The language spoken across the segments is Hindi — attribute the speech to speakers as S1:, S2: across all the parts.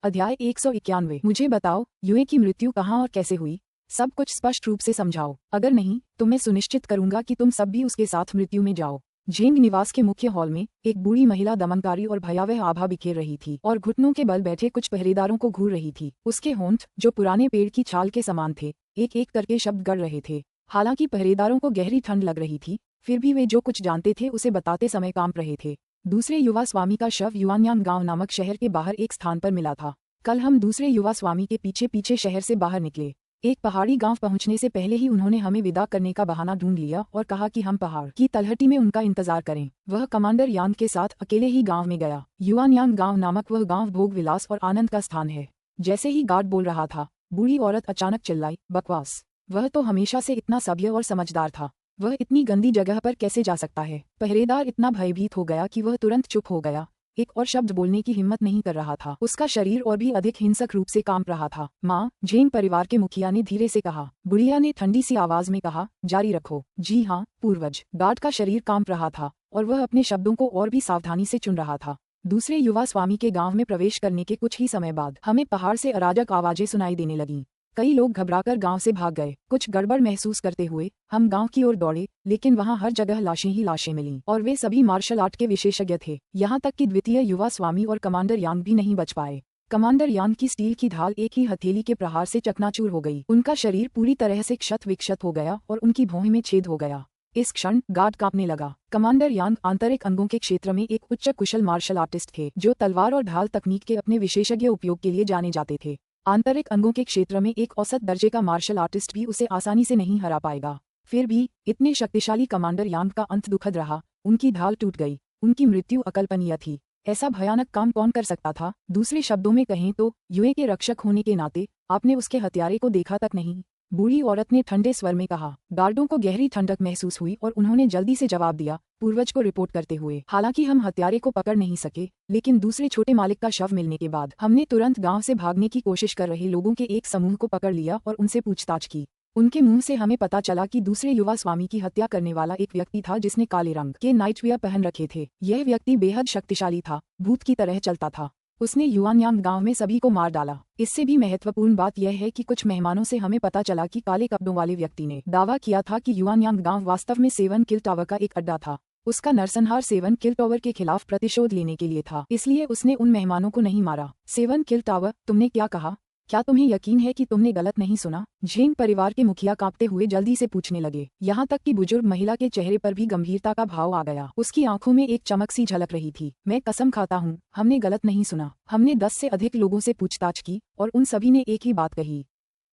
S1: अध्याय 191। मुझे बताओ, युए की मृत्यु कहाँ और कैसे हुई? सब कुछ स्पष्ट रूप से समझाओ, अगर नहीं तो मैं सुनिश्चित करूंगा कि तुम सब भी उसके साथ मृत्यु में जाओ। झेंग निवास के मुख्य हॉल में एक बूढ़ी महिला दमनकारी और भयावह आभा बिखेर रही थी और घुटनों के बल बैठे कुछ पहरेदारों को घूर रही थी। उसके होंठ, जो पुराने पेड़ की छाल के समान थे, एक एक करके शब्द गढ़ रहे थे। हालांकि पहरेदारों को गहरी ठंड लग रही थी, फिर भी वे जो कुछ जानते थे उसे बताते समय कांप रहे थे। दूसरे युवा स्वामी का शव युआनयांग गांव नामक शहर के बाहर एक स्थान पर मिला था। कल हम दूसरे युवा स्वामी के पीछे पीछे शहर से बाहर निकले। एक पहाड़ी गांव पहुंचने से पहले ही उन्होंने हमें विदा करने का बहाना ढूंढ लिया और कहा कि हम पहाड़ की तलहटी में उनका इंतजार करें। वह कमांडर यांग के साथ अकेले ही गांव में गया। युआनयांग गांव नामक वह गांव भोग विलास और आनंद का स्थान है। जैसे ही गार्ड बोल रहा था, बूढ़ी औरत अचानक चिल्लाई, बकवास! वह तो हमेशा से इतना सभ्य और समझदार था, वह इतनी गंदी जगह पर कैसे जा सकता है? पहरेदार इतना भयभीत हो गया कि वह तुरंत चुप हो गया। एक और शब्द बोलने की हिम्मत नहीं कर रहा था। उसका शरीर और भी अधिक हिंसक रूप से कांप रहा था। माँ, झेंग परिवार के मुखिया ने धीरे से कहा। बुढ़िया ने ठंडी सी आवाज में कहा, जारी रखो। जी हाँ, पूर्वज। गार्ड का शरीर कांप रहा था और वह अपने शब्दों को और भी सावधानी से चुन रहा था। दूसरे युवा स्वामी के गांव में प्रवेश करने के कुछ ही समय बाद हमें पहाड़ से अराजक आवाजें सुनाई देने लगीं। कई लोग घबराकर गांव से भाग गए। कुछ गड़बड़ महसूस करते हुए हम गांव की ओर दौड़े, लेकिन वहां हर जगह लाशें ही लाशें मिलीं और वे सभी मार्शल आर्ट के विशेषज्ञ थे। यहाँ तक कि द्वितीय युवा स्वामी और कमांडर यांग भी नहीं बच पाए। कमांडर यांग की स्टील की ढाल एक ही हथेली के प्रहार से चकनाचूर हो गई। उनका शरीर पूरी तरह से क्षत विक्षत हो गया और उनकी भौहें में छेद हो गया। इस क्षण गार्ड कांपने लगा। कमांडर यांग आंतरिक अंगों के क्षेत्र में एक उच्च कुशल मार्शल आर्टिस्ट थे, जो तलवार और ढाल तकनीक के अपने विशेषज्ञ उपयोग के लिए जाने जाते थे। आंतरिक अंगों के क्षेत्र में एक औसत दर्जे का मार्शल आर्टिस्ट भी उसे आसानी से नहीं हरा पाएगा। फिर भी इतने शक्तिशाली कमांडर यांग का अंत दुखद रहा। उनकी ढाल टूट गई। उनकी मृत्यु अकल्पनीय थी। ऐसा भयानक काम कौन कर सकता था? दूसरे शब्दों में कहें तो युए के रक्षक होने के नाते आपने उसके हत्यारे को देखा तक नहीं? बूढ़ी औरत ने ठंडे स्वर में कहा। गार्डों को गहरी ठंडक महसूस हुई और उन्होंने जल्दी से जवाब दिया, पूर्वज को रिपोर्ट करते हुए। हालांकि हम हत्यारे को पकड़ नहीं सके, लेकिन दूसरे छोटे मालिक का शव मिलने के बाद हमने तुरंत गांव से भागने की कोशिश कर रहे लोगों के एक समूह को पकड़ लिया और उनसे पूछताछ की। उनके मुंह से हमें पता चला कि दूसरे युवा स्वामी की हत्या करने वाला एक व्यक्ति था जिसने काले रंग के नाइटवियर पहन रखे थे। यह व्यक्ति बेहद शक्तिशाली था, भूत की तरह चलता था। उसने युआनयांग गांव में सभी को मार डाला। इससे भी महत्वपूर्ण बात यह है कि कुछ मेहमानों से हमें पता चला कि काले कपड़ों वाले व्यक्ति ने दावा किया था कि युआनयांग गांव वास्तव में 7 किल टावर का एक अड्डा था। उसका नरसंहार 7 किल टावर के खिलाफ प्रतिशोध लेने के लिए था, इसलिए उसने उन मेहमानों को नहीं मारा। 7 किल टावर, तुमने क्या कहा? क्या तुम्हें यकीन है कि तुमने गलत नहीं सुना? झेंग परिवार के मुखिया कांपते हुए जल्दी से पूछने लगे। यहाँ तक कि बुजुर्ग महिला के चेहरे पर भी गंभीरता का भाव आ गया। उसकी आंखों में एक चमक सी झलक रही थी। मैं कसम खाता हूँ, हमने गलत नहीं सुना। हमने 10 से अधिक लोगों से पूछताछ की और उन सभी ने एक ही बात कही।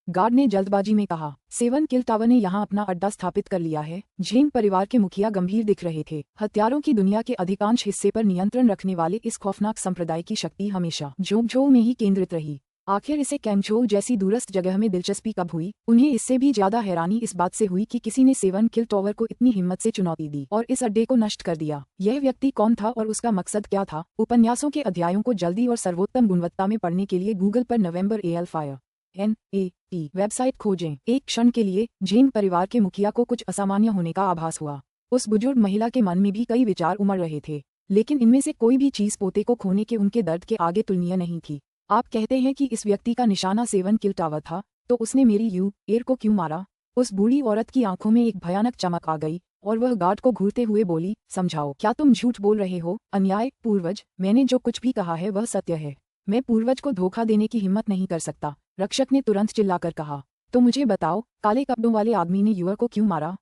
S1: गार्ड ने जल्दबाजी में कहा, 7 किल टावर ने यहाँ अपना अड्डा स्थापित कर लिया है। झेंग परिवार के मुखिया गंभीर दिख रहे थे। हत्यारों की दुनिया के अधिकांश हिस्से पर नियंत्रण रखने वाले इस खौफनाक संप्रदाय की शक्ति हमेशा जोंगझोउ में ही केंद्रित रही। आखिर इसे कैंगझोउ जैसी दूरस्थ जगह में दिलचस्पी कब हुई? उन्हें इससे भी ज्यादा हैरानी इस बात से हुई कि किसी ने 7 किल टावर को इतनी हिम्मत से चुनौती दी और इस अड्डे को नष्ट कर दिया। यह व्यक्ति कौन था और उसका मकसद क्या था? उपन्यासों के अध्यायों को जल्दी और सर्वोत्तम गुणवत्ता में पढ़ने के लिए गूगल पर नवंबर एल फायर NAT वेबसाइट खोजें। एक क्षण के लिए झेंग परिवार के मुखिया को कुछ असामान्य होने का आभास हुआ। उस बुजुर्ग महिला के मन में भी कई विचार उमड़ रहे थे, लेकिन इनमें से कोई भी चीज पोते को खोने के उनके दर्द के आगे तुलनीय नहीं थी। आप कहते हैं कि इस व्यक्ति का निशाना 7 किल टावर था, तो उसने मेरी एयर को क्यों मारा? उस बूढ़ी औरत की आंखों में एक भयानक चमक आ गई और वह गार्ड को घूरते हुए बोली, समझाओ, क्या तुम झूठ बोल रहे हो? अन्याय, पूर्वज, मैंने जो कुछ भी कहा है वह सत्य है। मैं पूर्वज को धोखा देने की हिम्मत नहीं कर सकता, रक्षक ने तुरंत चिल्लाकर कहा। तो मुझे बताओ, काले कपड़ों वाले आदमी ने युवा को क्यों मारा?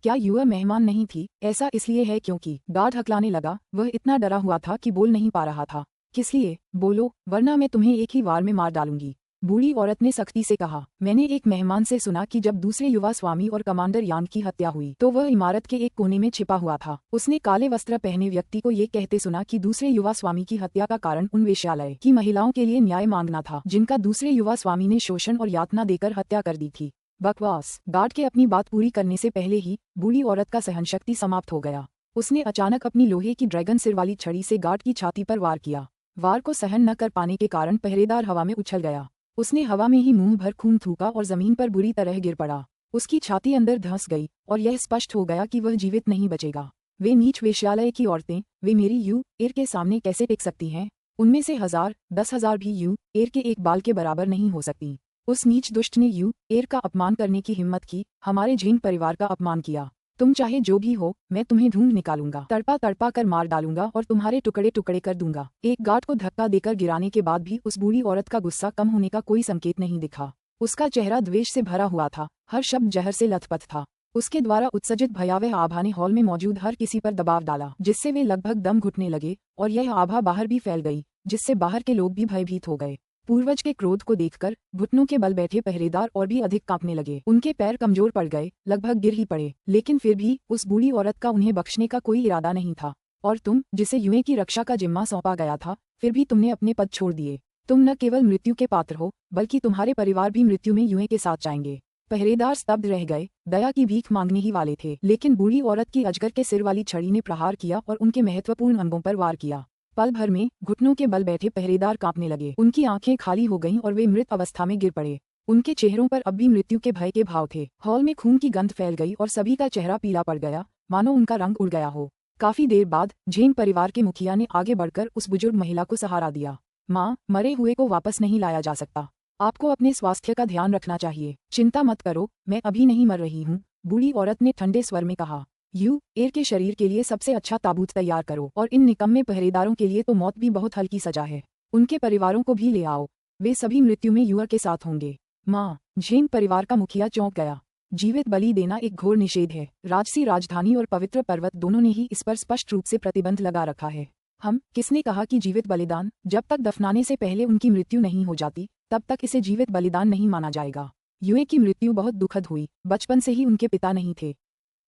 S1: क्या युवा मेहमान नहीं थी? ऐसा इसलिए है क्योंकि गार्ड हकलाने लगा। वह इतना डरा हुआ था कि बोल नहीं पा रहा था। किस लिए? बोलो, वरना मैं तुम्हें एक ही वार में मार डालूंगी, बूढ़ी औरत ने सख्ती से कहा। मैंने एक मेहमान से सुना कि जब दूसरे युवा स्वामी और कमांडर यांग की हत्या हुई तो वह इमारत के एक कोने में छिपा हुआ था। उसने काले वस्त्र पहने व्यक्ति को ये कहते सुना कि दूसरे युवा स्वामी की हत्या का कारण उन वेश्यालय की महिलाओं के लिए न्याय मांगना था, जिनका दूसरे युवा स्वामी ने शोषण और यातना देकर हत्या कर दी थी। बकवास! गार्ड के अपनी बात पूरी करने से पहले ही बूढ़ी औरत का सहनशक्ति समाप्त हो गया। उसने अचानक अपनी लोहे की ड्रैगन सिर वाली छड़ी से गार्ड की छाती पर वार किया। वार को सहन न कर पाने के कारण पहरेदार हवा में उछल गया। उसने हवा में ही मुंह भर खून थूका और जमीन पर बुरी तरह गिर पड़ा। उसकी छाती अंदर धंस गई और यह स्पष्ट हो गया कि वह जीवित नहीं बचेगा। वे नीच वेश्यालय की औरतें, वे मेरी एयर के सामने कैसे टिक सकती हैं? उनमें से 1000, 10,000 भी यू एर के एक बाल के बराबर नहीं हो सकती। उस नीच दुष्ट ने यू एर का अपमान करने की हिम्मत की, हमारे झेंग परिवार का अपमान किया। तुम चाहे जो भी हो, मैं तुम्हें ढूंढ निकालूंगा, तड़पा तड़पा कर मार डालूंगा और तुम्हारे टुकड़े टुकड़े कर दूंगा। एक गार्ड को धक्का देकर गिराने के बाद भी उस बूढ़ी औरत का गुस्सा कम होने का कोई संकेत नहीं दिखा। उसका चेहरा द्वेष से भरा हुआ था, हर शब्द जहर से लथपथ था। उसके द्वारा उत्सर्जित भयावह आभा ने हॉल में मौजूद हर किसी पर दबाव डाला, जिससे वे लगभग दम घुटने लगे, और यह आभा बाहर भी फैल गई, जिससे बाहर के लोग भी भयभीत हो गए। पूर्वज के क्रोध को देखकर घुटनों के बल बैठे पहरेदार और भी अधिक कांपने लगे। उनके पैर कमजोर पड़ गए, लगभग गिर ही पड़े, लेकिन फिर भी उस बूढ़ी औरत का उन्हें बख्शने का कोई इरादा नहीं था। और तुम, जिसे युए की रक्षा का जिम्मा सौंपा गया था, फिर भी तुमने अपने पद छोड़ दिए। तुम न केवल मृत्यु के पात्र हो, बल्कि तुम्हारे परिवार भी मृत्यु में युए के साथ जाएंगे। पहरेदार स्तब्ध रह गए, दया की भीख मांगने ही वाले थे, लेकिन बूढ़ी औरत की अजगर के सिर वाली छड़ी ने प्रहार किया और उनके महत्वपूर्ण अंगों पर वार किया। पल भर में घुटनों के बल बैठे पहरेदार कांपने लगे, उनकी आंखें खाली हो गईं और वे मृत अवस्था में गिर पड़े। उनके चेहरों पर अब भी मृत्यु के भय के भाव थे। हॉल में खून की गंध फैल गई और सभी का चेहरा पीला पड़ गया, मानो उनका रंग उड़ गया हो। काफी देर बाद झेंग परिवार के मुखिया ने आगे बढ़कर उस बुजुर्ग महिला को सहारा दिया। माँ, मरे हुए को वापस नहीं लाया जा सकता। आपको अपने स्वास्थ्य का ध्यान रखना चाहिए। चिंता मत करो, मैं अभी नहीं मर रही हूँ, बूढ़ी औरत ने ठंडे स्वर में कहा। यू एर के शरीर के लिए सबसे अच्छा ताबूत तैयार करो, और इन निकम्मे पहरेदारों के लिए तो मौत भी बहुत हल्की सजा है। उनके परिवारों को भी ले आओ, वे सभी मृत्यु में युआ के साथ होंगे। माँ, झेंग परिवार का मुखिया चौंक गया। जीवित बलि देना एक घोर निषेध है। राजसी राजधानी और पवित्र पर्वत दोनों ने ही इस पर स्पष्ट रूप से प्रतिबंध लगा रखा है। किसने कहा कि जीवित बलिदान? जब तक दफनाने से पहले उनकी मृत्यु नहीं हो जाती, तब तक इसे जीवित बलिदान नहीं माना जाएगा। युए की मृत्यु बहुत दुखद हुई, बचपन से ही उनके पिता नहीं थे।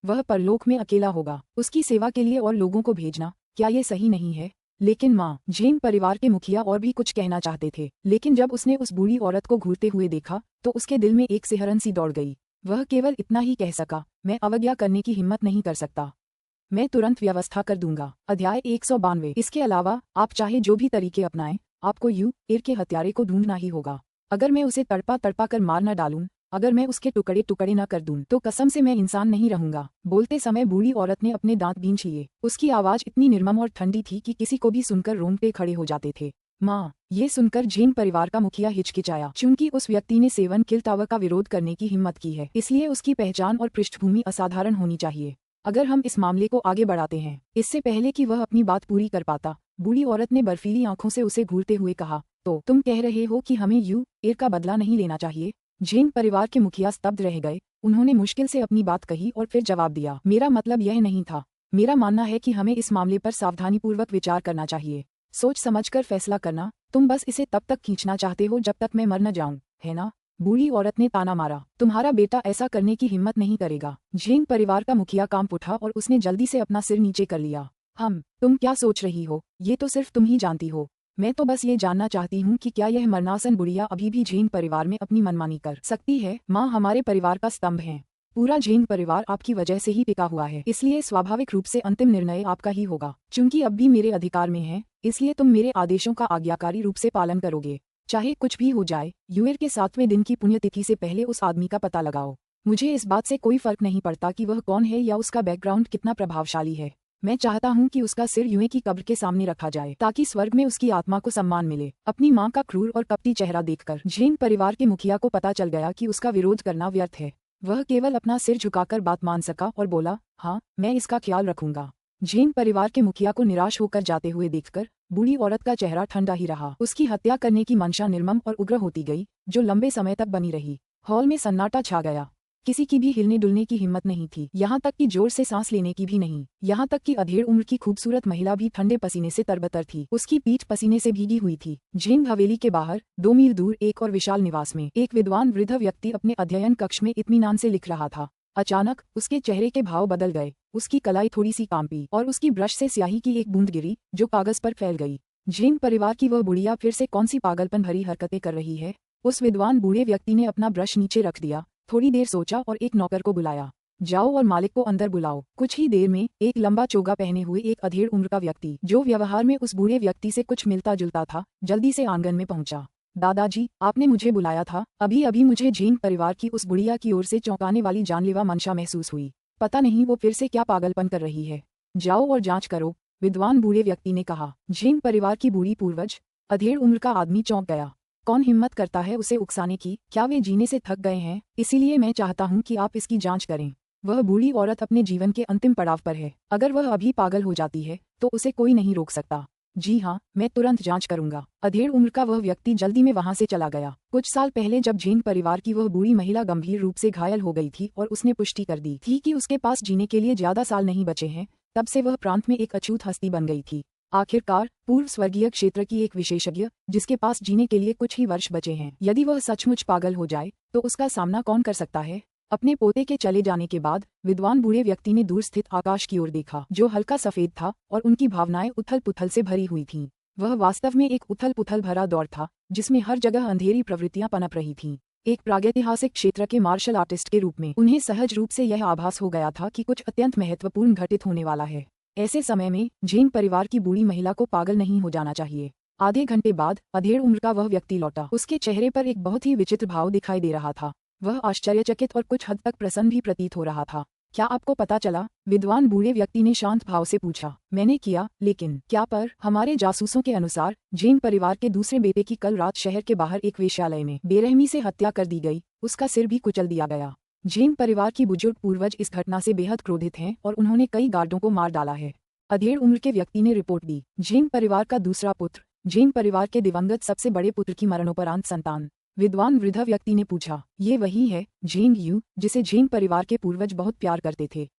S1: वह परलोक में अकेला होगा, उसकी सेवा के लिए और लोगों को भेजना, क्या ये सही नहीं है? लेकिन माँ, झेंग परिवार के मुखिया और भी कुछ कहना चाहते थे, लेकिन जब उसने उस बूढ़ी औरत को घूरते हुए देखा तो उसके दिल में एक सिहरन सी दौड़ गई। वह केवल इतना ही कह सका, मैं अवज्ञा करने की हिम्मत नहीं कर सकता, मैं तुरंत व्यवस्था कर दूंगा। अध्याय 192। इसके अलावा आप चाहे जो भी तरीके अपनाएं, आपको यू एर के हत्यारे को ढूंढना ही होगा। अगर मैं उसे तड़पा तड़पा कर मार न डालूं, अगर मैं उसके टुकड़े टुकड़े न कर दूं, तो कसम से मैं इंसान नहीं रहूंगा। बोलते समय बूढ़ी औरत ने अपने दांत भींच लिए। उसकी आवाज इतनी निर्मम और ठंडी थी कि किसी को भी सुनकर रोंगटे खड़े हो जाते थे। माँ, ये सुनकर झेंग परिवार का मुखिया हिचकिचाया। चूंकि उस व्यक्ति ने सेवन किल टावर का विरोध करने की हिम्मत की है, इसलिए उसकी पहचान और पृष्ठभूमि असाधारण होनी चाहिए। अगर हम इस मामले को आगे बढ़ाते हैं, इससे पहले कि वह अपनी बात पूरी कर पाता, बूढ़ी औरत ने बर्फीली आंखों से उसे घूरते हुए कहा, तो तुम कह रहे हो कि हमें यू एर का बदला नहीं लेना चाहिए? झेंग परिवार के मुखिया स्तब्ध रह गए। उन्होंने मुश्किल से अपनी बात कही और फिर जवाब दिया, मेरा मतलब यह नहीं था। मेरा मानना है कि हमें इस मामले पर सावधानीपूर्वक विचार करना चाहिए, सोच समझकर फैसला करना। तुम बस इसे तब तक खींचना चाहते हो जब तक मैं मर न जाऊं, है ना? बूढ़ी औरत ने ताना मारा, तुम्हारा बेटा ऐसा करने की हिम्मत नहीं करेगा। झेंग परिवार का मुखिया कांप उठा और उसने जल्दी से अपना सिर नीचे कर लिया। तुम क्या सोच रही हो, ये तो सिर्फ तुम ही जानती हो। मैं तो बस ये जानना चाहती हूँ कि क्या यह मरनासन बुढ़िया अभी भी झेंग परिवार में अपनी मनमानी कर सकती है? माँ हमारे परिवार का स्तंभ है। पूरा झेंग परिवार आपकी वजह से ही टिका हुआ है, इसलिए स्वाभाविक रूप से अंतिम निर्णय आपका ही होगा। चूंकि अब भी मेरे अधिकार में है, इसलिए तुम मेरे आदेशों का आज्ञाकारी रूप से पालन करोगे। चाहे कुछ भी हो जाए, यूएर के 7वें दिन की पुण्यतिथि से पहले उस आदमी का पता लगाओ। मुझे इस बात से कोई फर्क नहीं पड़ता कि वह कौन है या उसका बैकग्राउंड कितना प्रभावशाली है। मैं चाहता हूँ कि उसका सिर यूए की कब्र के सामने रखा जाए, ताकि स्वर्ग में उसकी आत्मा को सम्मान मिले। अपनी माँ का क्रूर और कपटी चेहरा देखकर झेंग परिवार के मुखिया को पता चल गया कि उसका विरोध करना व्यर्थ है। वह केवल अपना सिर झुकाकर बात मान सका और बोला, हाँ, मैं इसका ख्याल रखूंगा। झेंग परिवार के मुखिया को निराश होकर जाते हुए देखकर बूढ़ी औरत का चेहरा ठंडा ही रहा। उसकी हत्या करने की मंशा निर्मम और उग्र होती गई, जो लंबे समय तक बनी रही। हॉल में सन्नाटा छा गया। किसी की भी हिलने डुलने की हिम्मत नहीं थी, यहाँ तक कि जोर से सांस लेने की भी नहीं। यहाँ तक कि अधेड़ उम्र की खूबसूरत महिला भी ठंडे पसीने से तरबतर थी। उसकी पीठ पसीने से भीगी हुई थी। झेंग हवेली के बाहर 2 मील दूर एक और विशाल निवास में एक विद्वान वृद्ध व्यक्ति अपने अध्ययन कक्ष में इत्मीनान से लिख रहा था। अचानक उसके चेहरे के भाव बदल गए। उसकी कलाई थोड़ी सी कांपी और उसकी ब्रश से स्याही की एक बूंद गिरी, जो कागज पर फैल गई। झेंग परिवार की वह बुढ़िया फिर से कौन सी पागलपन भरी हरकतें कर रही है? उस विद्वान बूढ़े व्यक्ति ने अपना ब्रश नीचे रख दिया, थोड़ी देर सोचा और एक नौकर को बुलाया। जाओ और मालिक को अंदर बुलाओ। कुछ ही देर में एक लंबा चोगा पहने हुए एक अधेड़ उम्र का व्यक्ति, जो व्यवहार में उस बूढ़े व्यक्ति से कुछ मिलता जुलता था, जल्दी से आंगन में पहुंचा। दादाजी, आपने मुझे बुलाया था? अभी अभी मुझे झेंग परिवार की उस बुढ़िया की ओर से चौंकाने वाली जानलेवा मंशा महसूस हुई। पता नहीं वो फिर से क्या पागलपन कर रही है। जाओ और जांच करो। विद्वान बूढ़े व्यक्ति ने कहा। झेंग परिवार की बूढ़ी पूर्वज, अधेड़ उम्र का आदमी चौंक गया। कौन हिम्मत करता है उसे उकसाने की? क्या वे जीने से थक गए हैं? इसीलिए मैं चाहता हूँ कि आप इसकी जांच करें। वह बूढ़ी औरत अपने जीवन के अंतिम पड़ाव पर है। अगर वह अभी पागल हो जाती है तो उसे कोई नहीं रोक सकता। जी हाँ, मैं तुरंत जांच करूंगा। अधेड़ उम्र का वह व्यक्ति जल्दी में वहां से चला गया। कुछ साल पहले जब झेंग परिवार की वह बूढ़ी महिला गंभीर रूप से घायल हो गई थी और उसने पुष्टि कर दी थी कि उसके पास जीने के लिए ज्यादा साल नहीं बचे हैं, तब से वह प्रांत में एक अछूत हस्ती बन गई थी। आखिरकार पूर्व स्वर्गीय क्षेत्र की एक विशेषज्ञ, जिसके पास जीने के लिए कुछ ही वर्ष बचे हैं। यदि वह सचमुच पागल हो जाए तो उसका सामना कौन कर सकता है? अपने पोते के चले जाने के बाद विद्वान बूढ़े व्यक्ति ने दूर स्थित आकाश की ओर देखा, जो हल्का सफेद था और उनकी भावनाएं उथल-पुथल से भरी हुई थीं। वह वास्तव में एक उथल-पुथल भरा दौर था, जिसमें हर जगह अंधेरी प्रवृत्तियां पनप रही थीं। एक प्रागैतिहासिक क्षेत्र के मार्शल आर्टिस्ट के रूप में उन्हें सहज रूप से यह आभास हो गया था कि कुछ अत्यंत महत्वपूर्ण घटित होने वाला है। ऐसे समय में झेंग परिवार की बूढ़ी महिला को पागल नहीं हो जाना चाहिए। आधे घंटे बाद अधेड़ उम्र का वह व्यक्ति लौटा। उसके चेहरे पर एक बहुत ही विचित्र भाव दिखाई दे रहा था। वह आश्चर्यचकित और कुछ हद तक प्रसन्न भी प्रतीत हो रहा था। क्या आपको पता चला? विद्वान बूढ़े व्यक्ति ने शांत भाव से पूछा। मैंने किया, लेकिन क्या? पर हमारे जासूसों के अनुसार झेंग परिवार के दूसरे बेटे की कल रात शहर के बाहर एक वेश्यालय में बेरहमी से हत्या कर दी गई। उसका सिर भी कुचल दिया गया। झेंग परिवार की बुजुर्ग पूर्वज इस घटना से बेहद क्रोधित हैं और उन्होंने कई गार्डों को मार डाला है। अधेड़ उम्र के व्यक्ति ने रिपोर्ट दी। झेंग परिवार का दूसरा पुत्र, झेंग परिवार के दिवंगत सबसे बड़े पुत्र की मरणोपरांत संतान। विद्वान वृद्ध व्यक्ति ने पूछा। ये वही है झेंग यू, जिसे झेंग परिवार के पूर्वज बहुत प्यार करते थे?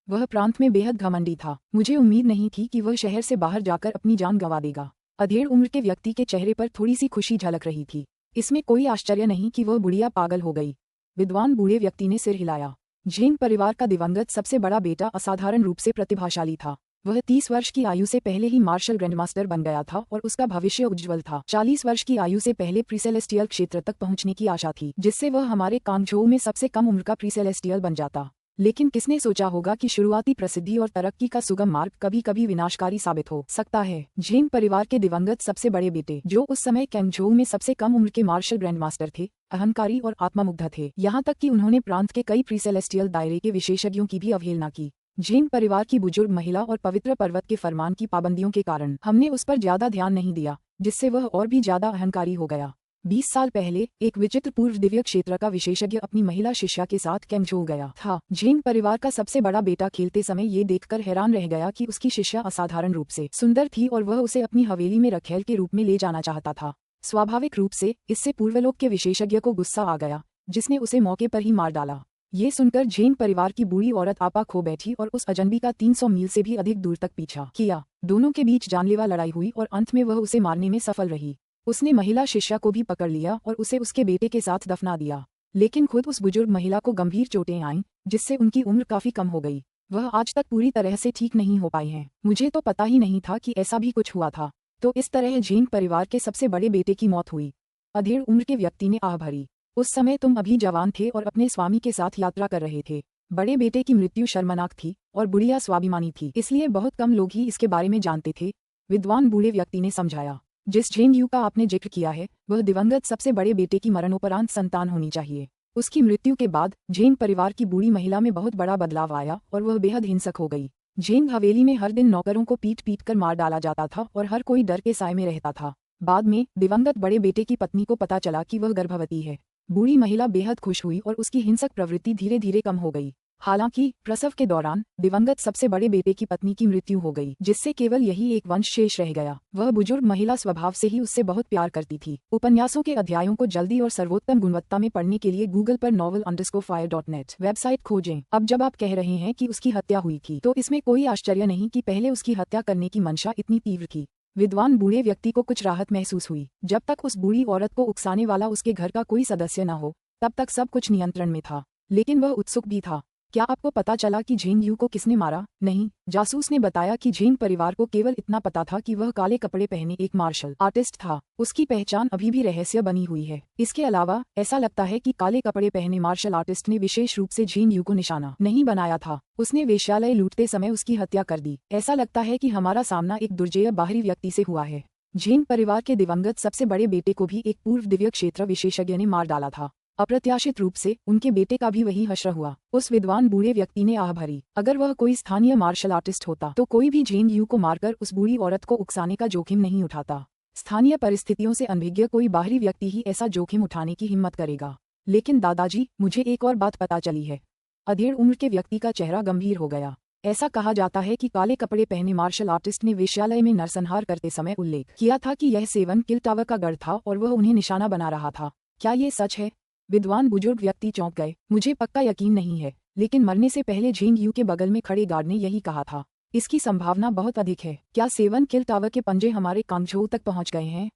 S1: वह प्रांत में बेहद घमंडी था। मुझे उम्मीद नहीं थी कि वह शहर से बाहर जाकर अपनी जान गंवा देगा। अधेड़ उम्र के व्यक्ति के चेहरे पर थोड़ी सी खुशी झलक रही थी। इसमें कोई आश्चर्य नहीं कि वह बुढ़िया पागल हो गई। विद्वान बूढ़े व्यक्ति ने सिर हिलाया। झेंग परिवार का दिवंगत सबसे बड़ा बेटा असाधारण रूप से प्रतिभाशाली था। वह 30 वर्ष की आयु से पहले ही मार्शल ग्रैंडमास्टर बन गया था और उसका भविष्य उज्ज्वल था। 40 वर्ष की आयु से पहले प्रीसेलेस्टियल क्षेत्र तक पहुंचने की आशा थी, जिससे वह हमारे कांगझोऊ में सबसे कम उम्र का प्रीसेलेस्टियल बन जाता। लेकिन किसने सोचा होगा कि शुरुआती प्रसिद्धि और तरक्की का सुगम मार्ग कभी कभी विनाशकारी साबित हो सकता है। झेंग परिवार के दिवंगत सबसे बड़े बेटे, जो उस समय कांगझोऊ में सबसे कम उम्र के मार्शल ग्रैंडमास्टर थे, अहंकारी और आत्ममुग्ध थे, यहाँ तक कि उन्होंने प्रांत के कई प्रीसेलेस्टियल दायरे के विशेषज्ञों की भी अवहेलना की। झेंग परिवार की बुजुर्ग महिला और पवित्र पर्वत के फरमान की पाबंदियों के कारण हमने उस पर ज्यादा ध्यान नहीं दिया, जिससे वह और भी ज्यादा अहंकारी हो गया। 20 साल पहले एक विचित्र पूर्व दिव्य क्षेत्र का विशेषज्ञ अपनी महिला शिष्या के साथ कांगझोऊ गया था। झेंग परिवार का सबसे बड़ा बेटा खेलते समय ये देखकर हैरान रह गया कि उसकी शिष्या असाधारण रूप से सुंदर थी और वह उसे अपनी हवेली में रखैल के रूप में ले जाना चाहता था। स्वाभाविक रूप से इससे पूर्वलोक के विशेषज्ञ को गुस्सा आ गया, जिसने उसे मौके पर ही मार डाला। ये सुनकर झेंग परिवार की बूढ़ी औरत आपा खो बैठी और उस अजनबी का 300 मील से भी अधिक दूर तक पीछा किया। दोनों के बीच जानलेवा लड़ाई हुई और अंत में वह उसे मारने में सफल रही। उसने महिला शिष्या को भी पकड़ लिया और उसे उसके बेटे के साथ दफना दिया, लेकिन खुद उस बुजुर्ग महिला को गंभीर चोटें आईं, जिससे उनकी उम्र काफी कम हो गई। वह आज तक पूरी तरह से ठीक नहीं हो पाई हैं। मुझे तो पता ही नहीं था कि ऐसा भी कुछ हुआ था। तो इस तरह झेंग परिवार के सबसे बड़े बेटे की मौत हुई। अधेड़ उम्र के व्यक्ति ने आह भरी। उस समय तुम अभी जवान थे और अपने स्वामी के साथ यात्रा कर रहे थे। बड़े बेटे की मृत्यु शर्मनाक थी और बुढ़िया स्वाभिमानी थी, इसलिए बहुत कम लोग ही इसके बारे में जानते थे, विद्वान बूढ़े व्यक्ति ने समझाया। जिस झेंग यू का आपने जिक्र किया है, वह दिवंगत सबसे बड़े बेटे की मरणोपरांत संतान होनी चाहिए। उसकी मृत्यु के बाद झेंग परिवार की बूढ़ी महिला में बहुत बड़ा बदलाव आया और वह बेहद हिंसक हो गई। झेंग हवेली में हर दिन नौकरों को पीट पीट कर मार डाला जाता था और हर कोई डर के साए में रहता था। बाद में दिवंगत बड़े बेटे की पत्नी को पता चला कि वह गर्भवती है। बूढ़ी महिला बेहद खुश हुई और उसकी हिंसक प्रवृत्ति धीरे धीरे कम हो गई। हालांकि प्रसव के दौरान दिवंगत सबसे बड़े बेटे की पत्नी की मृत्यु हो गई, जिससे केवल यही एक वंश शेष रह गया। वह बुजुर्ग महिला स्वभाव से ही उससे बहुत प्यार करती थी। उपन्यासों के अध्यायों को जल्दी और सर्वोत्तम गुणवत्ता में पढ़ने के लिए गूगल पर novel_fire.net वेबसाइट खोजें। अब जब आप कह रहे हैं कि उसकी हत्या हुई थी, तो इसमें कोई आश्चर्य नहीं कि पहले उसकी हत्या करने की मंशा इतनी तीव्र थी। विद्वान बूढ़े व्यक्ति को कुछ राहत महसूस हुई। जब तक उस बूढ़ी औरत को उकसाने वाला उसके घर का कोई सदस्य न हो, तब तक सब कुछ नियंत्रण में था। लेकिन वह उत्सुक भी था। क्या आपको पता चला कि झेंग यू को किसने मारा? नहीं, जासूस ने बताया कि झेंग परिवार को केवल इतना पता था कि वह काले कपड़े पहने एक मार्शल आर्टिस्ट था। उसकी पहचान अभी भी रहस्य बनी हुई है। इसके अलावा ऐसा लगता है कि काले कपड़े पहने मार्शल आर्टिस्ट ने विशेष रूप से झेंग यू को निशाना नहीं बनाया था। उसने वेश्यालय लूटते समय उसकी हत्या कर दी। ऐसा लगता है कि हमारा सामना एक दुर्जेय बाहरी व्यक्ति से हुआ है। झेंग परिवार के दिवंगत सबसे बड़े बेटे को भी एक पूर्व दिव्य क्षेत्र विशेषज्ञ ने मार डाला था। अप्रत्याशित रूप से उनके बेटे का भी वही हश्र हुआ। उस विद्वान बूढ़े व्यक्ति ने आह भरी। अगर वह कोई स्थानीय मार्शल आर्टिस्ट होता तो कोई भी झेंग यू को मारकर उस बूढ़ी औरत को उकसाने का जोखिम नहीं उठाता। स्थानीय परिस्थितियों से अनभिज्ञ कोई बाहरी व्यक्ति ही ऐसा जोखिम उठाने की हिम्मत करेगा। लेकिन दादाजी, मुझे एक और बात पता चली है। अधेड़ उम्र के व्यक्ति का चेहरा गंभीर हो गया। ऐसा कहा जाता है कि काले कपड़े पहने मार्शल आर्टिस्ट ने वेश्यालय में नरसंहार करते समय उल्लेख किया था कि यह सेवन किल टावर का गढ़ था और वह उन्हें निशाना बना रहा था। क्या ये सच है? विद्वान बुजुर्ग व्यक्ति चौंक गए। मुझे पक्का यकीन नहीं है, लेकिन मरने से पहले झेंग यू के बगल में खड़े गार्ड ने यही कहा था। इसकी संभावना बहुत अधिक है। क्या सेवन किल टावर के पंजे हमारे कांगझोउ तक पहुंच गए हैं?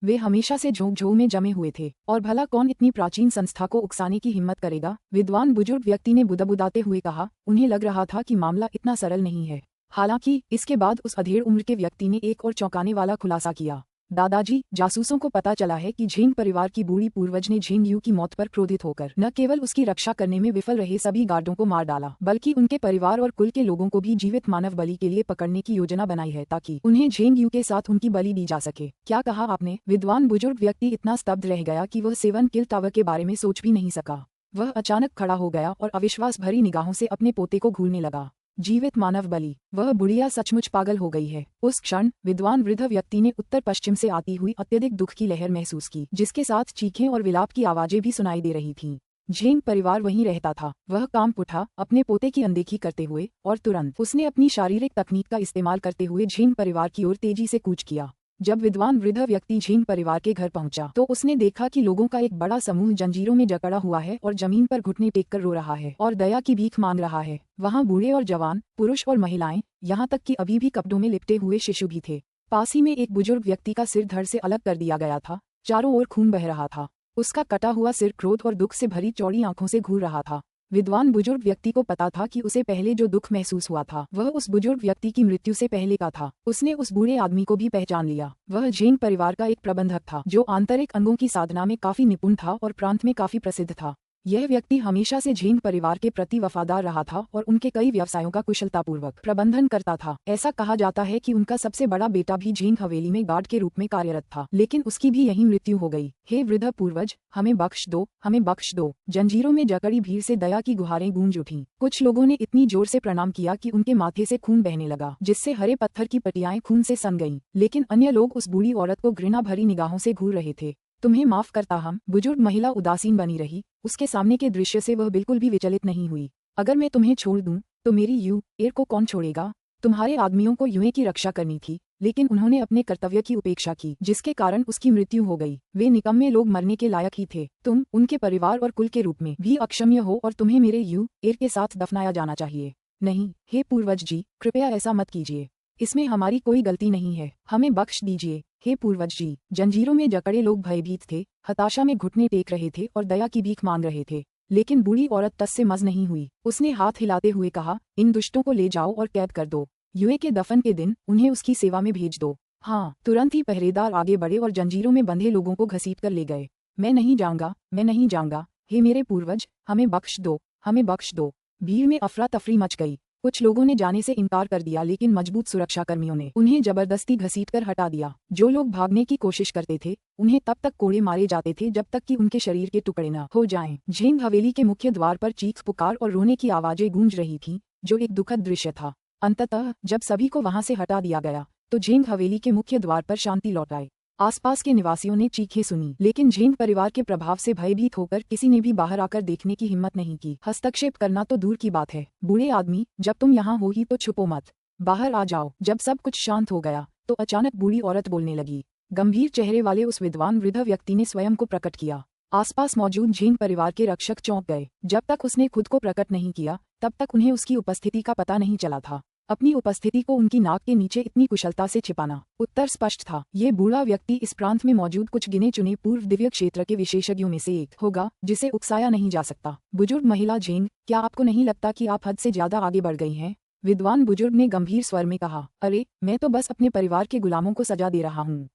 S1: वे हमेशा से झोंकझोउ में जमे हुए थे, और भला कौन इतनी प्राचीन संस्था को उकसाने की हिम्मत करेगा? विद्वान बुजुर्ग व्यक्ति ने बुदबुदाते हुए कहा। उन्हें लग रहा था कि मामला इतना सरल नहीं है। हालांकि इसके बाद उस अधेड़ उम्र के व्यक्ति ने एक और चौंकाने वाला खुलासा किया। दादाजी, जासूसों को पता चला है कि झेंग परिवार की बूढ़ी पूर्वज ने झेंग यू की मौत पर क्रोधित होकर न केवल उसकी रक्षा करने में विफल रहे सभी गार्डों को मार डाला, बल्कि उनके परिवार और कुल के लोगों को भी जीवित मानव बलि के लिए पकड़ने की योजना बनाई है ताकि उन्हें झेंग यू के साथ उनकी बलि दी जा सके। क्या कहा आपने? विद्वान बुजुर्ग व्यक्ति इतना स्तब्ध रह गया कि वह सेवन किल टावर के बारे में सोच भी नहीं सका। वह अचानक खड़ा हो गया और अविश्वास भरी निगाहों से अपने पोते को घूरने लगा। जीवित मानव बलि? वह बुढ़िया सचमुच पागल हो गई है। उस क्षण विद्वान वृद्ध व्यक्ति ने उत्तर पश्चिम से आती हुई अत्यधिक दुख की लहर महसूस की, जिसके साथ चीखें और विलाप की आवाजें भी सुनाई दे रही थीं। झेंग परिवार वहीं रहता था। वह कांप उठा अपने पोते की अनदेखी करते हुए, और तुरंत उसने अपनी शारीरिक तकनीक का इस्तेमाल करते हुए झेंग परिवार की ओर तेजी से कूच किया। जब विद्वान वृद्ध व्यक्ति झेंग परिवार के घर पहुंचा तो उसने देखा कि लोगों का एक बड़ा समूह जंजीरों में जकड़ा हुआ है और जमीन पर घुटने टेककर रो रहा है और दया की भीख मांग रहा है। वहां बूढ़े और जवान, पुरुष और महिलाएं, यहाँ तक कि अभी भी कपड़ों में लिपटे हुए शिशु भी थे। पास ही में एक बुजुर्ग व्यक्ति का सिर धड़ से अलग कर दिया गया था। चारों ओर खून बह रहा था। उसका कटा हुआ सिर क्रोध और दुख से भरी चौड़ी आंखों से घूर रहा था। विद्वान बुजुर्ग व्यक्ति को पता था कि उसे पहले जो दुख महसूस हुआ था वह उस बुजुर्ग व्यक्ति की मृत्यु से पहले का था। उसने उस बूढ़े आदमी को भी पहचान लिया। वह झेंग परिवार का एक प्रबंधक था जो आंतरिक अंगों की साधना में काफी निपुण था और प्रांत में काफी प्रसिद्ध था। यह व्यक्ति हमेशा से झेंग परिवार के प्रति वफादार रहा था और उनके कई व्यवसायों का कुशलतापूर्वक प्रबंधन करता था। ऐसा कहा जाता है कि उनका सबसे बड़ा बेटा भी झेंग हवेली में गार्ड के रूप में कार्यरत था, लेकिन उसकी भी यही मृत्यु हो गई। हे वृद्ध पूर्वज, हमें बख्श दो, हमें बख्श दो। जंजीरों में जकड़ी भीड़ से दया की गुहारें गूंज उठीं। कुछ लोगों ने इतनी जोर से प्रणाम किया कि उनके माथे से खून बहने लगा, जिससे हरे पत्थर की पटियाएं खून से सन गईं। लेकिन अन्य लोग उस बूढ़ी औरत को घृणा भरी निगाहों से घूर रहे थे। तुम्हें माफ करता हम। बुजुर्ग महिला उदासीन बनी रही। उसके सामने के दृश्य से वह बिल्कुल भी विचलित नहीं हुई। अगर मैं तुम्हें छोड़ दूं तो मेरी यू एर को कौन छोड़ेगा? तुम्हारे आदमियों को यूए की रक्षा करनी थी, लेकिन उन्होंने अपने कर्तव्य की उपेक्षा की, जिसके कारण उसकी मृत्यु हो गई। वे निकम्मे लोग मरने के लायक ही थे। तुम उनके परिवार और कुल के रूप में भी अक्षम्य हो और तुम्हें मेरे यू एर के साथ दफनाया जाना चाहिए। नहीं, हे पूर्वज जी, कृपया ऐसा मत कीजिए। इसमें हमारी कोई गलती नहीं है। हमें बख्श दीजिए। हे पूर्वज जी। जंजीरों में जकड़े लोग भयभीत थे, हताशा में घुटने टेक रहे थे और दया की भीख मांग रहे थे। लेकिन बूढ़ी औरत टस से मज नहीं हुई। उसने हाथ हिलाते हुए कहा, इन दुष्टों को ले जाओ और कैद कर दो। यूए के दफन के दिन उन्हें उसकी सेवा में भेज दो। हाँ। तुरंत ही पहरेदार आगे बढ़े और जंजीरों में बंधे लोगों को घसीट कर ले गए। मैं नहीं जाऊंगा, मैं नहीं जाऊंगा। हे मेरे पूर्वज, हमें बख्श दो, हमें बख्श दो। भीड़ में अफरा तफरी मच गई। कुछ लोगों ने जाने से इनकार कर दिया, लेकिन मजबूत सुरक्षाकर्मियों ने उन्हें जबरदस्ती घसीटकर हटा दिया। जो लोग भागने की कोशिश करते थे उन्हें तब तक कोड़े मारे जाते थे जब तक कि उनके शरीर के टुकड़े न हो जाएं। झेंग हवेली के मुख्य द्वार पर चीख पुकार और रोने की आवाजें गूंज रही थीं, जो एक दुखद दृश्य था। अंततः जब सभी को वहां से हटा दिया गया तो झेंग हवेली के मुख्य द्वार पर शांति लौट आई। आसपास के निवासियों ने चीखें सुनी, लेकिन झेंग परिवार के प्रभाव से भयभीत होकर किसी ने भी बाहर आकर देखने की हिम्मत नहीं की। हस्तक्षेप करना तो दूर की बात है। बूढ़े आदमी, जब तुम यहाँ हो ही तो छुपो मत, बाहर आ जाओ। जब सब कुछ शांत हो गया तो अचानक बूढ़ी औरत बोलने लगी। गंभीर चेहरे वाले उस विद्वान वृद्ध व्यक्ति ने स्वयं को प्रकट किया। आसपास मौजूद झेंग परिवार के रक्षक चौंक गए। जब तक उसने खुद को प्रकट नहीं किया तब तक उन्हें उसकी उपस्थिति का पता नहीं चला था। अपनी उपस्थिति को उनकी नाक के नीचे इतनी कुशलता से छिपाना। उत्तर स्पष्ट था। ये बूढ़ा व्यक्ति इस प्रांत में मौजूद कुछ गिने चुने पूर्व दिव्य क्षेत्र के विशेषज्ञों में से एक होगा जिसे उकसाया नहीं जा सकता। बुजुर्ग महिला झेंग, क्या आपको नहीं लगता कि आप हद से ज्यादा आगे बढ़ गई हैं? विद्वान बुजुर्ग ने गंभीर स्वर में कहा। अरे, मैं तो बस अपने परिवार के गुलामों को सजा दे रहा हूँ।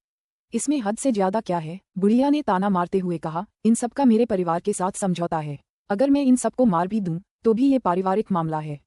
S1: इसमें हद से ज्यादा क्या है? बुढ़िया ने ताना मारते हुए कहा। इन सब का मेरे परिवार के साथ समझौता है। अगर मैं इन सबको मार भी दूं तो भी ये पारिवारिक मामला है।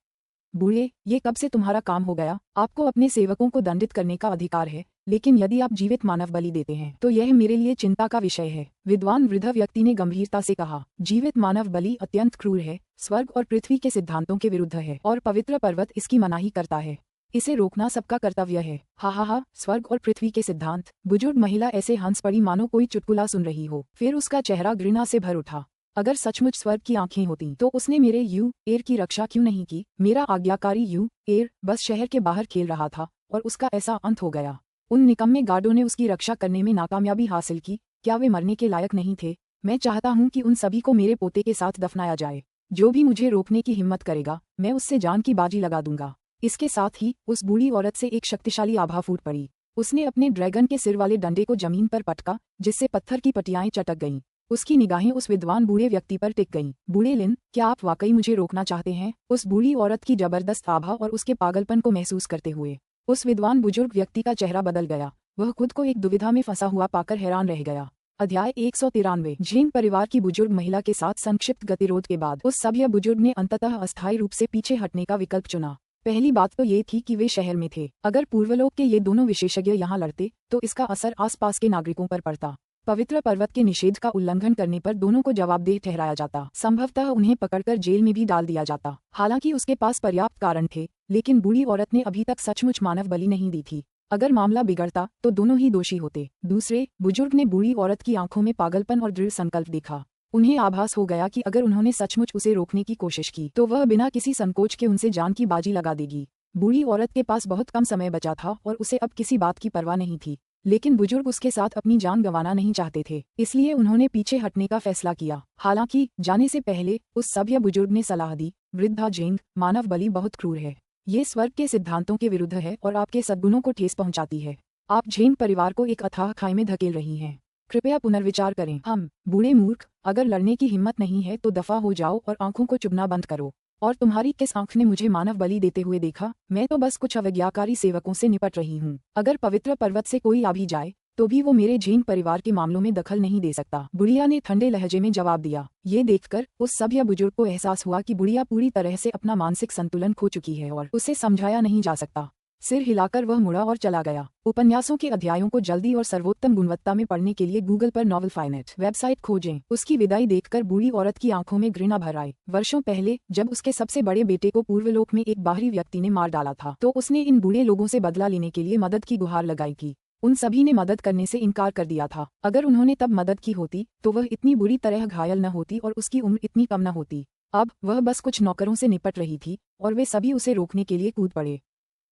S1: बूढ़े, ये कब से तुम्हारा काम हो गया? आपको अपने सेवकों को दंडित करने का अधिकार है, लेकिन यदि आप जीवित मानव बलि देते हैं तो यह मेरे लिए चिंता का विषय है। विद्वान वृद्ध व्यक्ति ने गंभीरता से कहा, जीवित मानव बलि अत्यंत क्रूर है, स्वर्ग और पृथ्वी के सिद्धांतों के विरुद्ध है और पवित्र पर्वत इसकी मनाही करता है। इसे रोकना सबका कर्तव्य है। हा, स्वर्ग और पृथ्वी के सिद्धांत। बुजुर्ग महिला ऐसे हंस पड़ी मानो कोई चुटकुला सुन रही हो। फिर उसका चेहरा घृणा से भर उठा। अगर सचमुच स्वर्ग की आंखें होती तो उसने मेरे एर की रक्षा क्यों नहीं की? मेरा आज्ञाकारी एर बस शहर के बाहर खेल रहा था और उसका ऐसा अंत हो गया। उन निकम्मे गार्डों ने उसकी रक्षा करने में नाकामयाबी हासिल की। क्या वे मरने के लायक नहीं थे? मैं चाहता हूं कि उन सभी को मेरे पोते के साथ दफनाया जाए। जो भी मुझे रोकने की हिम्मत करेगा मैं उससे जान की बाजी लगा दूंगा। इसके साथ ही उस बूढ़ी औरत से एक शक्तिशाली आभा फूट पड़ी। उसने अपने ड्रैगन के सिर वाले डंडे को जमीन पर पटका, जिससे पत्थर की पटियाएं चटक गईं। उसकी निगाहें उस विद्वान बूढ़े व्यक्ति पर टिक गईं। बूढ़े लिन, क्या आप वाकई मुझे रोकना चाहते हैं? उस बूढ़ी औरत की जबरदस्त आभा और उसके पागलपन को महसूस करते हुए उस विद्वान बुजुर्ग व्यक्ति का चेहरा बदल गया। वह खुद को एक दुविधा में फंसा हुआ पाकर हैरान रह गया। अध्याय 193। झेंग परिवार की बुजुर्ग महिला के साथ संक्षिप्त गतिरोध के बाद उस सभ्य बुजुर्ग ने अंततः अस्थायी रूप से पीछे हटने का विकल्प चुना। पहली बात तो ये थी कि वे शहर में थे। अगर पूर्वलोक के ये दोनों विशेषज्ञ यहाँ लड़ते तो इसका असर आसपास के नागरिकों पर पड़ता। पवित्र पर्वत के निषेध का उल्लंघन करने पर दोनों को जवाबदेह ठहराया जाता। संभवतः उन्हें पकड़कर जेल में भी डाल दिया जाता। हालांकि उसके पास पर्याप्त कारण थे, लेकिन बूढ़ी औरत ने अभी तक सचमुच मानव बलि नहीं दी थी। अगर मामला बिगड़ता तो दोनों ही दोषी होते। दूसरे, बुजुर्ग ने बूढ़ी औरत की आंखों में पागलपन और दृढ़ संकल्प देखा। उन्हें आभास हो गया कि अगर उन्होंने सचमुच उसे रोकने की कोशिश की तो वह बिना किसी संकोच के उनसे जान की बाजी लगा देगी। बूढ़ी औरत के पास बहुत कम समय बचा था और उसे अब किसी बात की परवाह नहीं थी, लेकिन बुजुर्ग उसके साथ अपनी जान गंवाना नहीं चाहते थे, इसलिए उन्होंने पीछे हटने का फैसला किया। हालांकि जाने से पहले उस सभ्य बुजुर्ग ने सलाह दी, वृद्धा झेंग, मानव बलि बहुत क्रूर है। ये स्वर्ग के सिद्धांतों के विरुद्ध है और आपके सद्गुणों को ठेस पहुंचाती है। आप झेंग परिवार को एक अथाह खाई में धकेल रही हैं। कृपया पुनर्विचार करें। हम बूढ़े मूर्ख, अगर लड़ने की हिम्मत नहीं है तो दफा हो जाओ और आंखों को चुभना बंद करो। और तुम्हारी किस आंख ने मुझे मानव बलि देते हुए देखा? मैं तो बस कुछ अवज्ञाकारी सेवकों से निपट रही हूँ। अगर पवित्र पर्वत से कोई आ भी जाए तो भी वो मेरे झेंग परिवार के मामलों में दखल नहीं दे सकता। बुढ़िया ने ठंडे लहजे में जवाब दिया। ये देखकर उस सभ्य बुजुर्ग को एहसास हुआ कि बुढ़िया पूरी तरह से अपना मानसिक संतुलन खो चुकी है और उसे समझाया नहीं जा सकता। सिर हिलाकर वह मुड़ा और चला गया। उपन्यासों के अध्यायों को जल्दी और सर्वोत्तम गुणवत्ता में पढ़ने के लिए गूगल पर नॉवेलफाइनेट वेबसाइट खोजें। उसकी विदाई देखकर बूढ़ी औरत की आंखों में घृणा भर आई। वर्षों पहले जब उसके सबसे बड़े बेटे को पूर्वलोक में एक बाहरी व्यक्ति ने मार डाला था तो उसने इन बूढ़े लोगों से बदला लेने के लिए मदद की गुहार लगाई थी। उन सभी ने मदद करने से इनकार कर दिया था। अगर उन्होंने तब मदद की होती तो वह इतनी बुरी तरह घायल न होती और उसकी उम्र इतनी कम न होती। अब वह बस कुछ नौकरों से निपट रही थी और वे सभी उसे रोकने के लिए कूद पड़े।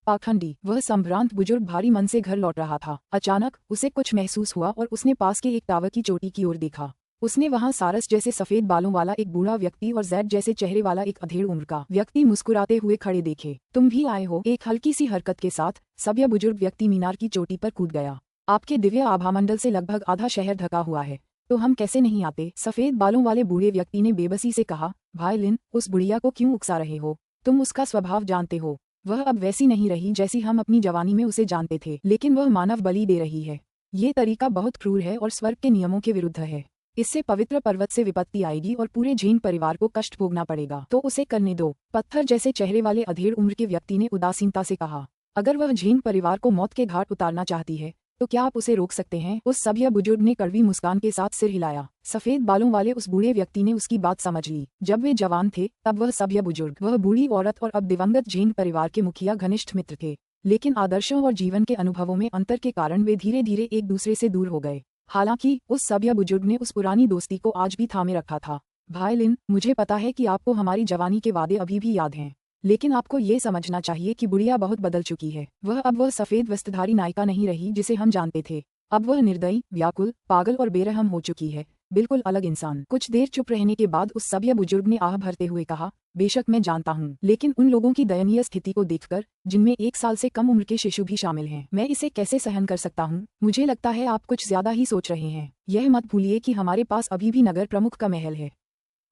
S1: पाखंडी, वह संभ्रांत बुजुर्ग भारी मन से घर लौट रहा था। अचानक उसे कुछ महसूस हुआ और उसने पास के एक टावर की चोटी की ओर देखा। उसने वहां सारस जैसे सफेद बालों वाला एक बूढ़ा व्यक्ति और जैड जैसे चेहरे वाला एक अधेड़ उम्र का व्यक्ति मुस्कुराते हुए खड़े देखे। तुम भी आए हो? एक हल्की सी हरकत के साथ सभ्य बुजुर्ग व्यक्ति मीनार की चोटी पर कूद गया। आपके दिव्य आभामंडल से लगभग आधा शहर ढका हुआ है, तो हम कैसे नहीं आते? सफेद बालों वाले बूढ़े व्यक्ति ने बेबसी से कहा। भाई लिन, उस बुढ़िया को क्यों उकसा रहे हो? तुम उसका स्वभाव जानते हो। वह अब वैसी नहीं रही जैसी हम अपनी जवानी में उसे जानते थे, लेकिन वह मानव बलि दे रही है। ये तरीका बहुत क्रूर है और स्वर्ग के नियमों के विरुद्ध है। इससे पवित्र पर्वत से विपत्ति आएगी और पूरे झेंग परिवार को कष्ट भोगना पड़ेगा। तो उसे करने दो। पत्थर जैसे चेहरे वाले अधेड़ उम्र के व्यक्ति ने उदासीनता से कहा। अगर वह झेंग परिवार को मौत के घाट उतारना चाहती है तो क्या आप उसे रोक सकते हैं? उस सभ्य बुजुर्ग ने कड़वी मुस्कान के साथ सिर हिलाया। सफेद बालों वाले उस बूढ़े व्यक्ति ने उसकी बात समझ ली। जब वे जवान थे तब वह सभ्य बुजुर्ग, वह बूढ़ी औरत और अब दिवंगत झेंग परिवार के मुखिया घनिष्ठ मित्र थे, लेकिन आदर्शों और जीवन के अनुभवों में अंतर के कारण वे धीरे धीरे एक दूसरे से दूर हो गए। हालांकि उस सभ्य बुजुर्ग ने उस पुरानी दोस्ती को आज भी थामे रखा था। भाई लिन, मुझे पता है कि आपको हमारी जवानी के वादे अभी भी याद हैं, लेकिन आपको ये समझना चाहिए कि बुढ़िया बहुत बदल चुकी है। वह अब वह सफेद वस्त्रधारी नायिका नहीं रही जिसे हम जानते थे। अब वह निर्दयी, व्याकुल, पागल और बेरहम हो चुकी है, बिल्कुल अलग इंसान। कुछ देर चुप रहने के बाद उस सभ्य बुजुर्ग ने आह भरते हुए कहा, बेशक मैं जानता हूँ, लेकिन उन लोगों की दयनीय स्थिति को देखकर, जिनमें 1 साल से कम उम्र के शिशु भी शामिल हैं, मैं इसे कैसे सहन कर सकता हूँ? मुझे लगता है आप कुछ ज्यादा ही सोच रहे हैं। यह मत भूलिए कि हमारे पास अभी भी नगर प्रमुख का महल है।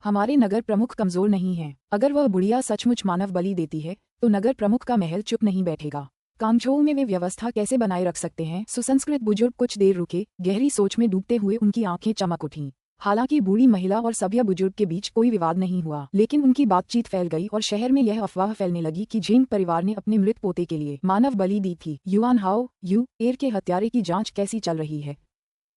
S1: हमारे नगर प्रमुख कमजोर नहीं हैं। अगर वह बुढ़िया सचमुच मानव बलि देती है तो नगर प्रमुख का महल चुप नहीं बैठेगा। कांगझोउ में वे व्यवस्था कैसे बनाए रख सकते हैं? सुसंस्कृत बुजुर्ग कुछ देर रुके, गहरी सोच में डूबते हुए उनकी आंखें चमक उठीं। हालांकि बूढ़ी महिला और सभ्य बुजुर्ग के बीच कोई विवाद नहीं हुआ, लेकिन उनकी बातचीत फैल गई और शहर में यह अफवाह फैलने लगी कि झेंग परिवार ने अपने मृत पोते के लिए मानव बलि दी थी। युआन हाओ यू एर के हत्यारे की जांच कैसी चल रही है?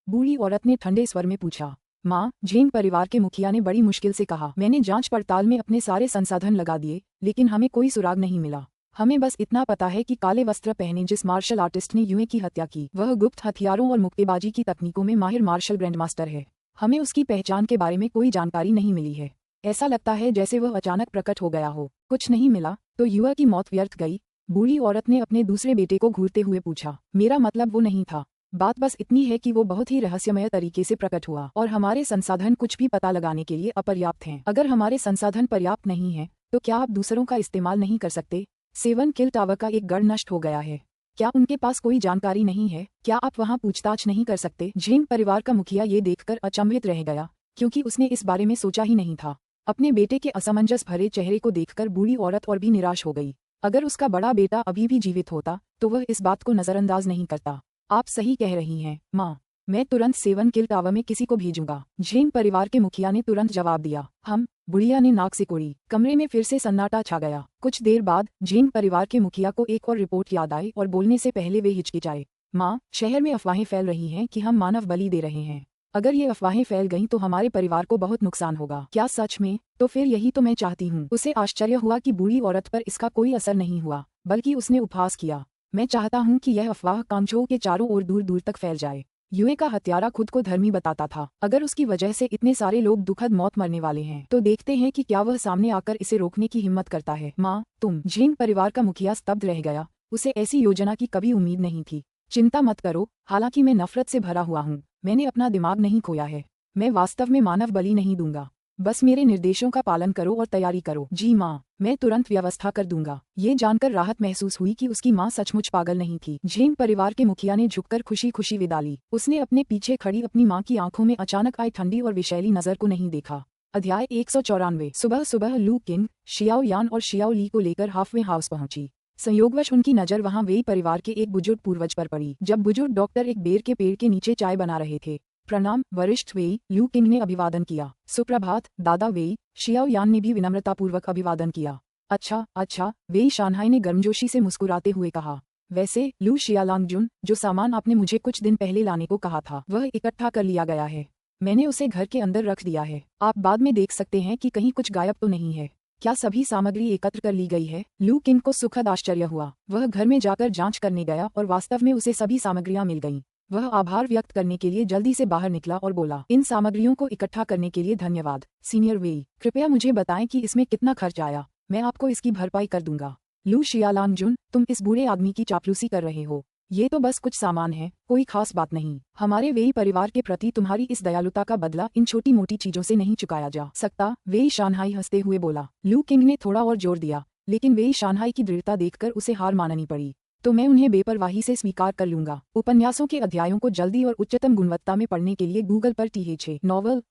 S1: बूढ़ी औरत ने ठंडे स्वर में पूछा। माँ, झेंग परिवार के मुखिया ने बड़ी मुश्किल से कहा। मैंने जांच पड़ताल में अपने सारे संसाधन लगा दिए, लेकिन हमें कोई सुराग नहीं मिला। हमें बस इतना पता है कि काले वस्त्र पहने जिस मार्शल आर्टिस्ट ने युए की हत्या की वह गुप्त हथियारों और मुक्केबाजी की तकनीकों में माहिर मार्शल ग्रैंडमास्टर है। हमें उसकी पहचान के बारे में कोई जानकारी नहीं मिली है। ऐसा लगता है जैसे वह अचानक प्रकट हो गया हो। कुछ नहीं मिला तो युवा की मौत व्यर्थ गई? बूढ़ी औरत ने अपने दूसरे बेटे को घूरते हुए पूछा। मेरा मतलब वो नहीं था। बात बस इतनी है कि वो बहुत ही रहस्यमय तरीके से प्रकट हुआ और हमारे संसाधन कुछ भी पता लगाने के लिए अपर्याप्त हैं। अगर हमारे संसाधन पर्याप्त नहीं हैं, तो क्या आप दूसरों का इस्तेमाल नहीं कर सकते? सेवन किल टावर का एक गढ़ नष्ट हो गया है। क्या उनके पास कोई जानकारी नहीं है? क्या आप वहां पूछताछ नहीं कर सकते? झेंग परिवार का मुखिया ये देखकर अचंभित रह गया, क्योंकि उसने इस बारे में सोचा ही नहीं था। अपने बेटे के असमंजस भरे चेहरे को देखकर बूढ़ी औरत और भी निराश हो गई। अगर उसका बड़ा बेटा अभी भी जीवित होता तो वह इस बात को नजरअंदाज नहीं करता। आप सही कह रही हैं, माँ। मैं तुरंत सेवन किल टावर में किसी को भेजूंगा। झेंग परिवार के मुखिया ने तुरंत जवाब दिया। हम? बुढ़िया ने नाक सिकोड़ी। कमरे में फिर से सन्नाटा छा गया। कुछ देर बाद झेंग परिवार के मुखिया को एक और रिपोर्ट याद आई और बोलने से पहले वे हिचकिचाए। माँ, शहर में अफवाहें फैल रही हैं कि हम मानव बलि दे रहे हैं। अगर ये अफवाहें फैल गईं तो हमारे परिवार को बहुत नुकसान होगा। क्या सच में? तो फिर यही तो मैं चाहती हूँ। उसे आश्चर्य हुआ कि बूढ़ी औरत पर इसका कोई असर नहीं हुआ, बल्कि उसने उपहास किया। मैं चाहता हूँ कि यह अफवाह कांगझोउ के चारों ओर दूर दूर तक फैल जाए। युए का हत्यारा खुद को धर्मी बताता था। अगर उसकी वजह से इतने सारे लोग दुखद मौत मरने वाले हैं, तो देखते हैं कि क्या वह सामने आकर इसे रोकने की हिम्मत करता है। माँ, तुम? झेंग परिवार का मुखिया स्तब्ध रह गया। उसे ऐसी योजना की कभी उम्मीद नहीं थी। चिंता मत करो, हालांकि मैं नफरत से भरा हुआ हूँ। मैंने अपना दिमाग नहीं खोया है। मैं वास्तव में मानव बलि नहीं दूंगा। बस मेरे निर्देशों का पालन करो और तैयारी करो। जी माँ, मैं तुरंत व्यवस्था कर दूंगा। ये जानकर राहत महसूस हुई कि उसकी माँ सचमुच पागल नहीं थी। झेंग परिवार के मुखिया ने झुककर खुशी खुशी विदा ली। उसने अपने पीछे खड़ी अपनी माँ की आंखों में अचानक आई ठंडी और विषैली नजर को नहीं देखा। अध्याय 194। सुबह सुबह लू किंग, शियाओ यान और शियाओ ली को लेकर हाफवे हाउस पहुंची। संयोगवश उनकी नजर वहां वेई परिवार के एक बुजुर्ग पूर्वज पर पड़ी। जब बुजुर्ग डॉक्टर एक बेर के पेड़ के नीचे चाय बना रहे थे। प्रणाम वरिष्ठ वेई, लू किंग ने अभिवादन किया। सुप्रभात दादा वेई, शियाओ यान ने भी विनम्रतापूर्वक अभिवादन किया। अच्छा, वेई शानहाई ने गर्मजोशी से मुस्कुराते हुए कहा। वैसे लू शियालांगजुन, जो सामान आपने मुझे कुछ दिन पहले लाने को कहा था वह इकट्ठा कर लिया गया है। मैंने उसे घर के अंदर रख दिया है। आप बाद में देख सकते हैं कि कहीं कुछ गायब तो नहीं है। क्या सभी सामग्री एकत्र कर ली गई है? लू किंग को सुखद आश्चर्य हुआ। वह घर में जाकर जांच करने गया और वास्तव में उसे सभी सामग्रियां मिल गईं। वह आभार व्यक्त करने के लिए जल्दी से बाहर निकला और बोला, इन सामग्रियों को इकट्ठा करने के लिए धन्यवाद सीनियर वेई। कृपया मुझे बताएं कि इसमें कितना खर्च आया। मैं आपको इसकी भरपाई कर दूंगा। लू शियालांगजुन, तुम इस बूढ़े आदमी की चापलूसी कर रहे हो। ये तो बस कुछ सामान है, कोई खास बात नहीं। हमारे वेई परिवार के प्रति तुम्हारी इस दयालुता का बदला इन छोटी मोटी चीजों से नहीं चुकाया जा सकता। वेई शानहाई हंसते हुए बोला। लू किंग ने थोड़ा और जोर दिया, लेकिन वेई शानहाई की दृढ़ता देखकर उसे हार माननी पड़ी। तो मैं उन्हें बेपरवाही से स्वीकार कर लूंगा। उपन्यासों के अध्यायों को जल्दी और उच्चतम गुणवत्ता में पढ़ने के लिए गूगल पर TH नॉवल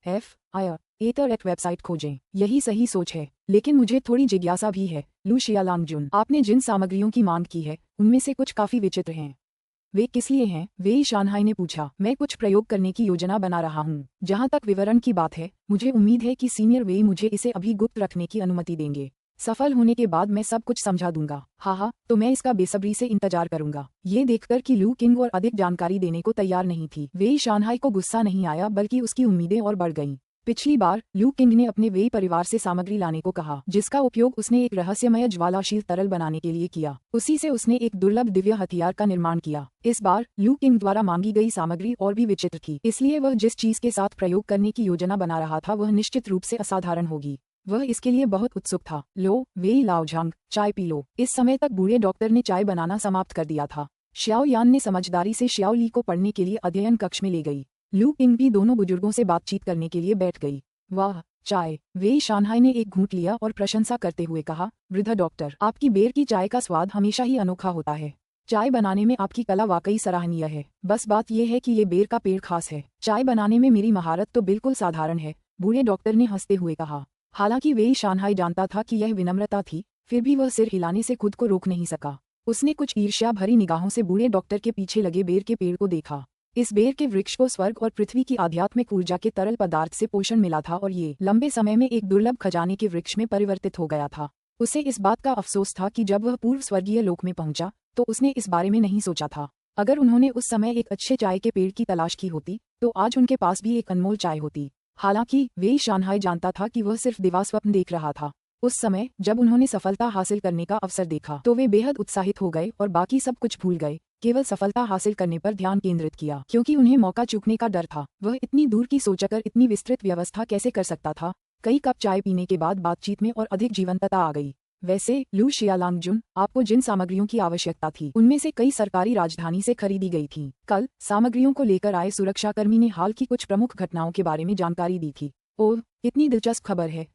S1: एट वेबसाइट खोजें। यही सही सोच है, लेकिन मुझे थोड़ी जिज्ञासा भी है। लू शियालांगजुन, आपने जिन सामग्रियों की मांग की है उनमें से कुछ काफी विचित्र हैं। वे किस लिए हैं? वेई शानहाई ने पूछा। मैं कुछ प्रयोग करने की योजना बना रहा हूँ। जहाँ तक विवरण की बात है, मुझे उम्मीद है कि सीनियर वेई मुझे इसे अभी गुप्त रखने की अनुमति देंगे। सफल होने के बाद मैं सब कुछ समझा दूंगा। हाँ, तो मैं इसका बेसब्री से इंतजार करूंगा। ये देखकर कि लू किंग और अधिक जानकारी देने को तैयार नहीं थी, वेई शानहाई को गुस्सा नहीं आया बल्कि उसकी उम्मीदें और बढ़ गईं। पिछली बार लू किंग ने अपने वेई परिवार से सामग्री लाने को कहा, जिसका उपयोग उसने एक रहस्यमय ज्वालाशील तरल बनाने के लिए किया। उसी से उसने एक दुर्लभ दिव्य हथियार का निर्माण किया। इस बार लू किंग द्वारा मांगी गई सामग्री और भी विचित्र थी, इसलिए वह जिस चीज के साथ प्रयोग करने की योजना बना रहा था वह निश्चित रूप से असाधारण होगी। वह इसके लिए बहुत उत्सुक था। लो वेई लाओझांग, चाय पी लो। इस समय तक बूढ़े डॉक्टर ने चाय बनाना समाप्त कर दिया था। शियाओ यान ने समझदारी से शियाओ ली को पढ़ने के लिए अध्ययन कक्ष में ले गई। लू किंग भी दोनों बुजुर्गों से बातचीत करने के लिए बैठ गई। वाह, चाय! वेई शानहाई ने एक घूंट लिया और प्रशंसा करते हुए कहा, वृद्ध डॉक्टर, आपकी बेर की चाय का स्वाद हमेशा ही अनोखा होता है। चाय बनाने में आपकी कला वाकई सराहनीय है। बस बात यह है कि ये बेर का पेड़ खास है। चाय बनाने में मेरी महारत तो बिल्कुल साधारण है, बूढ़े डॉक्टर ने हंसते हुए कहा। हालांकि वेई शानहाई जानता था कि यह विनम्रता थी, फिर भी वह सिर हिलाने से खुद को रोक नहीं सका। उसने कुछ ईर्ष्या भरी निगाहों से बूढ़े डॉक्टर के पीछे लगे बेर के पेड़ को देखा। इस बेर के वृक्ष को स्वर्ग और पृथ्वी की आध्यात्मिक ऊर्जा के तरल पदार्थ से पोषण मिला था और ये लंबे समय में एक दुर्लभ खजाने के वृक्ष में परिवर्तित हो गया था। उसे इस बात का अफसोस था कि जब वह पूर्व स्वर्गीय लोक में पहुंचा तो उसने इस बारे में नहीं सोचा था। अगर उन्होंने उस समय एक अच्छे चाय के पेड़ की तलाश की होती तो आज उनके पास भी एक अनमोल चाय होती। हालांकि वेई शानहाई जानता था कि वह सिर्फ दिवास्वप्न देख रहा था। उस समय जब उन्होंने सफलता हासिल करने का अवसर देखा तो वे बेहद उत्साहित हो गए और बाकी सब कुछ भूल गए, केवल सफलता हासिल करने पर ध्यान केंद्रित किया, क्योंकि उन्हें मौका चूकने का डर था। वह इतनी दूर की सोचकर इतनी विस्तृत व्यवस्था कैसे कर सकता था। कई कप चाय पीने के बाद बातचीत में और अधिक जीवंतता आ गई। वैसे लू शियालांगजुन, आपको जिन सामग्रियों की आवश्यकता थी उनमें से कई सरकारी राजधानी से खरीदी गई थीं। कल सामग्रियों को लेकर आए सुरक्षाकर्मी ने हाल की कुछ प्रमुख घटनाओं के बारे में जानकारी दी थी। ओह, कितनी दिलचस्प खबर है,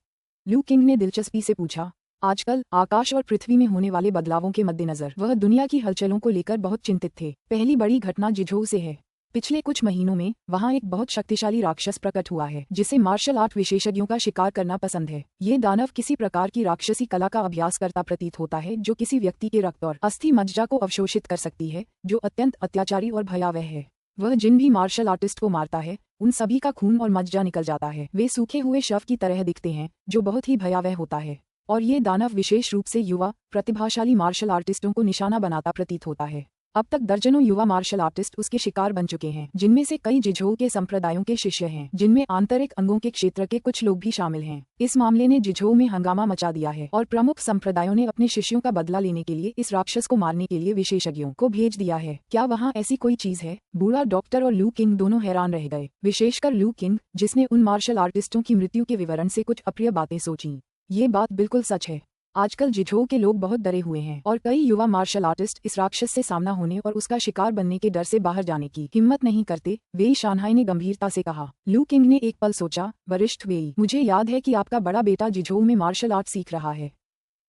S1: लू किंग ने दिलचस्पी से पूछा। आजकल आकाश और पृथ्वी में होने वाले बदलावों के मद्देनजर वह दुनिया की हलचलों को लेकर बहुत चिंतित थे। पहली बड़ी घटना जिझोऊ से है। पिछले कुछ महीनों में वहां एक बहुत शक्तिशाली राक्षस प्रकट हुआ है जिसे मार्शल आर्ट विशेषज्ञों का शिकार करना पसंद है। ये दानव किसी प्रकार की राक्षसी कला का अभ्यास करता प्रतीत होता है जो किसी व्यक्ति के रक्त और अस्थि मज्जा को अवशोषित कर सकती है, जो अत्यंत अत्याचारी और भयावह है। वह जिन भी मार्शल आर्टिस्ट को मारता है उन सभी का खून और मज्जा निकल जाता है। वे सूखे हुए शव की तरह दिखते हैं, जो बहुत ही भयावह होता है। और ये दानव विशेष रूप से युवा प्रतिभाशाली मार्शल आर्टिस्टों को निशाना बनाता प्रतीत होता है। अब तक दर्जनों युवा मार्शल आर्टिस्ट उसके शिकार बन चुके हैं, जिनमें से कई जिझोऊ के संप्रदायों के शिष्य हैं, जिनमें आंतरिक अंगों के क्षेत्र के कुछ लोग भी शामिल हैं। इस मामले ने जिझोऊ में हंगामा मचा दिया है और प्रमुख संप्रदायों ने अपने शिष्यों का बदला लेने के लिए इस राक्षस को मारने के लिए विशेषज्ञों को भेज दिया है। क्या वहाँ ऐसी कोई चीज है? बूढ़ा डॉक्टर और लू किंग दोनों हैरान रह गए, विशेषकर लू किंग, जिसने उन मार्शल आर्टिस्टों की मृत्यु के विवरण से कुछ अप्रिय बातें सोची। ये बात बिल्कुल सच है। आजकल जिझोऊ के लोग बहुत डरे हुए हैं और कई युवा मार्शल आर्टिस्ट इस राक्षस से सामना होने और उसका शिकार बनने के डर से बाहर जाने की हिम्मत नहीं करते, वेई शानहाई ने गंभीरता से कहा। लू किंग ने एक पल सोचा। वरिष्ठ वेई, मुझे याद है कि आपका बड़ा बेटा जिझोऊ में मार्शल आर्ट सीख रहा है।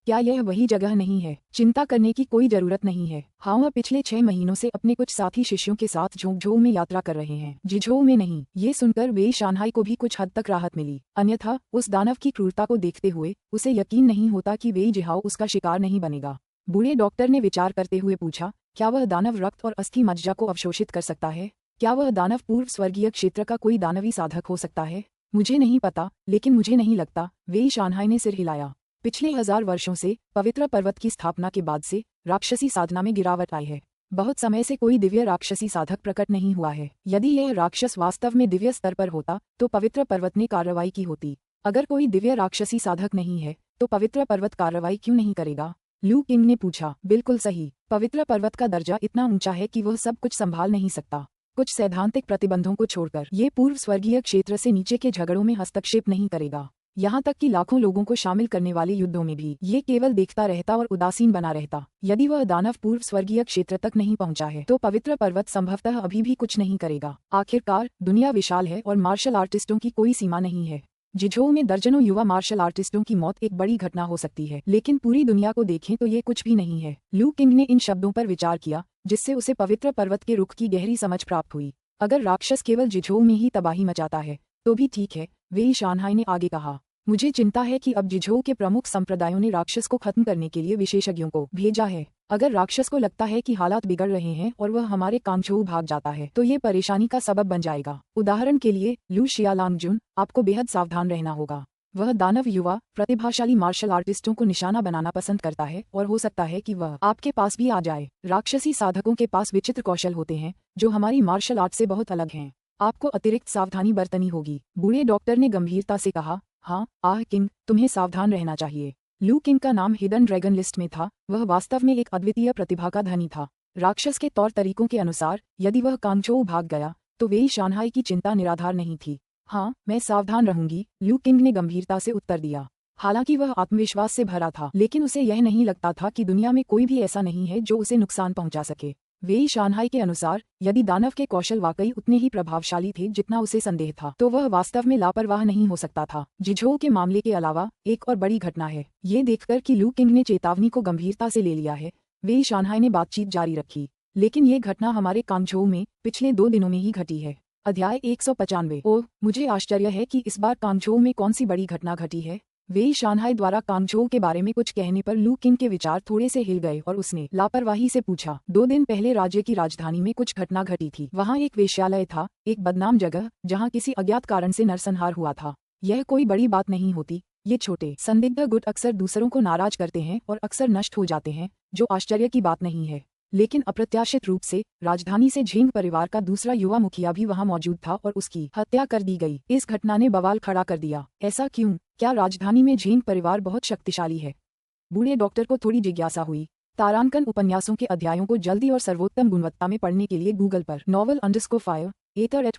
S1: क्या यह वही जगह नहीं है? चिंता करने की कोई जरूरत नहीं है। हाँ, वह पिछले 6 महीनों से अपने कुछ साथी शिष्यों के साथ झोंगझोऊ में यात्रा कर रहे हैं, जिझोऊ में नहीं। ये सुनकर वेई शानहाई को भी कुछ हद तक राहत मिली। अन्यथा उस दानव की क्रूरता को देखते हुए उसे यकीन नहीं होता कि वेई जिहाओ उसका शिकार नहीं बनेगा। बूढ़े डॉक्टर ने विचार करते हुए पूछा, क्या वह दानव रक्त और अस्थि मज्जा को अवशोषित कर सकता है? क्या वह दानव पूर्व स्वर्गीय क्षेत्र का कोई दानवी साधक हो सकता है? मुझे नहीं पता, लेकिन मुझे नहीं लगता, वेई शानहाई ने सिर हिलाया। पिछले 1000 वर्षों से पवित्र पर्वत की स्थापना के बाद से राक्षसी साधना में गिरावट आई है। बहुत समय से कोई दिव्य राक्षसी साधक प्रकट नहीं हुआ है। यदि यह राक्षस वास्तव में दिव्य स्तर पर होता तो पवित्र पर्वत ने कार्रवाई की होती। अगर कोई दिव्य राक्षसी साधक नहीं है तो पवित्र पर्वत कार्रवाई क्यों नहीं करेगा? लू किंग ने पूछा। बिल्कुल सही, पवित्र पर्वत का दर्जा इतना ऊंचा है कि वह सब कुछ संभाल नहीं सकता। कुछ सैद्धांतिक प्रतिबंधों को छोड़कर ये पूर्व स्वर्गीय क्षेत्र से नीचे के झगड़ों में हस्तक्षेप नहीं करेगा। यहाँ तक कि लाखों लोगों को शामिल करने वाले युद्धों में भी ये केवल देखता रहता और उदासीन बना रहता। यदि वह दानव पूर्व स्वर्गीय क्षेत्र तक नहीं पहुंचा है तो पवित्र पर्वत संभवतः अभी भी कुछ नहीं करेगा। आखिरकार दुनिया विशाल है और मार्शल आर्टिस्टों की कोई सीमा नहीं है। जिझोऊ में दर्जनों युवा मार्शल आर्टिस्टों की मौत एक बड़ी घटना हो सकती है, लेकिन पूरी दुनिया को देखें तो ये कुछ भी नहीं है। लू किंग ने इन शब्दों पर विचार किया, जिससे उसे पवित्र पर्वत के रुख की गहरी समझ प्राप्त हुई। अगर राक्षस केवल जिझोऊ में ही तबाही मचाता है तो भी ठीक है, वेई शानहाई ने आगे कहा। मुझे चिंता है कि अब जिझोऊ के प्रमुख संप्रदायों ने राक्षस को खत्म करने के लिए विशेषज्ञों को भेजा है। अगर राक्षस को लगता है कि हालात बिगड़ रहे हैं और वह हमारे कांगझोऊ भाग जाता है तो ये परेशानी का सबब बन जाएगा। उदाहरण के लिए लू शियालांगजुन, आपको बेहद सावधान रहना होगा। वह दानव युवा प्रतिभाशाली मार्शल आर्टिस्टों को निशाना बनाना पसंद करता है और हो सकता है कि वह आपके पास भी आ जाए। राक्षसी साधकों के पास विचित्र कौशल होते हैं जो हमारी मार्शल आर्ट से बहुत अलग हैं। आपको अतिरिक्त सावधानी बरतनी होगी, बूढ़े डॉक्टर ने गंभीरता से कहा। हाँ, आह किंग, तुम्हें सावधान रहना चाहिए। लू किंग का नाम हिडन ड्रैगन लिस्ट में था। वह वास्तव में एक अद्वितीय प्रतिभा का धनी था। राक्षस के तौर तरीकों के अनुसार यदि वह कांगझोऊ भाग गया तो वेई शानहाई की चिंता निराधार नहीं थी। हाँ, मैं सावधान रहूंगी, लू किंग ने गंभीरता से उत्तर दिया। हालांकि वह आत्मविश्वास से भरा था, लेकिन उसे यह नहीं लगता था कि दुनिया में कोई भी ऐसा नहीं है जो उसे नुकसान पहुंचा सके। वेई शानहाई के अनुसार यदि दानव के कौशल वाकई उतने ही प्रभावशाली थे जितना उसे संदेह था तो वह वास्तव में लापरवाह नहीं हो सकता था। जिझोऊ के मामले के अलावा एक और बड़ी घटना है। ये देखकर कि लू किंग ने चेतावनी को गंभीरता से ले लिया है, वेई शानहाई ने बातचीत जारी रखी। लेकिन ये घटना हमारे कांगझोऊ में पिछले 2 दिनों में ही घटी है। अध्याय 195। ओह, मुझे आश्चर्य है कि इस बार कांगझोऊ में कौन सी बड़ी घटना घटी है। वेई शानहाई द्वारा कांगझोउ के बारे में कुछ कहने पर लू किंग के विचार थोड़े से हिल गए और उसने लापरवाही से पूछा, 2 दिन पहले राज्य की राजधानी में कुछ घटना घटी थी। वहाँ एक वेश्यालय था, एक बदनाम जगह जहाँ किसी अज्ञात कारण से नरसंहार हुआ था। यह कोई बड़ी बात नहीं होती। ये छोटे संदिग्ध गुट अक्सर दूसरों को नाराज करते हैं और अक्सर नष्ट हो जाते हैं, जो आश्चर्य की बात नहीं है। लेकिन अप्रत्याशित रूप से राजधानी से झेंग परिवार का दूसरा युवा मुखिया भी वहां मौजूद था और उसकी हत्या कर दी गई। इस घटना ने बवाल खड़ा कर दिया। ऐसा क्यों? क्या राजधानी में झेंग परिवार बहुत शक्तिशाली है? बूढ़े डॉक्टर को थोड़ी जिज्ञासा हुई। तारांकन उपन्यासों के अध्यायों को जल्दी और सर्वोत्तम गुणवत्ता में पढ़ने के लिए गूगल पर novel_fire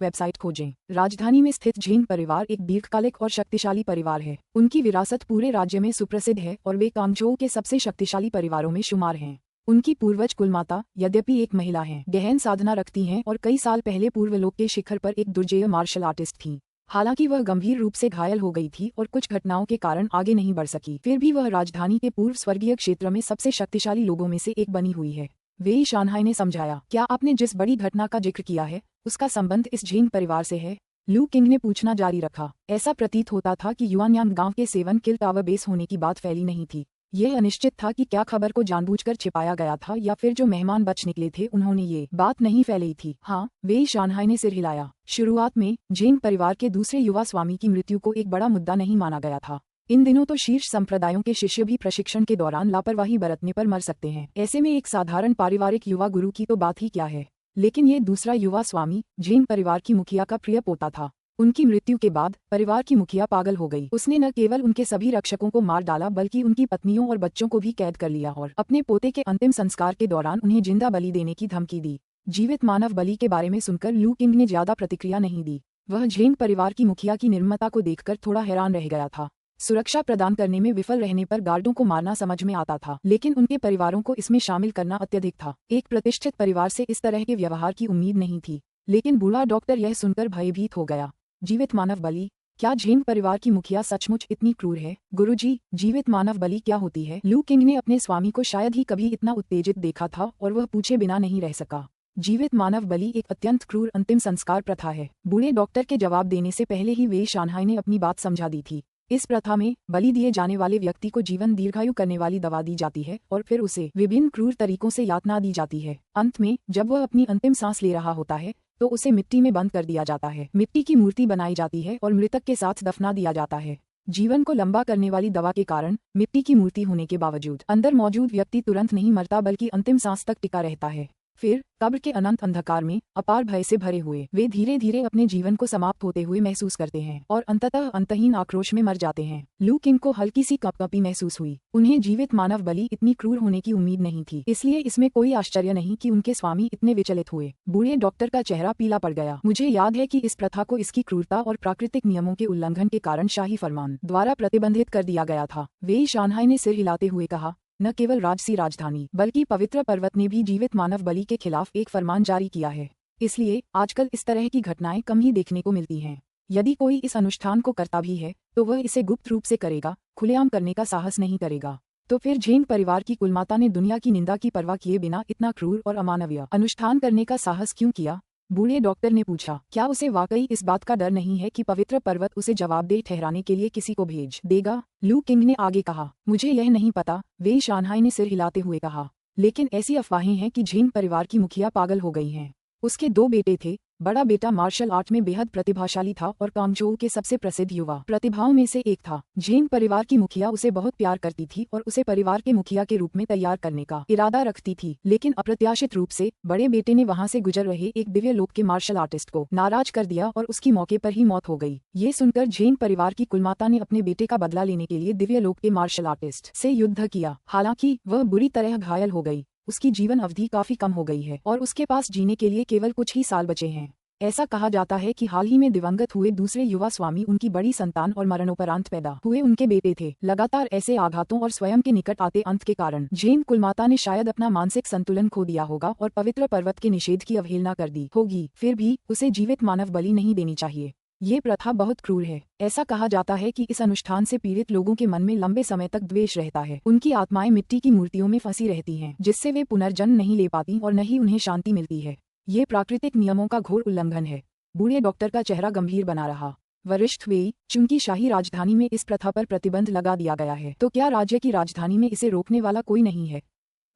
S1: वेबसाइट खोजें। राजधानी में स्थित झेंग परिवार एक दीर्घकालिक और शक्तिशाली परिवार है। उनकी विरासत पूरे राज्य में सुप्रसिद्ध है और वे कांगझोउ के सबसे शक्तिशाली परिवारों में शुमार हैं। उनकी पूर्वज कुलमाता, यद्यपि एक महिला हैं, गहन साधना रखती हैं और कई साल पहले पूर्वलोक के शिखर पर एक दुर्जेय मार्शल आर्टिस्ट थीं। हालांकि वह गंभीर रूप से घायल हो गई थी और कुछ घटनाओं के कारण आगे नहीं बढ़ सकी, फिर भी वह राजधानी के पूर्व स्वर्गीय क्षेत्र में सबसे शक्तिशाली लोगों में से एक बनी हुई है। वेई शानहाई ने समझाया। क्या आपने जिस बड़ी घटना का जिक्र किया है उसका संबंध इस झेंग परिवार से है? लू किंग ने पूछना जारी रखा। ऐसा प्रतीत होता था कि युआनयांग गांव के 7 किल टावर बेस होने की बात फैली नहीं थी। यह अनिश्चित था कि क्या खबर को जानबूझकर छिपाया गया था या फिर जो मेहमान बच निकले थे उन्होंने ये बात नहीं फैलाई थी। हाँ, वेई शानहाई ने सिर हिलाया। शुरुआत में झेंग परिवार के दूसरे युवा स्वामी की मृत्यु को एक बड़ा मुद्दा नहीं माना गया था। इन दिनों तो शीर्ष संप्रदायों के शिष्य भी प्रशिक्षण के दौरान लापरवाही बरतने पर मर सकते हैं। ऐसे में एक साधारण पारिवारिक युवा गुरु की तो बात ही क्या है। लेकिन ये दूसरा युवा स्वामी झेंग परिवार की मुखिया का प्रिय पोता था। उनकी मृत्यु के बाद परिवार की मुखिया पागल हो गई। उसने न केवल उनके सभी रक्षकों को मार डाला बल्कि उनकी पत्नियों और बच्चों को भी कैद कर लिया और अपने पोते के अंतिम संस्कार के दौरान उन्हें जिंदा बलि देने की धमकी दी। जीवित मानव बलि के बारे में सुनकर लू किंग ने ज्यादा प्रतिक्रिया नहीं दी। वह झेंग परिवार की मुखिया की निर्ममता को देखकर थोड़ा हैरान रह गया था। सुरक्षा प्रदान करने में विफल रहने पर गार्डों को मारना समझ में आता था, लेकिन उनके परिवारों को इसमें शामिल करना अत्यधिक था। एक प्रतिष्ठित परिवार से इस तरह के व्यवहार की उम्मीद नहीं थी। लेकिन बूढ़ा डॉक्टर यह सुनकर भयभीत हो गया। जीवित मानव बलि? क्या झेंग परिवार की मुखिया सचमुच इतनी क्रूर है? गुरुजी, जीवित मानव बलि क्या होती है? लू किंग ने अपने स्वामी को शायद ही कभी इतना उत्तेजित देखा था और वह पूछे बिना नहीं रह सका। जीवित मानव बलि एक अत्यंत क्रूर अंतिम संस्कार प्रथा है। बूढ़े डॉक्टर के जवाब देने से पहले ही वेई शानहाई ने अपनी बात समझा दी थी। इस प्रथा में बलि दिए जाने वाले व्यक्ति को जीवन दीर्घायु करने वाली दवा दी जाती है और फिर उसे विभिन्न क्रूर तरीकों से यातना दी जाती है। अंत में जब वह अपनी अंतिम सांस ले रहा होता है तो उसे मिट्टी में बंद कर दिया जाता है। मिट्टी की मूर्ति बनाई जाती है और मृतक के साथ दफना दिया जाता है। जीवन को लंबा करने वाली दवा के कारण मिट्टी की मूर्ति होने के बावजूद अंदर मौजूद व्यक्ति तुरंत नहीं मरता बल्कि अंतिम सांस तक टिका रहता है। फिर कब्र के अनंत अंधकार में अपार भय से भरे हुए वे धीरे धीरे अपने जीवन को समाप्त होते हुए महसूस करते हैं और अंततः अंतहीन आक्रोश में मर जाते हैं। लू किंग को हल्की सी कपकपी महसूस हुई। उन्हें जीवित मानव बलि इतनी क्रूर होने की उम्मीद नहीं थी, इसलिए इसमें कोई आश्चर्य नहीं कि उनके स्वामी इतने विचलित हुए। बूढ़े डॉक्टर का चेहरा पीला पड़ गया। मुझे याद है कि इस प्रथा को इसकी क्रूरता और प्राकृतिक नियमों के उल्लंघन के कारण शाही फरमान द्वारा प्रतिबंधित कर दिया गया था। वेई शानहाई ने सिर हिलाते हुए कहा, न केवल राजसी राजधानी बल्कि पवित्र पर्वत ने भी जीवित मानव बलि के खिलाफ एक फरमान जारी किया है। इसलिए आजकल इस तरह की घटनाएं कम ही देखने को मिलती हैं। यदि कोई इस अनुष्ठान को करता भी है तो वह इसे गुप्त रूप से करेगा, खुलेआम करने का साहस नहीं करेगा। तो फिर झेंग परिवार की कुलमाता ने दुनिया की निंदा की परवाह किए बिना इतना क्रूर और अमानवीय अनुष्ठान करने का साहस क्यों किया? बूढ़े डॉक्टर ने पूछा। क्या उसे वाकई इस बात का डर नहीं है कि पवित्र पर्वत उसे जवाबदेह ठहराने के लिए किसी को भेज देगा? लू किंग ने आगे कहा। मुझे यह नहीं पता, वेई शानहाई ने सिर हिलाते हुए कहा। लेकिन ऐसी अफवाहें हैं कि झेंग परिवार की मुखिया पागल हो गई हैं। उसके 2 बेटे थे। बड़ा बेटा मार्शल आर्ट में बेहद प्रतिभाशाली था और कांगझोउ के सबसे प्रसिद्ध युवा प्रतिभाओं में से एक था। झेंग परिवार की मुखिया उसे बहुत प्यार करती थी और उसे परिवार के मुखिया के रूप में तैयार करने का इरादा रखती थी। लेकिन अप्रत्याशित रूप से बड़े बेटे ने वहां से गुजर रहे एक दिव्य लोक के मार्शल आर्टिस्ट को नाराज कर दिया और उसकी मौके पर ही मौत हो गई। ये सुनकर झेंग परिवार की कुलमाता ने अपने बेटे का बदला लेने के लिए दिव्य लोक के मार्शल आर्टिस्ट से युद्ध किया। हालांकि वह बुरी तरह घायल हो गई। उसकी जीवन अवधि काफी कम हो गई है और उसके पास जीने के लिए केवल कुछ ही साल बचे हैं। ऐसा कहा जाता है कि हाल ही में दिवंगत हुए दूसरे युवा स्वामी उनकी बड़ी संतान और मरणोपरांत पैदा हुए उनके बेटे थे। लगातार ऐसे आघातों और स्वयं के निकट आते अंत के कारण झेंग कुलमाता ने शायद अपना मानसिक संतुलन खो दिया होगा और पवित्र पर्वत के निषेध की अवहेलना कर दी होगी। फिर भी उसे जीवित मानव बलि नहीं देनी चाहिए। ये प्रथा बहुत क्रूर है। ऐसा कहा जाता है कि इस अनुष्ठान से पीड़ित लोगों के मन में लंबे समय तक द्वेष रहता है। उनकी आत्माएं मिट्टी की मूर्तियों में फंसी रहती हैं, जिससे वे पुनर्जन्म नहीं ले पाती और न ही उन्हें शांति मिलती है। ये प्राकृतिक नियमों का घोर उल्लंघन है। बूढ़े डॉक्टर का चेहरा गंभीर बना रहा। वरिष्ठ वेई, चूंकि शाही राजधानी में इस प्रथा पर प्रतिबंध लगा दिया गया है, तो क्या राज्य की राजधानी में इसे रोकने वाला कोई नहीं है?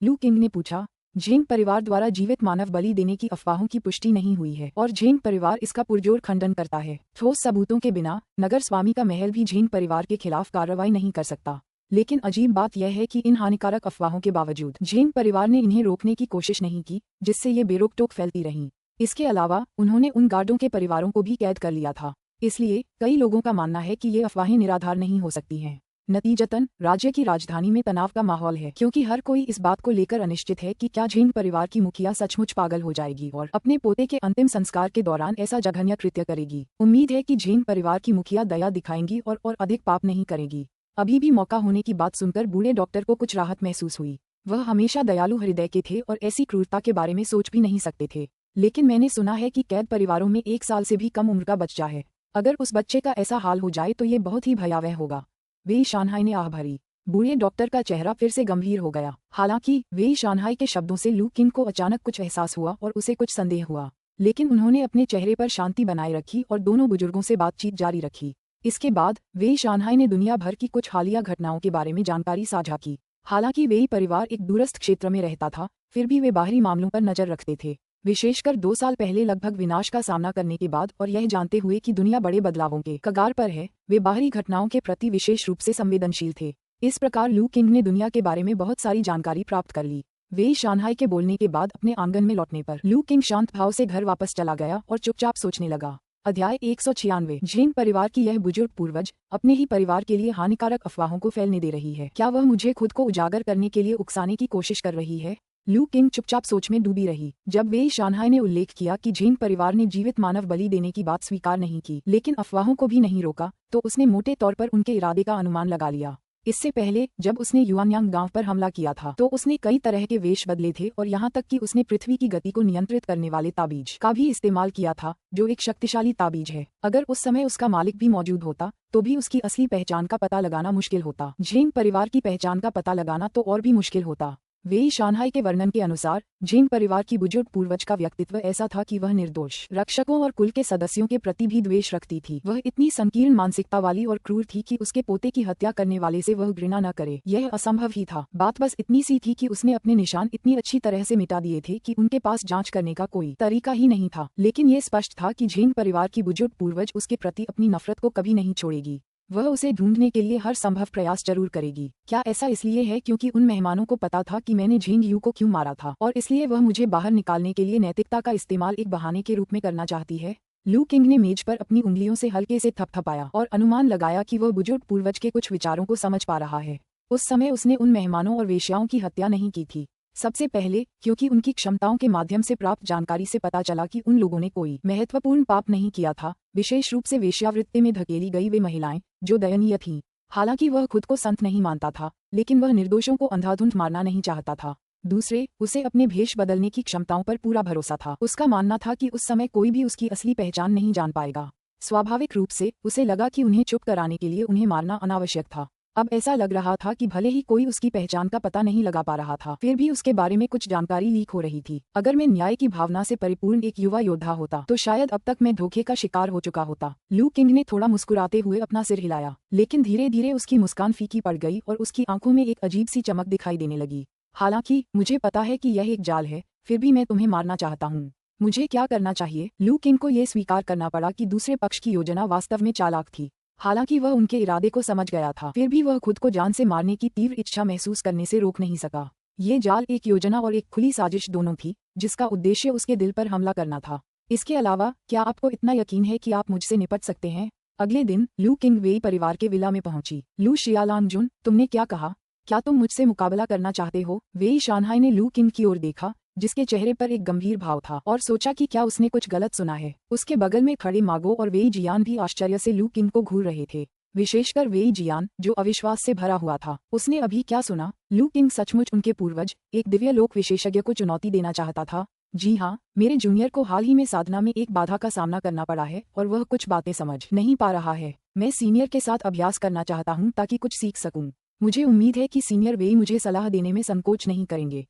S1: लू किंग ने पूछा। झेंग परिवार द्वारा जीवित मानव बलि देने की अफवाहों की पुष्टि नहीं हुई है और झेंग परिवार इसका पुरजोर खंडन करता है। ठोस सबूतों के बिना नगर स्वामी का महल भी झेंग परिवार के खिलाफ कार्रवाई नहीं कर सकता। लेकिन अजीब बात यह है कि इन हानिकारक अफवाहों के बावजूद झेंग परिवार ने इन्हें रोकने की कोशिश नहीं की, जिससे ये बेरोक-टोक फैलती रहीं। इसके अलावा उन्होंने उन गार्डों के परिवारों को भी कैद कर लिया था। इसलिए कई लोगों का मानना है कि ये अफवाहें निराधार नहीं हो सकती हैं। नतीजतन राज्य की राजधानी में तनाव का माहौल है, क्योंकि हर कोई इस बात को लेकर अनिश्चित है कि क्या झेंग परिवार की मुखिया सचमुच पागल हो जाएगी और अपने पोते के अंतिम संस्कार के दौरान ऐसा जघन्य कृत्य करेगी। उम्मीद है कि झेंग परिवार की मुखिया दया दिखाएंगी और अधिक पाप नहीं करेगी। अभी भी मौका होने की बात सुनकर बूढ़े डॉक्टर को कुछ राहत महसूस हुई। वह हमेशा दयालु हृदय के थे और ऐसी क्रूरता के बारे में सोच भी नहीं सकते थे। लेकिन मैंने सुना है कि कैद परिवारों में 1 साल से भी कम उम्र का बच्चा है। अगर उस बच्चे का ऐसा हाल हो जाए तो ये बहुत ही भयावह होगा। वेई शानहाई ने आह भरी। बूढ़े डॉक्टर का चेहरा फिर से गंभीर हो गया। हालांकि वेई शानहाई के शब्दों से लू किंग को अचानक कुछ एहसास हुआ और उसे कुछ संदेह हुआ, लेकिन उन्होंने अपने चेहरे पर शांति बनाए रखी और दोनों बुजुर्गों से बातचीत जारी रखी। इसके बाद वेई शानहाई ने दुनिया भर की कुछ हालिया घटनाओं के बारे में जानकारी साझा की। हालांकि वेई परिवार एक दूरस्थ क्षेत्र में रहता था, फिर भी वे बाहरी मामलों पर नजर रखते थे, विशेषकर 2 साल पहले लगभग विनाश का सामना करने के बाद और यह जानते हुए कि दुनिया बड़े बदलावों के कगार पर है। वे बाहरी घटनाओं के प्रति विशेष रूप से संवेदनशील थे। इस प्रकार लू किंग ने दुनिया के बारे में बहुत सारी जानकारी प्राप्त कर ली। वेई शानहाई के बोलने के बाद अपने आंगन में लौटने पर लू किंग शांत भाव से घर वापस चला गया और चुपचाप सोचने लगा। अध्याय 196। झेंग परिवार की यह बुजुर्ग पूर्वज अपने ही परिवार के लिए हानिकारक अफवाहों को फैलने दे रही है। क्या वह मुझे खुद को उजागर करने के लिए उकसाने की कोशिश कर रही है? लू किंग चुपचाप सोच में डूबी रही। जब वेई शानहाई ने उल्लेख किया कि झेंग परिवार ने जीवित मानव बलि देने की बात स्वीकार नहीं की, लेकिन अफवाहों को भी नहीं रोका, तो उसने मोटे तौर पर उनके इरादे का अनुमान लगा लिया। इससे पहले जब उसने युआनयांग गांव पर हमला किया था तो उसने कई तरह के वेश बदले थे और यहाँ तक कि उसने पृथ्वी की गति को नियंत्रित करने वाले ताबीज का भी इस्तेमाल किया था, जो एक शक्तिशाली ताबीज है। अगर उस समय उसका मालिक भी मौजूद होता तो भी उसकी असली पहचान का पता लगाना मुश्किल होता। झेंग परिवार की पहचान का पता लगाना तो और भी मुश्किल होता। वेई शानहाई के वर्णन के अनुसार झेंग परिवार की बुजुर्ग पूर्वज का व्यक्तित्व ऐसा था कि वह निर्दोष रक्षकों और कुल के सदस्यों के प्रति भी द्वेष रखती थी। वह इतनी संकीर्ण मानसिकता वाली और क्रूर थी कि उसके पोते की हत्या करने वाले से वह घृणा न करे, यह असंभव ही था। बात बस इतनी सी थी कि उसने अपने निशान इतनी अच्छी तरह से मिटा दिए थे कि उनके पास जांच करने का कोई तरीका ही नहीं था। लेकिन ये स्पष्ट था कि झेंग परिवार की बुजुर्ग पूर्वज उसके प्रति अपनी नफरत को कभी नहीं छोड़ेगी। वह उसे ढूंढने के लिए हर संभव प्रयास जरूर करेगी। क्या ऐसा इसलिए है क्योंकि उन मेहमानों को पता था कि मैंने झेंग यू को क्यों मारा था और इसलिए वह मुझे बाहर निकालने के लिए नैतिकता का इस्तेमाल एक बहाने के रूप में करना चाहती है? लू किंग ने मेज पर अपनी उंगलियों से हल्के से थपथपाया और अनुमान लगाया कि वह बुजुर्ग पूर्वज के कुछ विचारों को समझ पा रहा है। उस समय उसने उन मेहमानों और वेश्याओं की हत्या नहीं की थी। सबसे पहले क्योंकि उनकी क्षमताओं के माध्यम से प्राप्त जानकारी से पता चला कि उन लोगों ने कोई महत्वपूर्ण पाप नहीं किया था, विशेष रूप से वेश्यावृत्ति में धकेली गई वे महिलाएं जो दयनीय थीं। हालांकि वह खुद को संत नहीं मानता था, लेकिन वह निर्दोषों को अंधाधुंध मारना नहीं चाहता था। दूसरे, उसे अपने भेष बदलने की क्षमताओं पर पूरा भरोसा था। उसका मानना था कि उस समय कोई भी उसकी असली पहचान नहीं जान पाएगा। स्वाभाविक रूप से उसे लगा कि उन्हें चुप कराने के लिए उन्हें मारना अनावश्यक था। अब ऐसा लग रहा था कि भले ही कोई उसकी पहचान का पता नहीं लगा पा रहा था, फिर भी उसके बारे में कुछ जानकारी लीक हो रही थी। अगर मैं न्याय की भावना से परिपूर्ण एक युवा योद्धा होता तो शायद अब तक मैं धोखे का शिकार हो चुका होता। लू किंग ने थोड़ा मुस्कुराते हुए अपना सिर हिलाया, लेकिन धीरे धीरे उसकी मुस्कान फीकी पड़ गई और उसकी आंखों में एक अजीब सी चमक दिखाई देने लगी। हालांकि मुझे पता है कि यह एक जाल है, फिर भी मैं तुम्हें मारना चाहता हूँ। मुझे क्या करना चाहिए? लू किंग को यह स्वीकार करना पड़ा कि दूसरे पक्ष की योजना वास्तव में चालाक थी। हालांकि वह उनके इरादे को समझ गया था, फिर भी वह खुद को जान से मारने की तीव्र इच्छा महसूस करने से रोक नहीं सका। ये जाल एक योजना और एक खुली साजिश दोनों थी, जिसका उद्देश्य उसके दिल पर हमला करना था। इसके अलावा क्या आपको इतना यकीन है कि आप मुझसे निपट सकते हैं? अगले दिन लू किंग वेई परिवार के विला में पहुंची। लू शियालांगजुन, तुमने क्या कहा? क्या तुम मुझसे मुकाबला करना चाहते हो? वेई शानहाई ने लू किंग की ओर देखा, जिसके चेहरे पर एक गंभीर भाव था, और सोचा कि क्या उसने कुछ गलत सुना है। उसके बगल में खड़े मागो और वेई जियान भी आश्चर्य से लू किंग को घूर रहे थे, विशेषकर वेई जियान जो अविश्वास से भरा हुआ था। उसने अभी क्या सुना? लू किंग सचमुच उनके पूर्वज, एक दिव्य लोक विशेषज्ञ को चुनौती देना चाहता था? जी हाँ, मेरे जूनियर को हाल ही में साधना में एक बाधा का सामना करना पड़ा है और वह कुछ बातें समझ नहीं पा रहा है। मैं सीनियर के साथ अभ्यास करना चाहता हूँ ताकि कुछ सीख सकूं। मुझे उम्मीद है कि सीनियर वेई मुझे सलाह देने में संकोच नहीं करेंगे,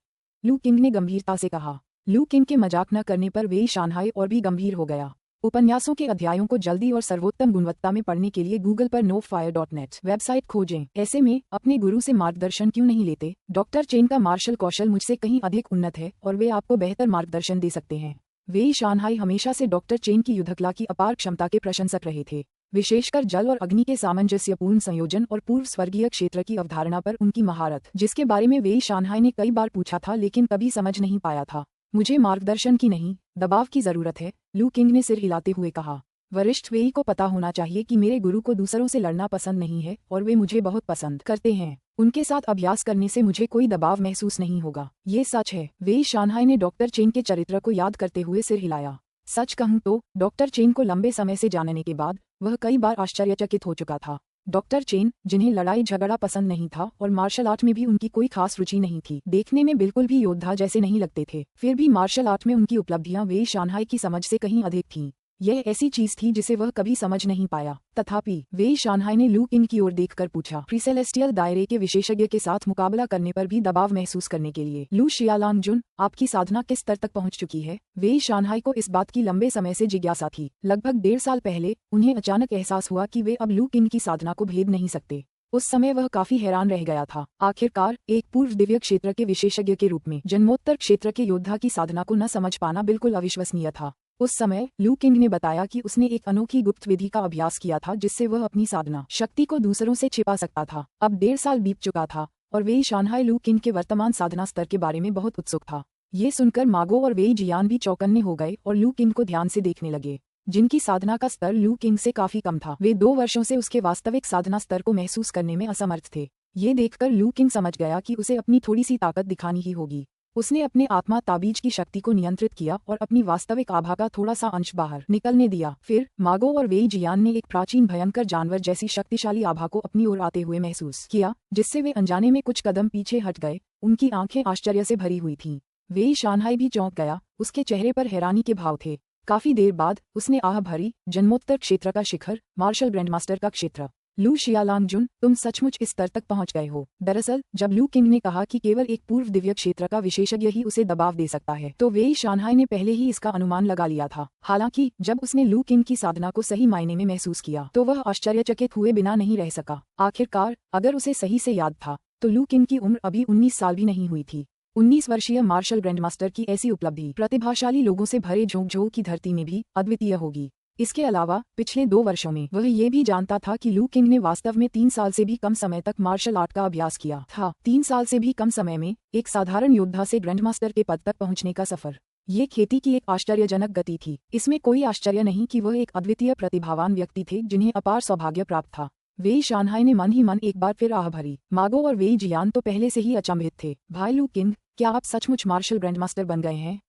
S1: लू किंग ने गंभीरता से कहा। लू किंग के मजाक न करने पर वेई शानहाई और भी गंभीर हो गया। उपन्यासों के अध्यायों को जल्दी और सर्वोत्तम गुणवत्ता में पढ़ने के लिए गूगल पर nofire.net वेबसाइट खोजें। ऐसे में अपने गुरु से मार्गदर्शन क्यों नहीं लेते? डॉक्टर चेन का मार्शल कौशल मुझसे कहीं अधिक उन्नत है और वे आपको बेहतर मार्गदर्शन दे सकते हैं। वेई शानहाई हमेशा से डॉक्टर चेन की युद्धकला की अपार क्षमता के प्रशंसक रहे थे, विशेषकर जल और अग्नि के सामंजस्यपूर्ण संयोजन और पूर्व स्वर्गीय क्षेत्र की अवधारणा पर उनकी महारत, जिसके बारे में वेई शानहाई ने कई बार पूछा था लेकिन कभी समझ नहीं पाया था। मुझे मार्गदर्शन की नहीं, दबाव की जरूरत है, लू किंग ने सिर हिलाते हुए कहा। वरिष्ठ वेई को पता होना चाहिए कि मेरे गुरु को दूसरों से लड़ना पसंद नहीं है और वे मुझे बहुत पसंद करते हैं। उनके साथ अभ्यास करने से मुझे कोई दबाव महसूस नहीं होगा। ये सच है। वेई शानहाई ने डॉक्टर चेन के चरित्र को याद करते हुए सिर हिलाया। सच कहूं तो डॉक्टर चेन को लंबे समय से जानने के बाद वह कई बार आश्चर्यचकित हो चुका था। डॉक्टर चेन, जिन्हें लड़ाई झगड़ा पसंद नहीं था और मार्शल आर्ट में भी उनकी कोई खास रुचि नहीं थी, देखने में बिल्कुल भी योद्धा जैसे नहीं लगते थे, फिर भी मार्शल आर्ट में उनकी उपलब्धियां वेई शानहाई की समझ से कहीं अधिक थीं। यह ऐसी चीज थी जिसे वह कभी समझ नहीं पाया। तथापि वेई शानहाई ने लू किंग की ओर देखकर पूछा, प्रीसेलेस्टियल दायरे के विशेषज्ञ के साथ मुकाबला करने पर भी दबाव महसूस करने के लिए लू शियालांगजुन, आपकी साधना किस स्तर तक पहुंच चुकी है? वेई शानहाई को इस बात की लंबे समय से जिज्ञासा थी। लगभग 1.5 साल पहले उन्हें अचानक एहसास हुआ कि वे अब लू किंग की साधना को भेद नहीं सकते। उस समय वह काफी हैरान रह गया था। आखिरकार एक पूर्व दिव्य क्षेत्र के विशेषज्ञ के रूप में जन्मोत्तर क्षेत्र के योद्धा की साधना को न समझ पाना बिल्कुल अविश्वसनीय था। उस समय लू किंग ने बताया कि उसने एक अनोखी गुप्त विधि का अभ्यास किया था जिससे वह अपनी साधना शक्ति को दूसरों से छिपा सकता था। अब 1.5 साल बीत चुका था और वेई शानहाई लू किंग के वर्तमान साधना स्तर के बारे में बहुत उत्सुक था। ये सुनकर मागो और वेई जियान भी चौकन्ने हो गए और लू किंग को ध्यान से देखने लगे, जिनकी साधना का स्तर लू किंग से काफी कम था। वे 2 वर्षों से उसके वास्तविक साधना स्तर को महसूस करने में असमर्थ थे। ये देखकर लू किंग समझ गया कि उसे अपनी थोड़ी सी ताकत दिखानी ही होगी। उसने अपने आत्मा ताबीज की शक्ति को नियंत्रित किया और अपनी वास्तविक आभा का थोड़ा सा अंश बाहर निकलने दिया। फिर मागो और वेई जियान ने एक प्राचीन भयंकर जानवर जैसी शक्तिशाली आभा को अपनी ओर आते हुए महसूस किया, जिससे वे अनजाने में कुछ कदम पीछे हट गए। उनकी आंखें आश्चर्य से भरी हुई थीं। वेई शानहाई भी चौंक गया, उसके चेहरे पर हैरानी के भाव थे। काफी देर बाद उसने आह भरी, जन्मोत्तर क्षेत्र का शिखर, मार्शल ग्रैंडमास्टर का क्षेत्र। लू शियालांगजुन, तुम सचमुच इस स्तर तक पहुंच गए हो। दरअसल जब लू किंग ने कहा कि केवल एक पूर्व दिव्य क्षेत्र का विशेषज्ञ ही उसे दबाव दे सकता है, तो वेई शानहाई ने पहले ही इसका अनुमान लगा लिया था। हालांकि जब उसने लू किंग की साधना को सही मायने में महसूस किया तो वह आश्चर्यचकित हुए बिना नहीं रह सका। आखिरकार अगर उसे सही से याद था तो लू किंग की उम्र अभी 19 साल भी नहीं हुई थी। 19 वर्षीय मार्शल ग्रैंडमास्टर की ऐसी उपलब्धि प्रतिभाशाली लोगों से भरे झोंकझोंक की धरती में भी अद्वितीय होगी। इसके अलावा पिछले 2 वर्षों में वह ये भी जानता था कि लू किंग ने वास्तव में 3 साल से भी कम समय तक मार्शल आर्ट का अभ्यास किया था। 3 साल से भी कम समय में एक साधारण योद्धा से ग्रैंडमास्टर के पद तक पहुंचने का सफर, ये खेती की एक आश्चर्यजनक गति थी। इसमें कोई आश्चर्य नहीं कि वह एक अद्वितीय प्रतिभावान व्यक्ति थे जिन्हें अपार सौभाग्य प्राप्त था। वेई शानहाई ने मन ही मन एक बार फिर आह भरी। मागो और वेई जियान तो पहले से ही अचंभित थे। भाई लू किंग, क्या आप सचमुच मार्शल ग्रैंडमास्टर बन गए हैं?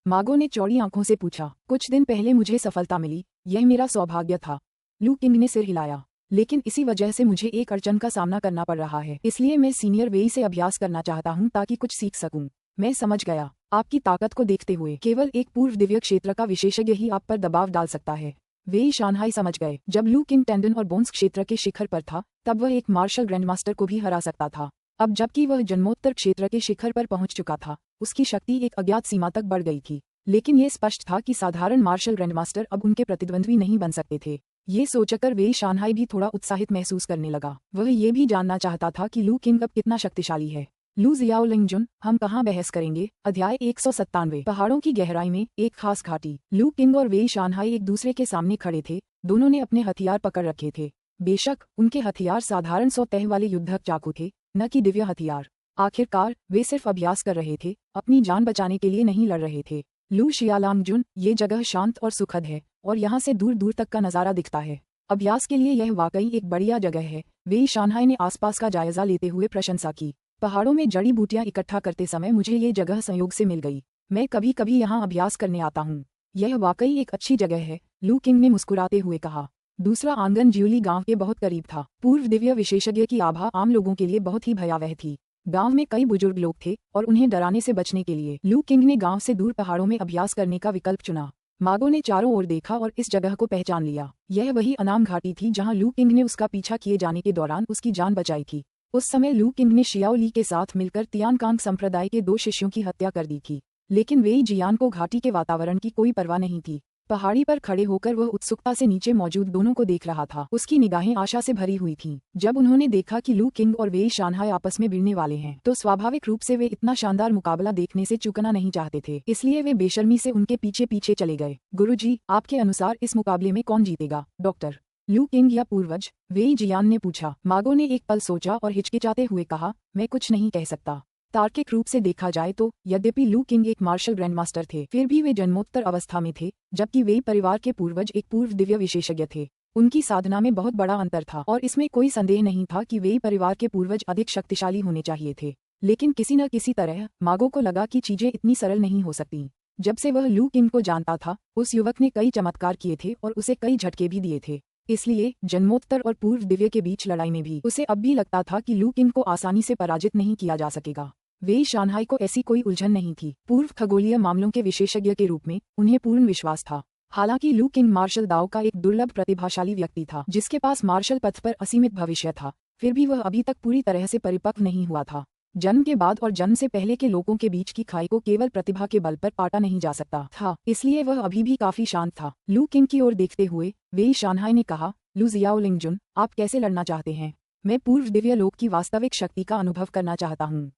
S1: मागो ने चौड़ी आंखों से पूछा। कुछ दिन पहले मुझे सफलता मिली, यह मेरा सौभाग्य था। लू किंग ने सिर हिलाया। लेकिन इसी वजह से मुझे एक अड़चन का सामना करना पड़ रहा है, इसलिए मैं सीनियर वेई से अभ्यास करना चाहता हूं ताकि कुछ सीख सकूं। मैं समझ गया, आपकी ताकत को देखते हुए केवल एक पूर्व दिव्य क्षेत्र का विशेषज्ञ ही आप पर दबाव डाल सकता है। वेई शानहाई समझ गए, जब लू किंग टेंडन और बोन्स क्षेत्र के शिखर पर था तब वह एक मार्शल ग्रैंडमास्टर को भी हरा सकता था। अब जबकि वह जन्मोत्तर क्षेत्र के शिखर पर पहुंच चुका था, उसकी शक्ति एक अज्ञात सीमा तक बढ़ गई थी। लेकिन यह स्पष्ट था कि साधारण मार्शल ग्रैंडमास्टर अब उनके प्रतिद्वंद्वी नहीं बन सकते थे। ये सोचकर वेई शानहाई भी थोड़ा उत्साहित महसूस करने लगा। वह ये भी जानना चाहता था कि लू किंग अब कितना शक्तिशाली है। लू जियाओलिंगजुन, हम कहाँ बहस करेंगे? अध्याय 197। पहाड़ों की गहराई में एक खास घाटी। लू किंग और वेई शानहाई एक दूसरे के सामने खड़े थे। दोनों ने अपने हथियार पकड़ रखे थे। बेशक उनके हथियार साधारण 100 तह वाले युद्धक चाकू थे, न कि दिव्य हथियार। आखिरकार वे सिर्फ अभ्यास कर रहे थे, अपनी जान बचाने के लिए नहीं लड़ रहे थे। लू शियालांगजुन, ये जगह शांत और सुखद है और यहाँ से दूर दूर तक का नजारा दिखता है। अभ्यास के लिए यह वाकई एक बढ़िया जगह है। वेई शानहाई ने आसपास का जायजा लेते हुए प्रशंसा की। पहाड़ों में जड़ी बूटियां इकट्ठा करते समय मुझे ये जगह संयोग से मिल गई। मैं कभी कभी यहाँ अभ्यास करने आता हूँ। यह वाकई एक अच्छी जगह है, लू किंग ने मुस्कुराते हुए कहा। दूसरा आंगन ज्यूली गांव के बहुत करीब था। पूर्व दिव्य विशेषज्ञ की आभा आम लोगों के लिए बहुत ही भयावह थी। गांव में कई बुजुर्ग लोग थे और उन्हें डराने से बचने के लिए लू किंग ने गांव से दूर पहाड़ों में अभ्यास करने का विकल्प चुना। मागो ने चारों ओर देखा और इस जगह को पहचान लिया। यह वही अनाम घाटी थी जहां लू किंग ने उसका पीछा किए जाने के दौरान उसकी जान बचाई थी। उस समय लू किंग ने शियाओ ली के साथ मिलकर तियानकांग संप्रदाय के 2 शिष्यों की हत्या कर दी थी। लेकिन वेई जियान को घाटी के वातावरण की कोई परवाह नहीं थी। पहाड़ी पर खड़े होकर वह उत्सुकता से नीचे मौजूद दोनों को देख रहा था। उसकी निगाहें आशा से भरी हुई थीं। जब उन्होंने देखा कि लू किंग और वेई शानहाई आपस में भिड़ने वाले हैं, तो स्वाभाविक रूप से वे इतना शानदार मुकाबला देखने से चूकना नहीं चाहते थे। इसलिए वे बेशर्मी से उनके पीछे पीछे चले गए। गुरुजी, आपके अनुसार इस मुकाबले में कौन जीतेगा? डॉक्टर लू किंग या पूर्वज? वेई जियान ने पूछा। मागो ने एक पल सोचा और हिचकिचाते हुए कहा, मैं कुछ नहीं कह सकता। तार्किक रूप से देखा जाए तो यद्यपि लू किंग एक मार्शल ग्रैंडमास्टर थे, फिर भी वे जन्मोत्तर अवस्था में थे, जबकि वेई परिवार के पूर्वज एक पूर्व दिव्य विशेषज्ञ थे। उनकी साधना में बहुत बड़ा अंतर था और इसमें कोई संदेह नहीं था कि वेई परिवार के पूर्वज अधिक शक्तिशाली होने चाहिए थे। लेकिन किसी न किसी तरह मागो को लगा कि चीजें इतनी सरल नहीं हो सकती। जब से वह लू किंग को जानता था, उस युवक ने कई चमत्कार किए थे और उसे कई झटके भी दिए थे। इसलिए जन्मोत्तर और पूर्व दिव्य के बीच लड़ाई में भी उसे अब भी लगता था कि लू किंग को आसानी से पराजित नहीं किया जा सकेगा। वेई शानहाई को ऐसी कोई उलझन नहीं थी। पूर्व खगोलीय मामलों के विशेषज्ञ के रूप में उन्हें पूर्ण विश्वास था। हालांकि लू किंग मार्शल दाव का एक दुर्लभ प्रतिभाशाली व्यक्ति था, जिसके पास मार्शल पथ पर असीमित भविष्य था, फिर भी वह अभी तक पूरी तरह से परिपक्व नहीं हुआ था। जन्म के बाद और जन्म से पहले के लोगों के बीच की खाई को केवल प्रतिभा के बल पर पाटा नहीं जा सकता था, इसलिए वह अभी भी काफी शांत था। लू किंग की ओर देखते हुए वेई शानहाई ने कहा, लू जियाओलिंगजुन, आप कैसे लड़ना चाहते हैं? मैं पूर्व दिव्य लोक की वास्तविक शक्ति का अनुभव करना चाहता हूँ।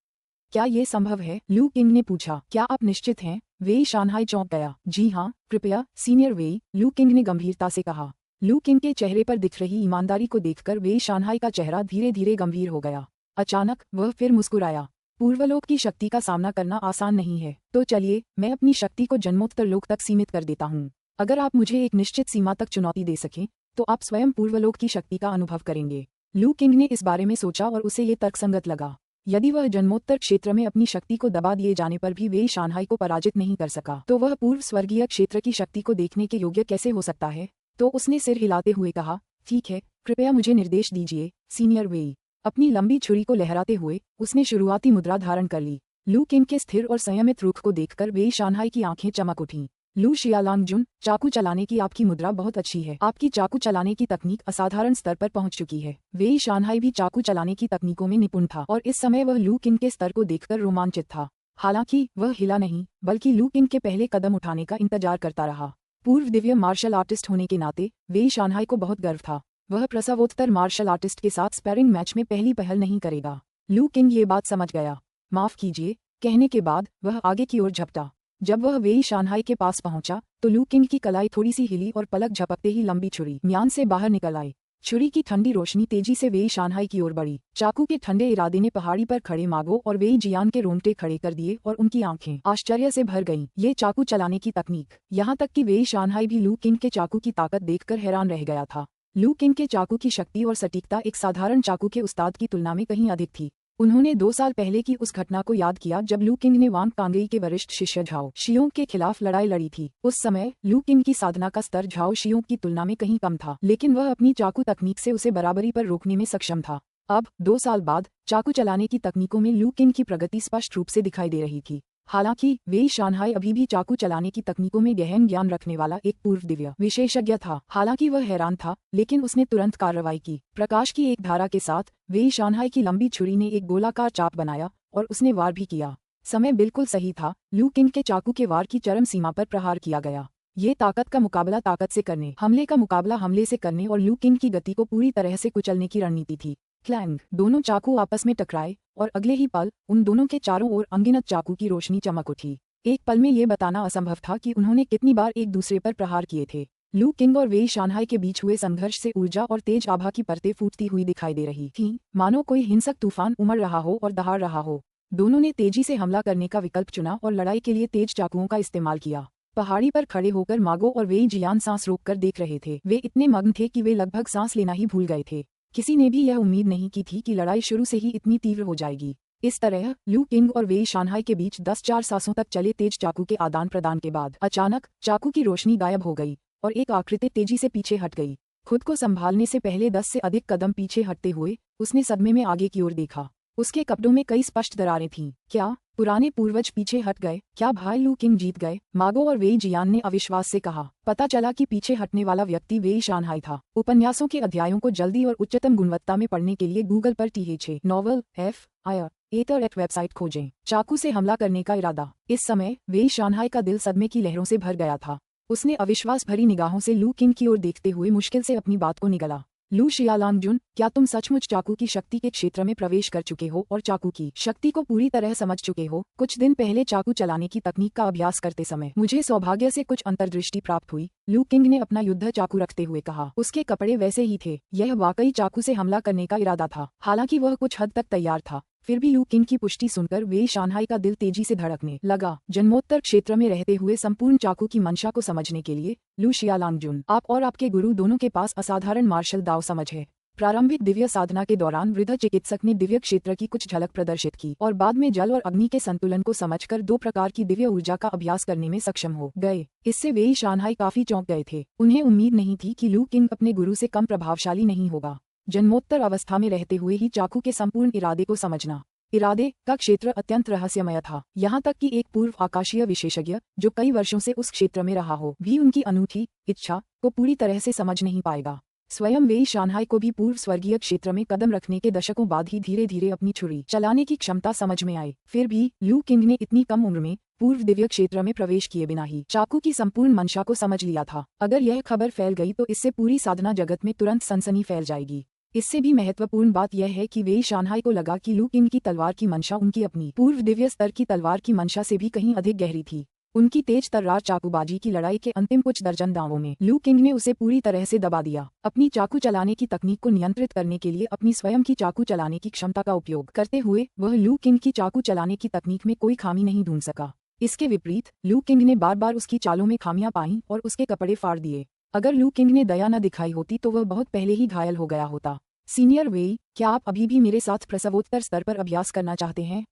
S1: क्या ये संभव है? लू किंग ने पूछा। क्या आप निश्चित हैं? वेई शानहाई चौंक गया। जी हाँ, कृपया सीनियर वेई, लू किंग ने गंभीरता से कहा। लू किंग के चेहरे पर दिख रही ईमानदारी को देखकर वेई शानहाई का चेहरा धीरे धीरे गंभीर हो गया। अचानक वह फिर मुस्कुराया। पूर्वलोक की शक्ति का सामना करना आसान नहीं है, तो चलिए मैं अपनी शक्ति को जन्मोत्तर लोक तक सीमित कर देता हूँ। अगर आप मुझे एक निश्चित सीमा तक चुनौती दे सकें, तो आप स्वयं पूर्वलोक की शक्ति का अनुभव करेंगे। लू किंग ने इस बारे में सोचा और उसे ये तर्कसंगत लगा। यदि वह जन्मोत्तर क्षेत्र में अपनी शक्ति को दबा दिए जाने पर भी वेई शानहाई को पराजित नहीं कर सका, तो वह पूर्व स्वर्गीय क्षेत्र की शक्ति को देखने के योग्य कैसे हो सकता है? तो उसने सिर हिलाते हुए कहा, ठीक है, कृपया मुझे निर्देश दीजिए सीनियर वेई। अपनी लंबी छुरी को लहराते हुए उसने शुरुआती मुद्रा धारण कर ली। लू किंग के स्थिर और संयमित रुख को देखकर वेई शानहाई की आंखें चमक उठीं। लू शियालांगजुन, चाकू चलाने की आपकी मुद्रा बहुत अच्छी है। आपकी चाकू चलाने की तकनीक असाधारण स्तर पर पहुंच चुकी है। वेई शानहाई भी चाकू चलाने की तकनीकों में निपुण था और इस समय वह लू किंग के स्तर को देखकर रोमांचित था। हालांकि वह हिला नहीं, बल्कि लू किंग के पहले कदम उठाने का इंतजार करता रहा। पूर्व दिव्य मार्शल आर्टिस्ट होने के नाते वेई शानहाई को बहुत गर्व था। वह प्रसवोत्तर मार्शल आर्टिस्ट के साथ स्पैरिंग मैच में पहली पहल नहीं करेगा। लू किंग ये बात समझ गया। माफ कीजिए, कहने के बाद वह आगे की ओर झपटा। जब वह वेई शानहाई के पास पहुंचा, तो लू किंग की कलाई थोड़ी सी हिली और पलक झपकते ही लंबी छुरी म्यान से बाहर निकल आई। छुरी की ठंडी रोशनी तेजी से वेई शानहाई की ओर बढ़ी। चाकू के ठंडे इरादे ने पहाड़ी पर खड़े मागो और वेई जियान के रोंगटे खड़े कर दिए और उनकी आंखें आश्चर्य से भर गईं। ये चाकू चलाने की तकनीक, यहाँ तक कि वेई शानहाई भी लू किंग के चाकू की ताकत देखकर हैरान रह गया था। लू किंग के चाकू की शक्ति और सटीकता एक साधारण चाकू के उस्ताद की तुलना में कहीं अधिक थी। उन्होंने 2 साल पहले की उस घटना को याद किया जब लू किंग ने वांग कांगई के वरिष्ठ शिष्य झाओ शियोंग के खिलाफ लड़ाई लड़ी थी। उस समय लू किंग की साधना का स्तर झाओ शियोंग की तुलना में कहीं कम था, लेकिन वह अपनी चाकू तकनीक से उसे बराबरी पर रोकने में सक्षम था। अब 2 साल बाद चाकू चलाने की तकनीकों में लू किंग की प्रगति स्पष्ट रूप से दिखाई दे रही थी। हालांकि वेई शानहाई अभी भी चाकू चलाने की तकनीकों में गहन ज्ञान रखने वाला एक पूर्व दिव्य विशेषज्ञ था। हालांकि वह हैरान था, लेकिन उसने तुरंत कार्रवाई की। प्रकाश की एक धारा के साथ वेई शानहाई की लंबी छुरी ने एक गोलाकार चाप बनाया और उसने वार भी किया। समय बिल्कुल सही था। लू किंग के चाकू के वार की चरम सीमा पर प्रहार किया गया। ये ताकत का मुकाबला ताकत से करने, हमले का मुकाबला हमले से करने और लू किंग की गति को पूरी तरह से कुचलने की रणनीति थी। क्लैंग, दोनों चाकू आपस में टकराए और अगले ही पल उन दोनों के चारों ओर अनगिनत चाकू की रोशनी चमक उठी। एक पल में ये बताना असंभव था कि उन्होंने कितनी बार एक दूसरे पर प्रहार किए थे। लू किंग और वेई शानहाई के बीच हुए संघर्ष से ऊर्जा और तेज आभा की परतें फूटती हुई दिखाई दे रही थीं, मानो कोई हिंसक तूफान उमड़ रहा हो और दहाड़ रहा हो। दोनों ने तेजी से हमला करने का विकल्प चुना और लड़ाई के लिए तेज चाकुओं का इस्तेमाल किया। पहाड़ी पर खड़े होकर मागो और वेई जियान सांस रोककर देख रहे थे। वे इतने मग्न थे कि वे लगभग सांस लेना ही भूल गए थे। किसी ने भी यह उम्मीद नहीं की थी कि लड़ाई शुरू से ही इतनी तीव्र हो जाएगी। इस तरह लू किंग और वेई शानहाई के बीच 10-4 सांसों तक चले तेज चाकू के आदान प्रदान के बाद अचानक चाकू की रोशनी गायब हो गई और एक आकृति तेजी से पीछे हट गई। खुद को संभालने से पहले 10 से अधिक कदम पीछे हटते हुए उसने सदमे में आगे की ओर देखा। उसके कपड़ों में कई स्पष्ट दरारें थीं। क्या पुराने पूर्वज पीछे हट गए? क्या भाई लू किंग जीत गए? मागो और वेई जियान ने अविश्वास से कहा। पता चला कि पीछे हटने वाला व्यक्ति वेई शानहाई था। उपन्यासों के अध्यायों को जल्दी और उच्चतम गुणवत्ता में पढ़ने के लिए गूगल पर TH नॉवल F.I.A. वेबसाइट खोजें। चाकू से हमला करने का इरादा। इस समय वेई शानहाई का दिल सदमे की लहरों से भर गया था। उसने अविश्वास भरी निगाहों से लू किंग की ओर देखते हुए मुश्किल से अपनी बात को निगला। लू शियालांगजुन, क्या तुम सचमुच चाकू की शक्ति के क्षेत्र में प्रवेश कर चुके हो और चाकू की शक्ति को पूरी तरह समझ चुके हो? कुछ दिन पहले चाकू चलाने की तकनीक का अभ्यास करते समय मुझे सौभाग्य से कुछ अंतर्दृष्टि प्राप्त हुई। लू किंग ने अपना युद्ध चाकू रखते हुए कहा। उसके कपड़े वैसे ही थे। यह वाकई चाकू से हमला करने का इरादा था। हालांकि वह कुछ हद तक तैयार था, फिर भी लू किंग की पुष्टि सुनकर वेई शानहाई का दिल तेजी से धड़कने लगा। जन्मोत्तर क्षेत्र में रहते हुए संपूर्ण चाकू की मंशा को समझने के लिए लू शियालांगजुन, आप और आपके गुरु दोनों के पास असाधारण मार्शल दाव समझ है। प्रारंभिक दिव्य साधना के दौरान वृद्ध चिकित्सक ने दिव्य क्षेत्र की कुछ झलक प्रदर्शित की और बाद में जल और अग्नि के संतुलन को समझकर 2 प्रकार की दिव्य ऊर्जा का अभ्यास करने में सक्षम हो गए। इससे वेई शानहाई काफी चौंक गए थे। उन्हें उम्मीद नहीं थी कि लू किंग अपने गुरु से कम प्रभावशाली नहीं होगा। जन्मोत्तर अवस्था में रहते हुए ही चाकू के संपूर्ण इरादे को समझना। इरादे का क्षेत्र अत्यंत रहस्यमय था। यहाँ तक कि एक पूर्व आकाशीय विशेषज्ञ जो कई वर्षों से उस क्षेत्र में रहा हो भी उनकी अनूठी इच्छा को पूरी तरह से समझ नहीं पाएगा। स्वयं वेई शानहाई को भी पूर्व स्वर्गीय क्षेत्र में कदम रखने के दशकों बाद ही धीरे धीरे अपनी छुरी चलाने की क्षमता समझ में आई। फिर भी लू किंग ने इतनी कम उम्र में पूर्व दिव्य क्षेत्र में प्रवेश किए बिना ही चाकू की संपूर्ण मंशा को समझ लिया था। अगर यह खबर फैल गई तो इससे पूरी साधना जगत में तुरंत सनसनी फैल जाएगी। इससे भी महत्वपूर्ण बात यह है कि वेई शानहाई को लगा कि लू किंग की तलवार की मंशा उनकी अपनी पूर्व दिव्य स्तर की तलवार की मंशा से भी कहीं अधिक गहरी थी। उनकी तेज तर्रार चाकूबाजी की लड़ाई के अंतिम कुछ दर्जन दावों में लू किंग ने उसे पूरी तरह से दबा दिया। अपनी चाकू चलाने की तकनीक को नियंत्रित करने के लिए अपनी स्वयं की चाकू चलाने की क्षमता का उपयोग करते हुए वह लू किंग की चाकू चलाने की तकनीक में कोई खामी नहीं ढूंढ सका। इसके विपरीत लू किंग ने बार बार उसकी चालों में खामियां पाईं और उसके कपड़े फाड़ दिए। अगर लू किंग ने दया न दिखाई होती तो वह बहुत पहले ही घायल हो गया होता। सीनियर वेई, क्या आप अभी भी मेरे साथ प्रसवोत्तर स्तर पर अभ्यास करना चाहते हैं?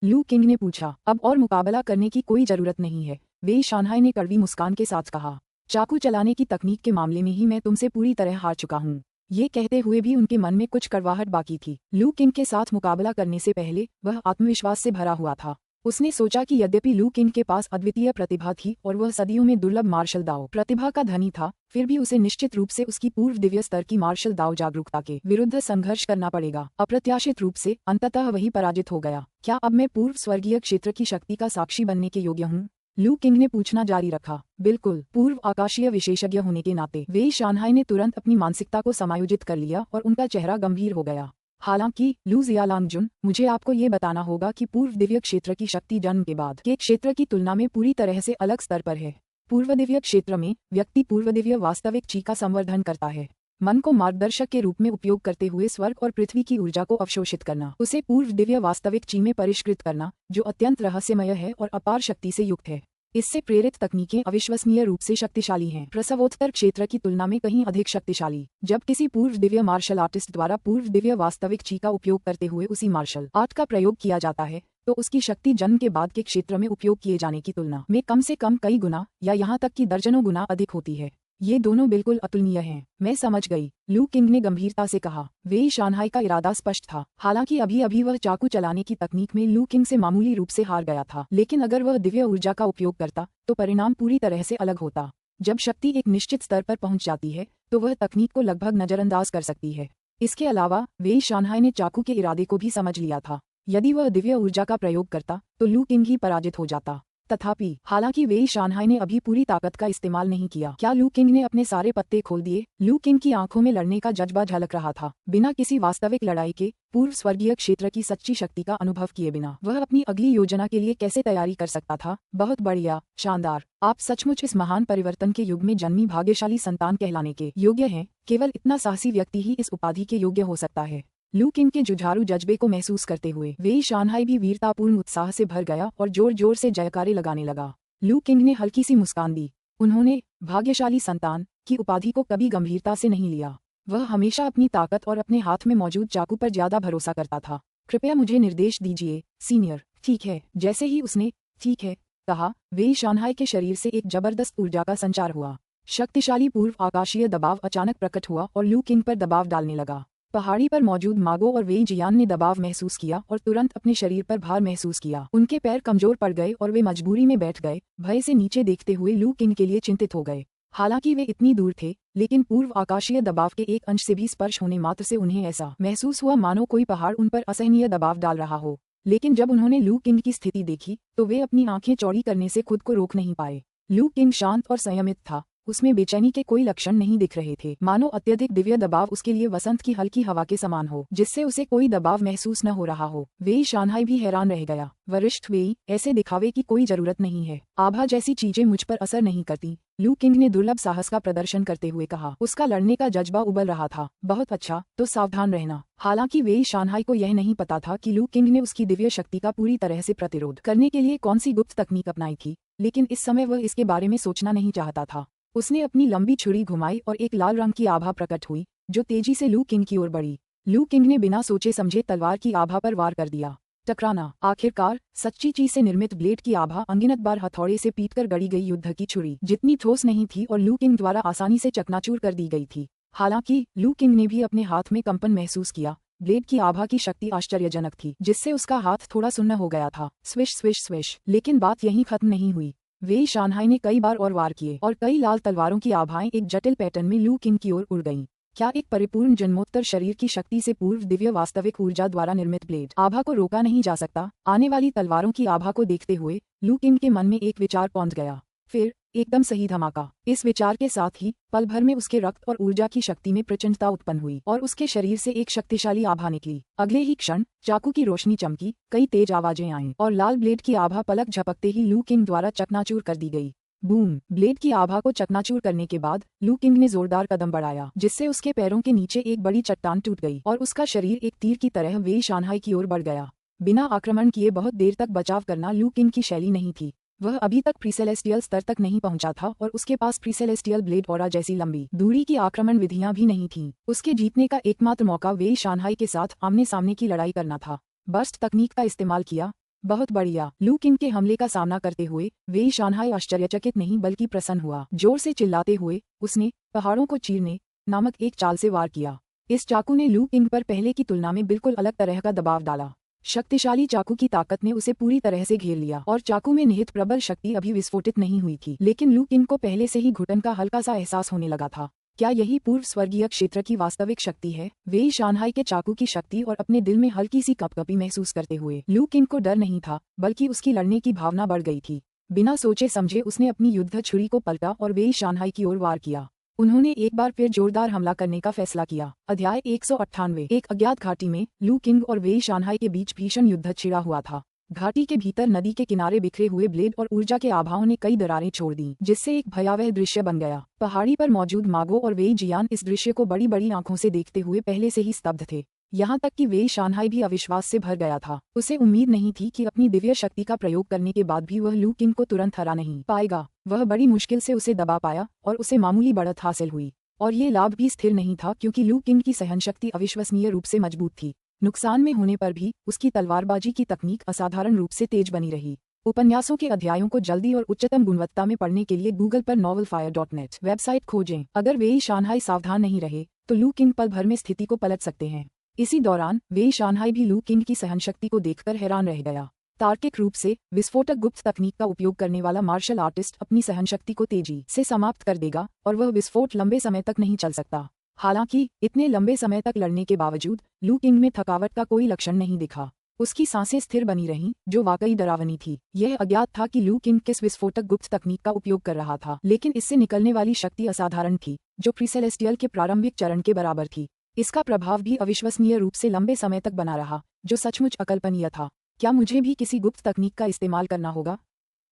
S1: लू किंग ने पूछा। अब और मुकाबला करने की कोई जरूरत नहीं है, वेई शानहाई ने कड़वी मुस्कान के साथ कहा। चाकू चलाने की तकनीक के मामले में ही मैं तुमसे पूरी तरह हार चुका हूँ। ये कहते हुए भी उनके मन में कुछ कड़वाहट बाकी थी। लू किंग के साथ मुकाबला करने से पहले वह आत्मविश्वास से भरा हुआ था। उसने सोचा कि यद्यपि लू किंग के पास अद्वितीय प्रतिभा थी और वह सदियों में दुर्लभ मार्शल दाव प्रतिभा का धनी था, फिर भी उसे निश्चित रूप से उसकी पूर्व दिव्य स्तर की मार्शल दाव जागरूकता के विरुद्ध संघर्ष करना पड़ेगा। अप्रत्याशित रूप से अंततः वही पराजित हो गया। क्या अब मैं पूर्व स्वर्गीय क्षेत्र की शक्ति का साक्षी बनने के योग्य हूँ? लू किंग ने पूछना जारी रखा। बिल्कुल। पूर्व आकाशीय विशेषज्ञ होने के नाते वेई शानहाई ने तुरंत अपनी मानसिकता को समायोजित कर लिया और उनका चेहरा गंभीर हो गया। हालांकि लू जियालांगजुन, मुझे आपको ये बताना होगा कि पूर्व दिव्य क्षेत्र की शक्ति जन्म के बाद के क्षेत्र की तुलना में पूरी तरह से अलग स्तर पर है। पूर्व दिव्य क्षेत्र में व्यक्ति पूर्व दिव्य वास्तविक ची का संवर्धन करता है। मन को मार्गदर्शक के रूप में उपयोग करते हुए स्वर्ग और पृथ्वी की ऊर्जा को अवशोषित करना, उसे पूर्व दिव्य वास्तविक ची में परिष्कृत करना, जो अत्यंत रहस्यमय है और अपार शक्ति से युक्त है। इससे प्रेरित तकनीकें अविश्वसनीय रूप से शक्तिशाली हैं, प्रसवोत्तर क्षेत्र की तुलना में कहीं अधिक शक्तिशाली। जब किसी पूर्व दिव्य मार्शल आर्टिस्ट द्वारा पूर्व दिव्य वास्तविक ची का उपयोग करते हुए उसी मार्शल आर्ट का प्रयोग किया जाता है तो उसकी शक्ति जन्म के बाद के क्षेत्र में उपयोग किए जाने की तुलना में कम से कम कई गुना या यहाँ तक कि दर्जनों गुना अधिक होती है। ये दोनों बिल्कुल अतुलनीय हैं। मैं समझ गई, लू किंग ने गंभीरता से कहा। वेई शानहाई का इरादा स्पष्ट था। हालांकि अभी अभी वह चाकू चलाने की तकनीक में लू किंग से मामूली रूप से हार गया था, लेकिन अगर वह दिव्य ऊर्जा का उपयोग करता तो परिणाम पूरी तरह से अलग होता। जब शक्ति एक निश्चित स्तर पर पहुंच जाती है तो वह तकनीक को लगभग नजरअंदाज कर सकती है। इसके अलावा वेई शानहाई ने चाकू के इरादे को भी समझ लिया था। यदि वह दिव्य ऊर्जा का प्रयोग करता तो लू किंग ही पराजित हो जाता। तथापि हालांकि वेई शानहाई ने अभी पूरी ताकत का इस्तेमाल नहीं किया। क्या लू किंग ने अपने सारे पत्ते खोल दिए? लू किंग की आंखों में लड़ने का जज्बा झलक रहा था। बिना किसी वास्तविक लड़ाई के पूर्व स्वर्गीय क्षेत्र की सच्ची शक्ति का अनुभव किए बिना वह अपनी अगली योजना के लिए कैसे तैयारी कर सकता था? बहुत बढ़िया, शानदार। आप सचमुच इस महान परिवर्तन के युग में जन्मी भाग्यशाली संतान कहलाने के योग्य हैं। केवल इतना साहसी व्यक्ति ही इस उपाधि के योग्य हो सकता है। लू किंग के जुझारू जज्बे को महसूस करते हुए वेई शानहाई भी वीरतापूर्ण उत्साह से भर गया और जोर जोर से जयकारे लगाने लगा। लू किंग ने हल्की सी मुस्कान दी। उन्होंने भाग्यशाली संतान की उपाधि को कभी गंभीरता से नहीं लिया। वह हमेशा अपनी ताकत और अपने हाथ में मौजूद चाकू पर ज्यादा भरोसा करता था। कृपया मुझे निर्देश दीजिए, सीनियर। ठीक है। जैसे ही उसने ठीक है कहा, वेई शानहाई के शरीर से एक जबरदस्त ऊर्जा का संचार हुआ। शक्तिशाली पूर्व आकाशीय दबाव अचानक प्रकट हुआ और लू किंग पर दबाव डालने लगा। पहाड़ी पर मौजूद मागो और वेई जियान ने दबाव महसूस किया और तुरंत अपने शरीर पर भार महसूस किया। उनके पैर कमजोर पड़ गए और वे मजबूरी में बैठ गए, भय से नीचे देखते हुए लू किंग के लिए चिंतित हो गए। हालांकि वे इतनी दूर थे, लेकिन पूर्व आकाशीय दबाव के एक अंश से भी स्पर्श होने मात्र से उन्हें ऐसा महसूस हुआ मानो कोई पहाड़ उन पर असहनीय दबाव डाल रहा हो। लेकिन जब उन्होंने लू किंग की स्थिति देखी तो वे अपनी आंखें चौड़ी करने से खुद को रोक नहीं पाए। लू किंग शांत और संयमित था, उसमें बेचैनी के कोई लक्षण नहीं दिख रहे थे, मानो अत्यधिक दिव्य दबाव उसके लिए वसंत की हल्की हवा के समान हो, जिससे उसे कोई दबाव महसूस न हो रहा हो। वेई शानहाई भी हैरान रह गया। वरिष्ठ वेई, ऐसे दिखावे की कोई जरूरत नहीं है, आभा जैसी चीजें मुझ पर असर नहीं करती, लू किंग ने दुर्लभ साहस का प्रदर्शन करते हुए कहा। उसका लड़ने का जज्बा उबल रहा था। बहुत अच्छा, तो सावधान रहना। हालांकि वेई शानहाई को यह नहीं पता था कि लू किंग ने उसकी दिव्य शक्ति का पूरी तरह से प्रतिरोध करने के लिए कौन सी गुप्त तकनीक अपनाई थी, लेकिन इस समय वह इसके बारे में सोचना नहीं चाहता था। उसने अपनी लंबी छुरी घुमाई और एक लाल रंग की आभा प्रकट हुई, जो तेजी से लू किंग की ओर बढ़ी। लू किंग ने बिना सोचे समझे तलवार की आभा पर वार कर दिया। टकराना। आखिरकार सच्ची चीज से निर्मित ब्लेड की आभा अनगिनत बार हथौड़े से पीटकर गड़ी गई युद्ध की छुरी जितनी ठोस नहीं थी और लू किंग द्वारा आसानी से चकनाचूर कर दी गई थी। हालांकि लू किंग ने भी अपने हाथ में कंपन महसूस किया। ब्लेड की आभा की शक्ति आश्चर्यजनक थी, जिससे उसका हाथ थोड़ा सुन्न हो गया था। Swish swish swish. लेकिन बात यहीं खत्म नहीं हुई। वेई शानहाई ने कई बार और वार किए और कई लाल तलवारों की आभाएं एक जटिल पैटर्न में लू किंग की ओर उड़ गईं। क्या एक परिपूर्ण जन्मोत्तर शरीर की शक्ति से पूर्व दिव्य वास्तविक ऊर्जा द्वारा निर्मित ब्लेड आभा को रोका नहीं जा सकता? आने वाली तलवारों की आभा को देखते हुए लू किंग के मन में एक विचार पौंध गया। फिर एकदम सही धमाका। इस विचार के साथ ही पल भर में उसके रक्त और ऊर्जा की शक्ति में प्रचंडता उत्पन्न हुई और उसके शरीर से एक शक्तिशाली आभा निकली। अगले ही क्षण चाकू की रोशनी चमकी, कई तेज आवाजें आईं और लाल ब्लेड की आभा पलक झपकते ही लू किंग द्वारा चकनाचूर कर दी गई। बूम। ब्लेड की आभा को चकनाचूर करने के बाद लू किंग ने जोरदार कदम बढ़ाया, जिससे उसके पैरों के नीचे एक बड़ी चट्टान टूट गई और उसका शरीर एक तीर की तरह वेई शानहाई की ओर बढ़ गया। बिना आक्रमण किए बहुत देर तक बचाव करना लू किंग की शैली नहीं थी। वह अभी तक प्रीसेलेस्टियल स्तर तक नहीं पहुंचा था और उसके पास प्रीसेलेस्टियल ब्लेड ऑरा जैसी लंबी दूरी की आक्रमण विधियां भी नहीं थीं। उसके जीतने का एकमात्र मौका वेई शानहाई के साथ आमने सामने की लड़ाई करना था। बर्स्ट तकनीक का इस्तेमाल किया। बहुत बढ़िया। लू किंग के हमले का सामना करते हुए वेई शानहाई आश्चर्यचकित नहीं बल्कि प्रसन्न हुआ। जोर से चिल्लाते हुए उसने पहाड़ों को चीरने नामक एक चाल से वार किया। इस चाकू ने लू किंग पर पहले की तुलना में बिल्कुल अलग तरह का दबाव डाला। शक्तिशाली चाकू की ताकत ने उसे पूरी तरह से घेर लिया और चाकू में निहित प्रबल शक्ति अभी विस्फोटित नहीं हुई थी, लेकिन लू किंग को पहले से ही घुटन का हल्का सा एहसास होने लगा था। क्या यही पूर्व स्वर्गीय क्षेत्र की वास्तविक शक्ति है? वेई शानहाई के चाकू की शक्ति और अपने दिल में हल्की सी कपकपी महसूस करते हुए लू किंग को डर नहीं था, बल्कि उसकी लड़ने की भावना बढ़ गई थी। बिना सोचे समझे उसने अपनी युद्ध छुरी को पलटा और वेई शानहाई की ओर वार किया। उन्होंने एक बार फिर जोरदार हमला करने का फैसला किया। अध्याय 198। एक अज्ञात घाटी में लू किंग और वेई शानहाई के बीच भीषण युद्ध छिड़ा हुआ था। घाटी के भीतर नदी के किनारे बिखरे हुए ब्लेड और ऊर्जा के आभाओं ने कई दरारें छोड़ दी, जिससे एक भयावह दृश्य बन गया। पहाड़ी पर मौजूद मागो और वेई जियान इस दृश्य को बड़ी बड़ी आंखों से देखते हुए पहले से ही स्तब्ध थे। यहाँ तक कि वेई शानहाई भी अविश्वास से भर गया था। उसे उम्मीद नहीं थी कि अपनी दिव्य शक्ति का प्रयोग करने के बाद भी वह लू किंग को तुरंत हरा नहीं पाएगा। वह बड़ी मुश्किल से उसे दबा पाया और उसे मामूली बढ़त हासिल हुई। और ये लाभ भी स्थिर नहीं था, क्योंकि लू किंग की सहनशक्ति अविश्वसनीय रूप से मजबूत थी। नुकसान में होने पर भी उसकी तलवारबाजी की तकनीक असाधारण रूप से तेज बनी रही। उपन्यासों के अध्यायों को जल्दी और उच्चतम गुणवत्ता में पढ़ने के लिए गूगल पर novelfire.net वेबसाइट खोजें। अगर वेई शानहाई सावधान नहीं रहे तो लू किंग पल भर में स्थिति को पलट सकते हैं। इसी दौरान वेई शानहाई भी लू किंग की सहनशक्ति को देखकर हैरान रह गया। तार्किक रूप से विस्फोटक गुप्त तकनीक का उपयोग करने वाला मार्शल आर्टिस्ट अपनी सहनशक्ति को तेजी से समाप्त कर देगा और वह विस्फोट लंबे समय तक नहीं चल सकता। हालांकि इतने लंबे समय तक लड़ने के बावजूद लू किंग में थकावट का कोई लक्षण नहीं दिखा। उसकी सांसें स्थिर बनी रहीं, जो वाकई डरावनी थी। यह अज्ञात था कि लू किंग किस विस्फोटक गुप्त तकनीक का उपयोग कर रहा था, लेकिन इससे निकलने वाली शक्ति असाधारण थी, जो प्रीसेलेस्टियल के प्रारंभिक चरण के बराबर थी। इसका प्रभाव भी अविश्वसनीय रूप से लंबे समय तक बना रहा, जो सचमुच अकल्पनीय था। क्या मुझे भी किसी गुप्त तकनीक का इस्तेमाल करना होगा?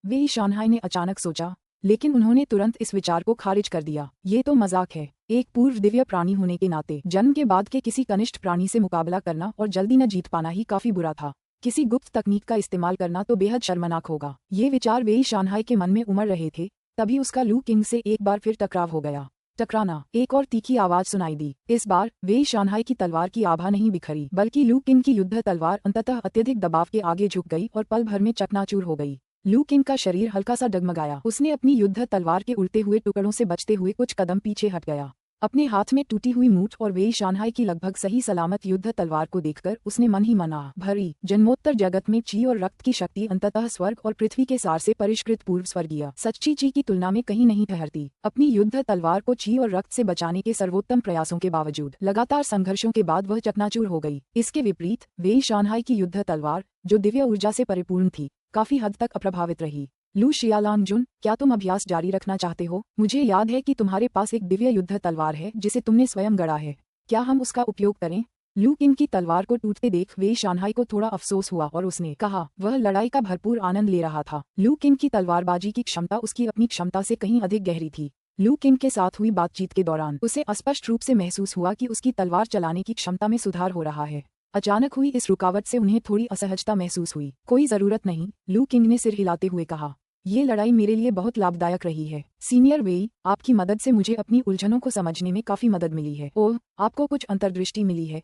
S1: वेई शानहाई ने अचानक सोचा, लेकिन उन्होंने तुरंत इस विचार को खारिज कर दिया। ये तो मजाक है। एक पूर्व दिव्य प्राणी होने के नाते जन्म के बाद के किसी कनिष्ठ प्राणी से मुकाबला करना और जल्दी न जीत पाना ही काफी बुरा था। किसी गुप्त तकनीक का इस्तेमाल करना तो बेहद शर्मनाक होगा। ये विचार वेई शानहाई के मन में उमड़ रहे थे, तभी उसका लू किंग से एक बार फिर टकराव हो गया। टकराना। एक और तीखी आवाज सुनाई दी। इस बार वेई शानहाई की तलवार की आभा नहीं बिखरी, बल्कि लू किंग की युद्ध तलवार अंततः अत्यधिक दबाव के आगे झुक गई और पल भर में चकनाचूर हो गई। लू किंग का शरीर हल्का सा डगमगाया। उसने अपनी युद्ध तलवार के उड़ते हुए टुकड़ों से बचते हुए कुछ कदम पीछे हट गया। अपने हाथ में टूटी हुई मूठ और वेई शानहाई की लगभग सही सलामत युद्ध तलवार को देखकर उसने मन ही मन भरी जन्मोत्तर जगत में ची और रक्त की शक्ति अंततः स्वर्ग और पृथ्वी के सार से परिष्कृत पूर्व स्वर्गीय सच्ची ची की तुलना में कहीं नहीं ठहरती। अपनी युद्ध तलवार को ची और रक्त से बचाने के सर्वोत्तम प्रयासों के बावजूद लगातार संघर्षों के बाद वह चकनाचूर हो गई। इसके विपरीत वेई शानहाई की युद्ध तलवार, जो दिव्य ऊर्जा से परिपूर्ण थी, काफी हद तक अप्रभावित रही। लू शियालांगजुन, क्या तुम अभ्यास जारी रखना चाहते हो? मुझे याद है कि तुम्हारे पास एक दिव्य युद्ध तलवार है जिसे तुमने स्वयं गढ़ा है। क्या हम उसका उपयोग करें? लू किंग की तलवार को टूटते देख वेई शानहाई को थोड़ा अफसोस हुआ और उसने कहा वह लड़ाई का भरपूर आनंद ले रहा था। लू किंग की तलवारबाजी की क्षमता उसकी अपनी क्षमता से कहीं अधिक गहरी थी। लू किंग के साथ हुई बातचीत के दौरान उसे स्पष्ट रूप से महसूस हुआ कि उसकी तलवार चलाने की क्षमता में सुधार हो रहा है। अचानक हुई इस रुकावट से उन्हें थोड़ी असहजता महसूस हुई। कोई जरूरत नहीं, लू किंग ने सिर हिलाते हुए कहा। ये लड़ाई मेरे लिए बहुत लाभदायक रही है। सीनियर वेई, आपकी मदद से मुझे अपनी उलझनों को समझने में काफी मदद मिली है। ओह, आपको कुछ अंतर्दृष्टि मिली है?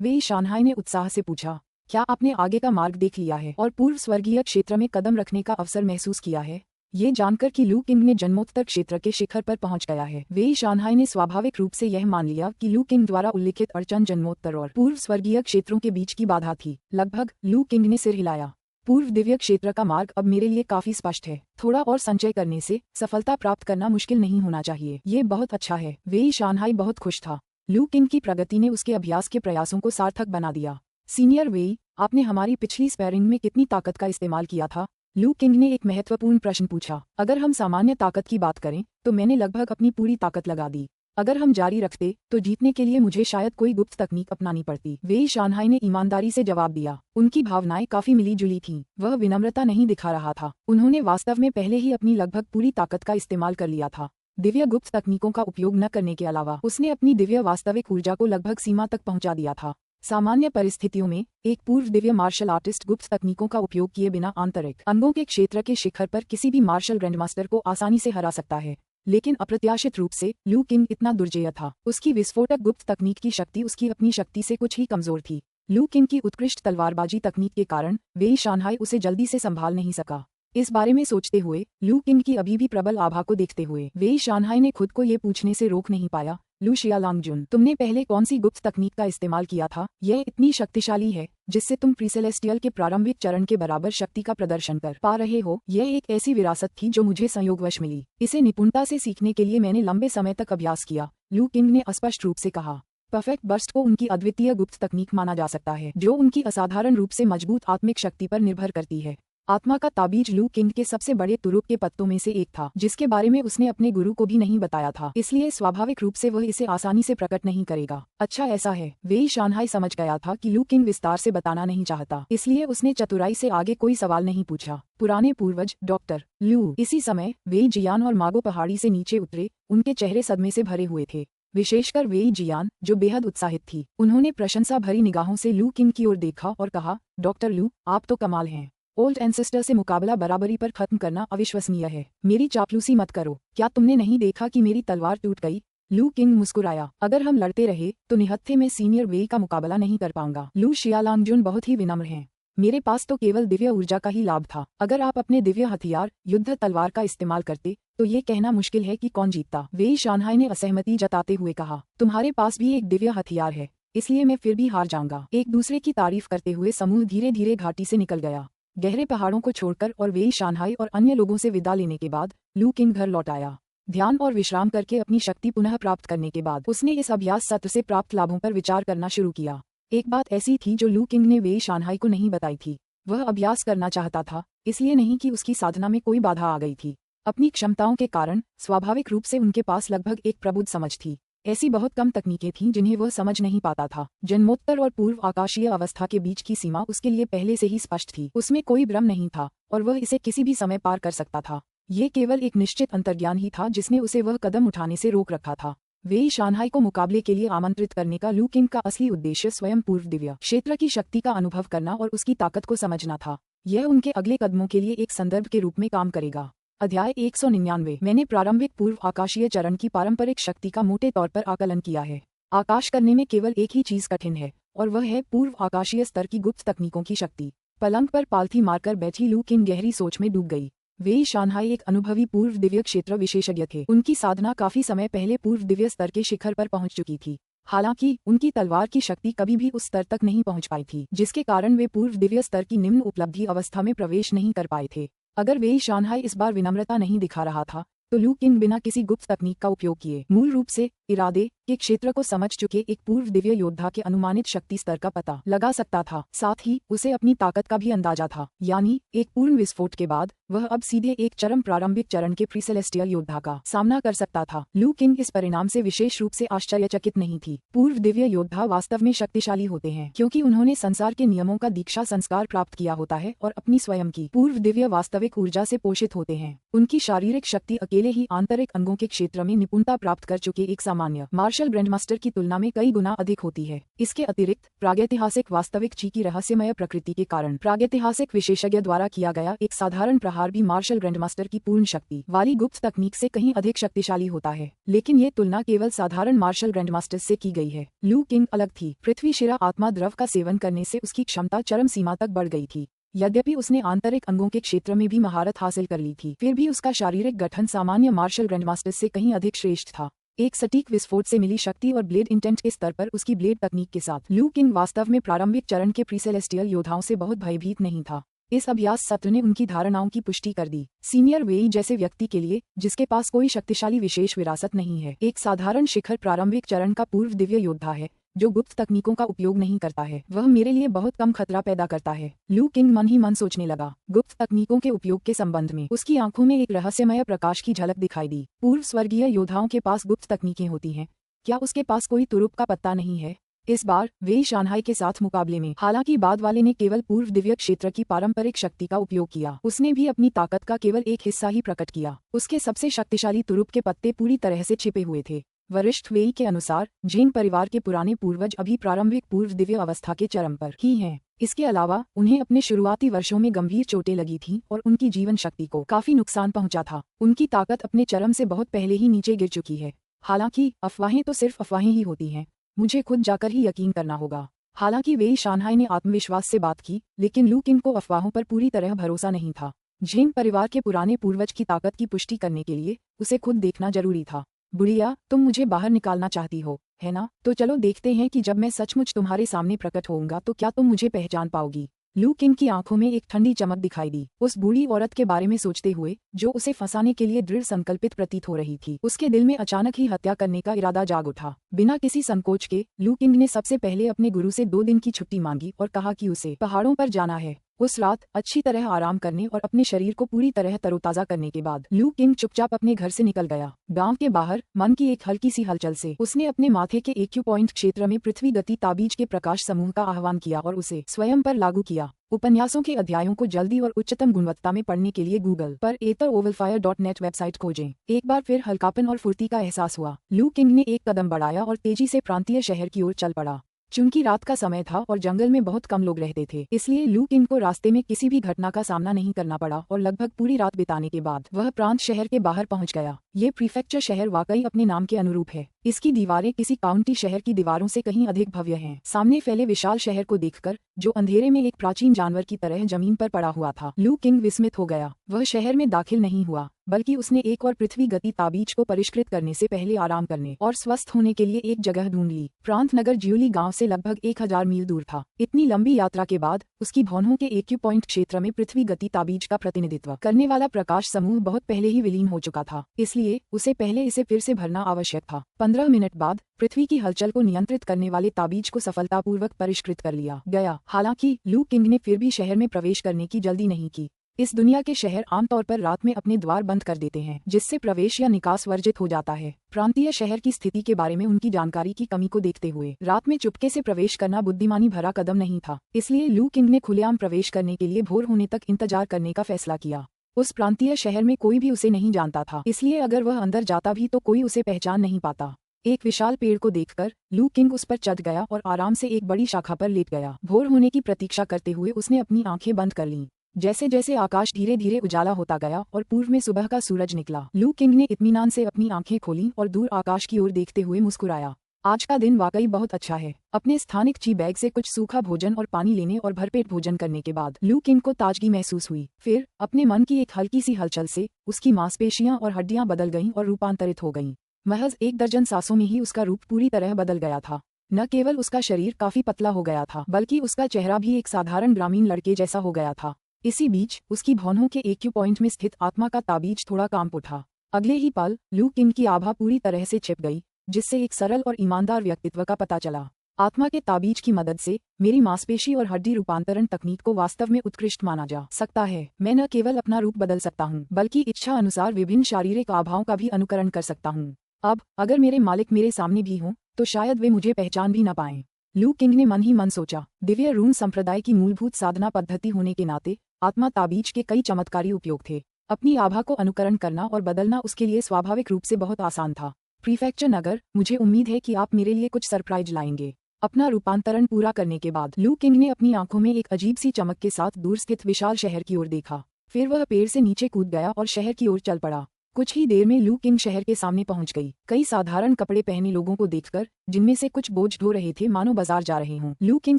S1: वेई शानहाई ने उत्साह से पूछा। क्या आपने आगे का मार्ग देख लिया है और पूर्व स्वर्गीय क्षेत्र में कदम रखने का अवसर महसूस किया है? ये जानकर कि लू किंग ने जन्मोत्तर क्षेत्र के शिखर पर पहुंच गया है, वेई शानहाई ने स्वाभाविक रूप से यह मान लिया कि लू किंग द्वारा उल्लिखित अड़चन जन्मोत्तर और पूर्व स्वर्गीय क्षेत्रों के बीच की बाधा थी। लगभग, लू किंग ने सिर हिलाया। पूर्व दिव्य क्षेत्र का मार्ग अब मेरे लिए काफी स्पष्ट है। थोड़ा और संचय करने से सफलता प्राप्त करना मुश्किल नहीं होना चाहिए। ये बहुत अच्छा है। वेई शानहाई बहुत खुश था। लू किंग की प्रगति ने उसके अभ्यास के प्रयासों को सार्थक बना दिया। सीनियर वेई, आपने हमारी पिछली स्पैरिंग में कितनी ताकत का इस्तेमाल किया था? लू किंग ने एक महत्वपूर्ण प्रश्न पूछा। अगर हम सामान्य ताकत की बात करें तो मैंने लगभग अपनी पूरी ताकत लगा दी। अगर हम जारी रखते तो जीतने के लिए मुझे शायद कोई गुप्त तकनीक अपनानी पड़ती। वेई शानहाई ने ईमानदारी से जवाब दिया। उनकी भावनाएं काफी मिली जुली थीं। वह विनम्रता नहीं दिखा रहा था। उन्होंने वास्तव में पहले ही अपनी लगभग पूरी ताकत का इस्तेमाल कर लिया था। दिव्य गुप्त तकनीकों का उपयोग न करने के अलावा उसने अपनी दिव्य वास्तविक ऊर्जा को लगभग सीमा तक पहुंचा दिया था। सामान्य परिस्थितियों में एक पूर्व दिव्य मार्शल आर्टिस्ट गुप्त तकनीकों का उपयोग किए बिना आंतरिक अंगों के क्षेत्र के शिखर पर किसी भी मार्शल ग्रैंडमास्टर को आसानी से हरा सकता है। लेकिन अप्रत्याशित रूप से लू किंग इतना दुर्जेय था। उसकी विस्फोटक गुप्त तकनीक की शक्ति उसकी अपनी शक्ति से कुछ ही कमजोर थी। लू किंग की उत्कृष्ट तलवारबाजी तकनीक के कारण वेई शानहाई उसे जल्दी से संभाल नहीं सका। इस बारे में सोचते हुए, लू किंग की अभी भी प्रबल आभा को देखते हुए वेई शानहाई ने खुद को ये पूछने से रोक नहीं पाया, लू शियालांगजुन, तुमने पहले कौन सी गुप्त तकनीक का इस्तेमाल किया था? यह इतनी शक्तिशाली है जिससे तुम प्रीसेलेस्टियल के प्रारंभिक चरण के बराबर शक्ति का प्रदर्शन कर पा रहे हो। यह एक ऐसी विरासत थी जो मुझे संयोगवश मिली। इसे निपुणता से सीखने के लिए मैंने लंबे समय तक अभ्यास किया, लू किंग ने स्पष्ट रूप से कहा। परफेक्ट बर्स्ट को उनकी अद्वितीय गुप्त तकनीक माना जा सकता है जो उनकी असाधारण रूप से मजबूत आत्मिक शक्ति पर निर्भर करती है। आत्मा का ताबीज लू किंग के सबसे बड़े तुरुप के पत्तों में से एक था जिसके बारे में उसने अपने गुरु को भी नहीं बताया था, इसलिए स्वाभाविक रूप से वह इसे आसानी से प्रकट नहीं करेगा। अच्छा ऐसा है। वेई शानहाई समझ गया था कि लू किंग विस्तार से बताना नहीं चाहता, इसलिए उसने चतुराई से आगे कोई सवाल नहीं पूछा। पुराने पूर्वज डॉक्टर लू। इसी समय वेई जियान और मागो पहाड़ी से नीचे उतरे। उनके चेहरे सदमे से भरे हुए थे, विशेषकर वेई जियान जो बेहद उत्साहित थी। उन्होंने प्रशंसा भरी निगाहों से लू किंग की ओर देखा और कहा, डॉक्टर लू, आप तो कमाल हैं। ओल्ड एंसेस्टर से मुकाबला बराबरी पर खत्म करना अविश्वसनीय है। मेरी चापलूसी मत करो। क्या तुमने नहीं देखा कि मेरी तलवार टूट गई? लू किंग मुस्कुराया। अगर हम लड़ते रहे तो निहत्थे में सीनियर वेई का मुकाबला नहीं कर पाऊंगा। लू शियालांगजुन बहुत ही विनम्र हैं। मेरे पास तो केवल दिव्य ऊर्जा का ही लाभ था। अगर आप अपने दिव्य हथियार युद्ध तलवार का इस्तेमाल करते तो ये कहना मुश्किल है कि कौन जीतता। वेई शानहाई ने असहमति जताते हुए कहा, तुम्हारे पास भी एक दिव्य हथियार है, इसलिए मैं फिर भी हार जाऊंगा। एक दूसरे की तारीफ करते हुए समूह धीरे धीरे घाटी से निकल गया। गहरे पहाड़ों को छोड़कर और वेई शानहाई और अन्य लोगों से विदा लेने के बाद लू किंग घर लौट आया। ध्यान और विश्राम करके अपनी शक्ति पुनः प्राप्त करने के बाद उसने इस अभ्यास सत्र से प्राप्त लाभों पर विचार करना शुरू किया। एक बात ऐसी थी जो लू किंग ने वेई शानहाई को नहीं बताई थी। वह अभ्यास करना चाहता था, इसलिए नहीं कि उसकी साधना में कोई बाधा आ गई थी। अपनी क्षमताओं के कारण स्वाभाविक रूप से उनके पास लगभग एक प्रबुद्ध समझ थी। ऐसी बहुत कम तकनीकें थीं जिन्हें वह समझ नहीं पाता था। जन्मोत्तर और पूर्व आकाशीय अवस्था के बीच की सीमा उसके लिए पहले से ही स्पष्ट थी। उसमें कोई भ्रम नहीं था और वह इसे किसी भी समय पार कर सकता था। ये केवल एक निश्चित अंतर्ज्ञान ही था जिसने उसे वह कदम उठाने से रोक रखा था। वेई शानहाई को मुकाबले के लिए आमंत्रित करने का लू किंग का असली उद्देश्य स्वयं पूर्व दिव्य क्षेत्र की शक्ति का अनुभव करना और उसकी ताकत को समझना था। यह उनके अगले कदमों के लिए एक संदर्भ के रूप में काम करेगा। अध्याय 199। मैंने प्रारंभिक पूर्व आकाशीय चरण की पारंपरिक शक्ति का मोटे तौर पर आकलन किया है। आकाश करने में केवल एक ही चीज कठिन है और वह है पूर्व आकाशीय स्तर की गुप्त तकनीकों की शक्ति। पलंग पर पालथी मारकर बैठी लू किंग गहरी सोच में डूब गई। वेई शानहाई एक अनुभवी पूर्व दिव्य क्षेत्र विशेषज्ञ थे। उनकी साधना काफी समय पहले पूर्व दिव्य स्तर के शिखर पर पहुंच चुकी थी। हालांकि उनकी तलवार की शक्ति कभी भी उस स्तर तक नहीं पहुंच पाई थी, जिसके कारण वे पूर्व दिव्य स्तर की निम्न उपलब्धि अवस्था में प्रवेश नहीं कर पाए थे। अगर वेई शानहाई इस बार विनम्रता नहीं दिखा रहा था तो लू किंग बिना किसी गुप्त तकनीक का उपयोग किए मूल रूप से इरादे के क्षेत्र को समझ चुके एक पूर्व दिव्य योद्धा के अनुमानित शक्ति स्तर का पता लगा सकता था। साथ ही उसे अपनी ताकत का भी अंदाजा था, यानी एक पूर्ण विस्फोट के बाद वह अब सीधे एक चरम प्रारंभिक चरण के प्रीसेलेस्टियल योद्धा का सामना कर सकता था। लू किंग इस परिणाम से विशेष रूप से आश्चर्यचकित नहीं थी। पूर्व दिव्य योद्धा वास्तव में शक्तिशाली होते हैं क्योंकि उन्होंने संसार के नियमों का दीक्षा संस्कार प्राप्त किया होता है और अपनी स्वयं की पूर्व दिव्य वास्तविक ऊर्जा से पोषित होते हैं। उनकी शारीरिक शक्ति अकेले ही आंतरिक अंगों के क्षेत्र में निपुणता प्राप्त कर चुके एक सामान्य मार्शल ग्रैंडमास्टर की तुलना में कई गुना अधिक होती है। इसके अतिरिक्त प्रागैतिहासिक वास्तविक ची की रहस्यमय प्रकृति के कारण प्रागैतिहासिक विशेषज्ञ द्वारा किया गया एक साधारण प्रहार भी मार्शल ग्रैंडमास्टर की पूर्ण शक्ति वाली गुप्त तकनीक से कहीं अधिक शक्तिशाली होता है। लेकिन ये तुलना केवल साधारण मार्शल ग्रैंडमास्टर से की गई है। लू किंग अलग थी। पृथ्वी शिरा आत्मा द्रव का सेवन करने से उसकी क्षमता चरम सीमा तक बढ़ गई थी। यद्यपि उसने आंतरिक अंगों के क्षेत्र में भी महारत हासिल कर ली थी, फिर भी उसका शारीरिक गठन सामान्य मार्शल ग्रैंडमास्टर से कहीं अधिक श्रेष्ठ था। एक सटीक विस्फोट से मिली शक्ति और ब्लेड इंटेंट के स्तर पर उसकी ब्लेड तकनीक के साथ लू किंग वास्तव में प्रारंभिक चरण के प्रीसेलेस्टियल योद्धाओं से बहुत भयभीत नहीं था। इस अभ्यास सत्र ने उनकी धारणाओं की पुष्टि कर दी। सीनियर वेई जैसे व्यक्ति के लिए, जिसके पास कोई शक्तिशाली विशेष विरासत नहीं है, एक साधारण शिखर प्रारंभिक चरण का पूर्व दिव्य योद्धा है जो गुप्त तकनीकों का उपयोग नहीं करता है। वह मेरे लिए बहुत कम खतरा पैदा करता है। लू किंग मन ही मन सोचने लगा। गुप्त तकनीकों के उपयोग के संबंध में उसकी आंखों में एक रहस्यमय प्रकाश की झलक दिखाई दी। पूर्व स्वर्गीय योद्धाओं के पास गुप्त तकनीकें होती हैं, क्या उसके पास कोई तुरुप का पत्ता नहीं है? इस बार वेई शानहाई के साथ मुकाबले में हालांकि बाद वाले ने केवल पूर्व दिव्य क्षेत्र की पारंपरिक शक्ति का उपयोग किया, उसने भी अपनी ताकत का केवल एक हिस्सा ही प्रकट किया। उसके सबसे शक्तिशाली तुरुप के पत्ते पूरी तरह से छिपे हुए थे। वरिष्ठ वेई के अनुसार जिंग परिवार के पुराने पूर्वज अभी प्रारंभिक पूर्व दिव्य अवस्था के चरम पर ही हैं। इसके अलावा उन्हें अपने शुरुआती वर्षों में गंभीर चोटें लगी थीं और उनकी जीवन शक्ति को काफी नुकसान पहुंचा था। उनकी ताकत अपने चरम से बहुत पहले ही नीचे गिर चुकी है। हालांकि अफवाहें तो सिर्फ अफवाहें ही होती हैं, मुझे खुद जाकर ही यकीन करना होगा। हालांकि वेई शानहाई ने आत्मविश्वास से बात की, लेकिन लू किंग को अफवाहों पर पूरी तरह भरोसा नहीं था। जिंग परिवार के पुराने पूर्वज की ताकत की पुष्टि करने के लिए उसे खुद देखना जरूरी था। बुढ़िया, तुम मुझे बाहर निकालना चाहती हो, है ना? तो चलो देखते हैं कि जब मैं सचमुच तुम्हारे सामने प्रकट होऊंगा तो क्या तुम मुझे पहचान पाओगी। लू किंग की आंखों में एक ठंडी चमक दिखाई दी, उस बूढ़ी औरत के बारे में सोचते हुए जो उसे फंसाने के लिए दृढ़ संकल्पित प्रतीत हो रही थी। उसके दिल में अचानक ही हत्या करने का इरादा जाग उठा। बिना किसी संकोच के लू किंग ने सबसे पहले अपने गुरु से 2 दिन की छुट्टी मांगी और कहा कि उसे पहाड़ों पर जाना है। उस रात अच्छी तरह आराम करने और अपने शरीर को पूरी तरह तरोताजा करने के बाद लू किंग चुपचाप अपने घर से निकल गया। गांव के बाहर मन की एक हल्की सी हलचल से उसने अपने माथे के एक्यू पॉइंट क्षेत्र में पृथ्वी गति ताबीज के प्रकाश समूह का आह्वान किया और उसे स्वयं पर लागू किया। उपन्यासों के अध्यायों को जल्दी और उच्चतम गुणवत्ता में पढ़ने के लिए गूगल पर aether-ovalfire.net वेबसाइट खोजें। एक बार फिर हल्कापन और फुर्ती का एहसास हुआ। लू किंग ने एक कदम बढ़ाया और तेजी से प्रांतीय शहर की ओर चल पड़ा। चूंकि रात का समय था और जंगल में बहुत कम लोग रहते थे, इसलिए लू किंग को रास्ते में किसी भी घटना का सामना नहीं करना पड़ा और लगभग पूरी रात बिताने के बाद वह प्रांत शहर के बाहर पहुंच गया। ये प्रीफेक्चर शहर वाकई अपने नाम के अनुरूप है। इसकी दीवारें किसी काउंटी शहर की दीवारों से कहीं अधिक भव्य हैं। सामने फैले विशाल शहर को देखकर, जो अंधेरे में एक प्राचीन जानवर की तरह जमीन पर पड़ा हुआ था, लू किंग विस्मित हो गया। वह शहर में दाखिल नहीं हुआ, बल्कि उसने एक और पृथ्वी गति ताबीज को परिष्कृत करने से पहले आराम करने और स्वस्थ होने के लिए एक जगह ढूंढ ली। प्रांत नगर ज्यूली गांव से लगभग 1000 मील दूर था। इतनी लंबी यात्रा के बाद उसकी भौहों के एक्यू पॉइंट क्षेत्र में पृथ्वी गति ताबीज का प्रतिनिधित्व करने वाला प्रकाश समूह बहुत पहले ही विलीन हो चुका था, इसलिए उसे पहले इसे फिर से भरना आवश्यक था। 15 मिनट बाद पृथ्वी की हलचल को नियंत्रित करने वाले ताबीज को सफलतापूर्वक परिष्कृत कर लिया गया। हालांकि लू किंग ने फिर भी शहर में प्रवेश करने की जल्दी नहीं की। इस दुनिया के शहर आमतौर पर रात में अपने द्वार बंद कर देते हैं, जिससे प्रवेश या निकास वर्जित हो जाता है। प्रांतीय शहर की स्थिति के बारे में उनकी जानकारी की कमी को देखते हुए रात में चुपके से प्रवेश करना बुद्धिमानी भरा कदम नहीं था। इसलिए लू किंग ने खुलेआम प्रवेश करने के लिए भोर होने तक इंतजार करने का फैसला किया। उस प्रांतीय शहर में कोई भी उसे नहीं जानता था, इसलिए अगर वह अंदर जाता भी तो कोई उसे पहचान नहीं पाता। एक विशाल पेड़ को देखकर लू किंग उस पर चढ़ गया और आराम से एक बड़ी शाखा पर लेट गया। भोर होने की प्रतीक्षा करते हुए उसने अपनी आंखें बंद कर लीं। जैसे जैसे आकाश धीरे धीरे उजाला होता गया और पूर्व में सुबह का सूरज निकला, लू किंग ने इत्मीनान से अपनी आंखें खोलीं और दूर आकाश की ओर देखते हुए मुस्कुराया। आज का दिन वाकई बहुत अच्छा है। अपने स्थानिक ची बैग से कुछ सूखा भोजन और पानी लेने और भरपेट भोजन करने के बाद लू किंग को ताजगी महसूस हुई। फिर अपने मन की एक हल्की सी हलचल से उसकी मांसपेशियां और हड्डियां बदल गईं और रूपांतरित हो गईं। महज 1 दर्जन सांसों में ही उसका रूप पूरी तरह बदल गया था। न केवल उसका शरीर काफी पतला हो गया था, बल्कि उसका चेहरा भी एक साधारण ग्रामीण लड़के जैसा हो गया था। इसी बीच उसकी भौहों के एक्यू पॉइंट में स्थित आत्मा का ताबीज थोड़ा कांप उठा। अगले ही पल लू किंग की आभा पूरी तरह से छिप गई, जिससे एक सरल और ईमानदार व्यक्तित्व का पता चला। आत्मा के ताबीज की मदद से मेरी मांसपेशी और हड्डी रूपांतरण तकनीक को वास्तव में उत्कृष्ट माना जा सकता है। मैं न केवल अपना रूप बदल सकता हूँ, बल्कि इच्छा अनुसार विभिन्न शारीरिक आभाओं का भी अनुकरण कर सकता हूँ। अब अगर मेरे मालिक मेरे सामने भी हों तो शायद वे मुझे पहचान भी न पाएं। लू किंग ने मन ही मन सोचा। दिव्य रून संप्रदाय की मूलभूत साधना पद्धति होने के नाते आत्मा ताबीज के कई चमत्कारी उपयोग थे। अपनी आभा को अनुकरण करना और बदलना उसके लिए स्वाभाविक रूप से बहुत आसान था। प्रीफेक्चर नगर, मुझे उम्मीद है कि आप मेरे लिए कुछ सरप्राइज लाएंगे। अपना रूपांतरण पूरा करने के बाद लू किंग ने अपनी आंखों में एक अजीब सी चमक के साथ दूर स्थित विशाल शहर की ओर देखा। फिर वह पेड़ से नीचे कूद गया और शहर की ओर चल पड़ा। कुछ ही देर में लू किंग शहर के सामने पहुंच गई। कई साधारण कपड़े पहने लोगों को देखकर, जिनमें से कुछ बोझ ढो रहे थे मानो बाजार जा रहे हों, लू किंग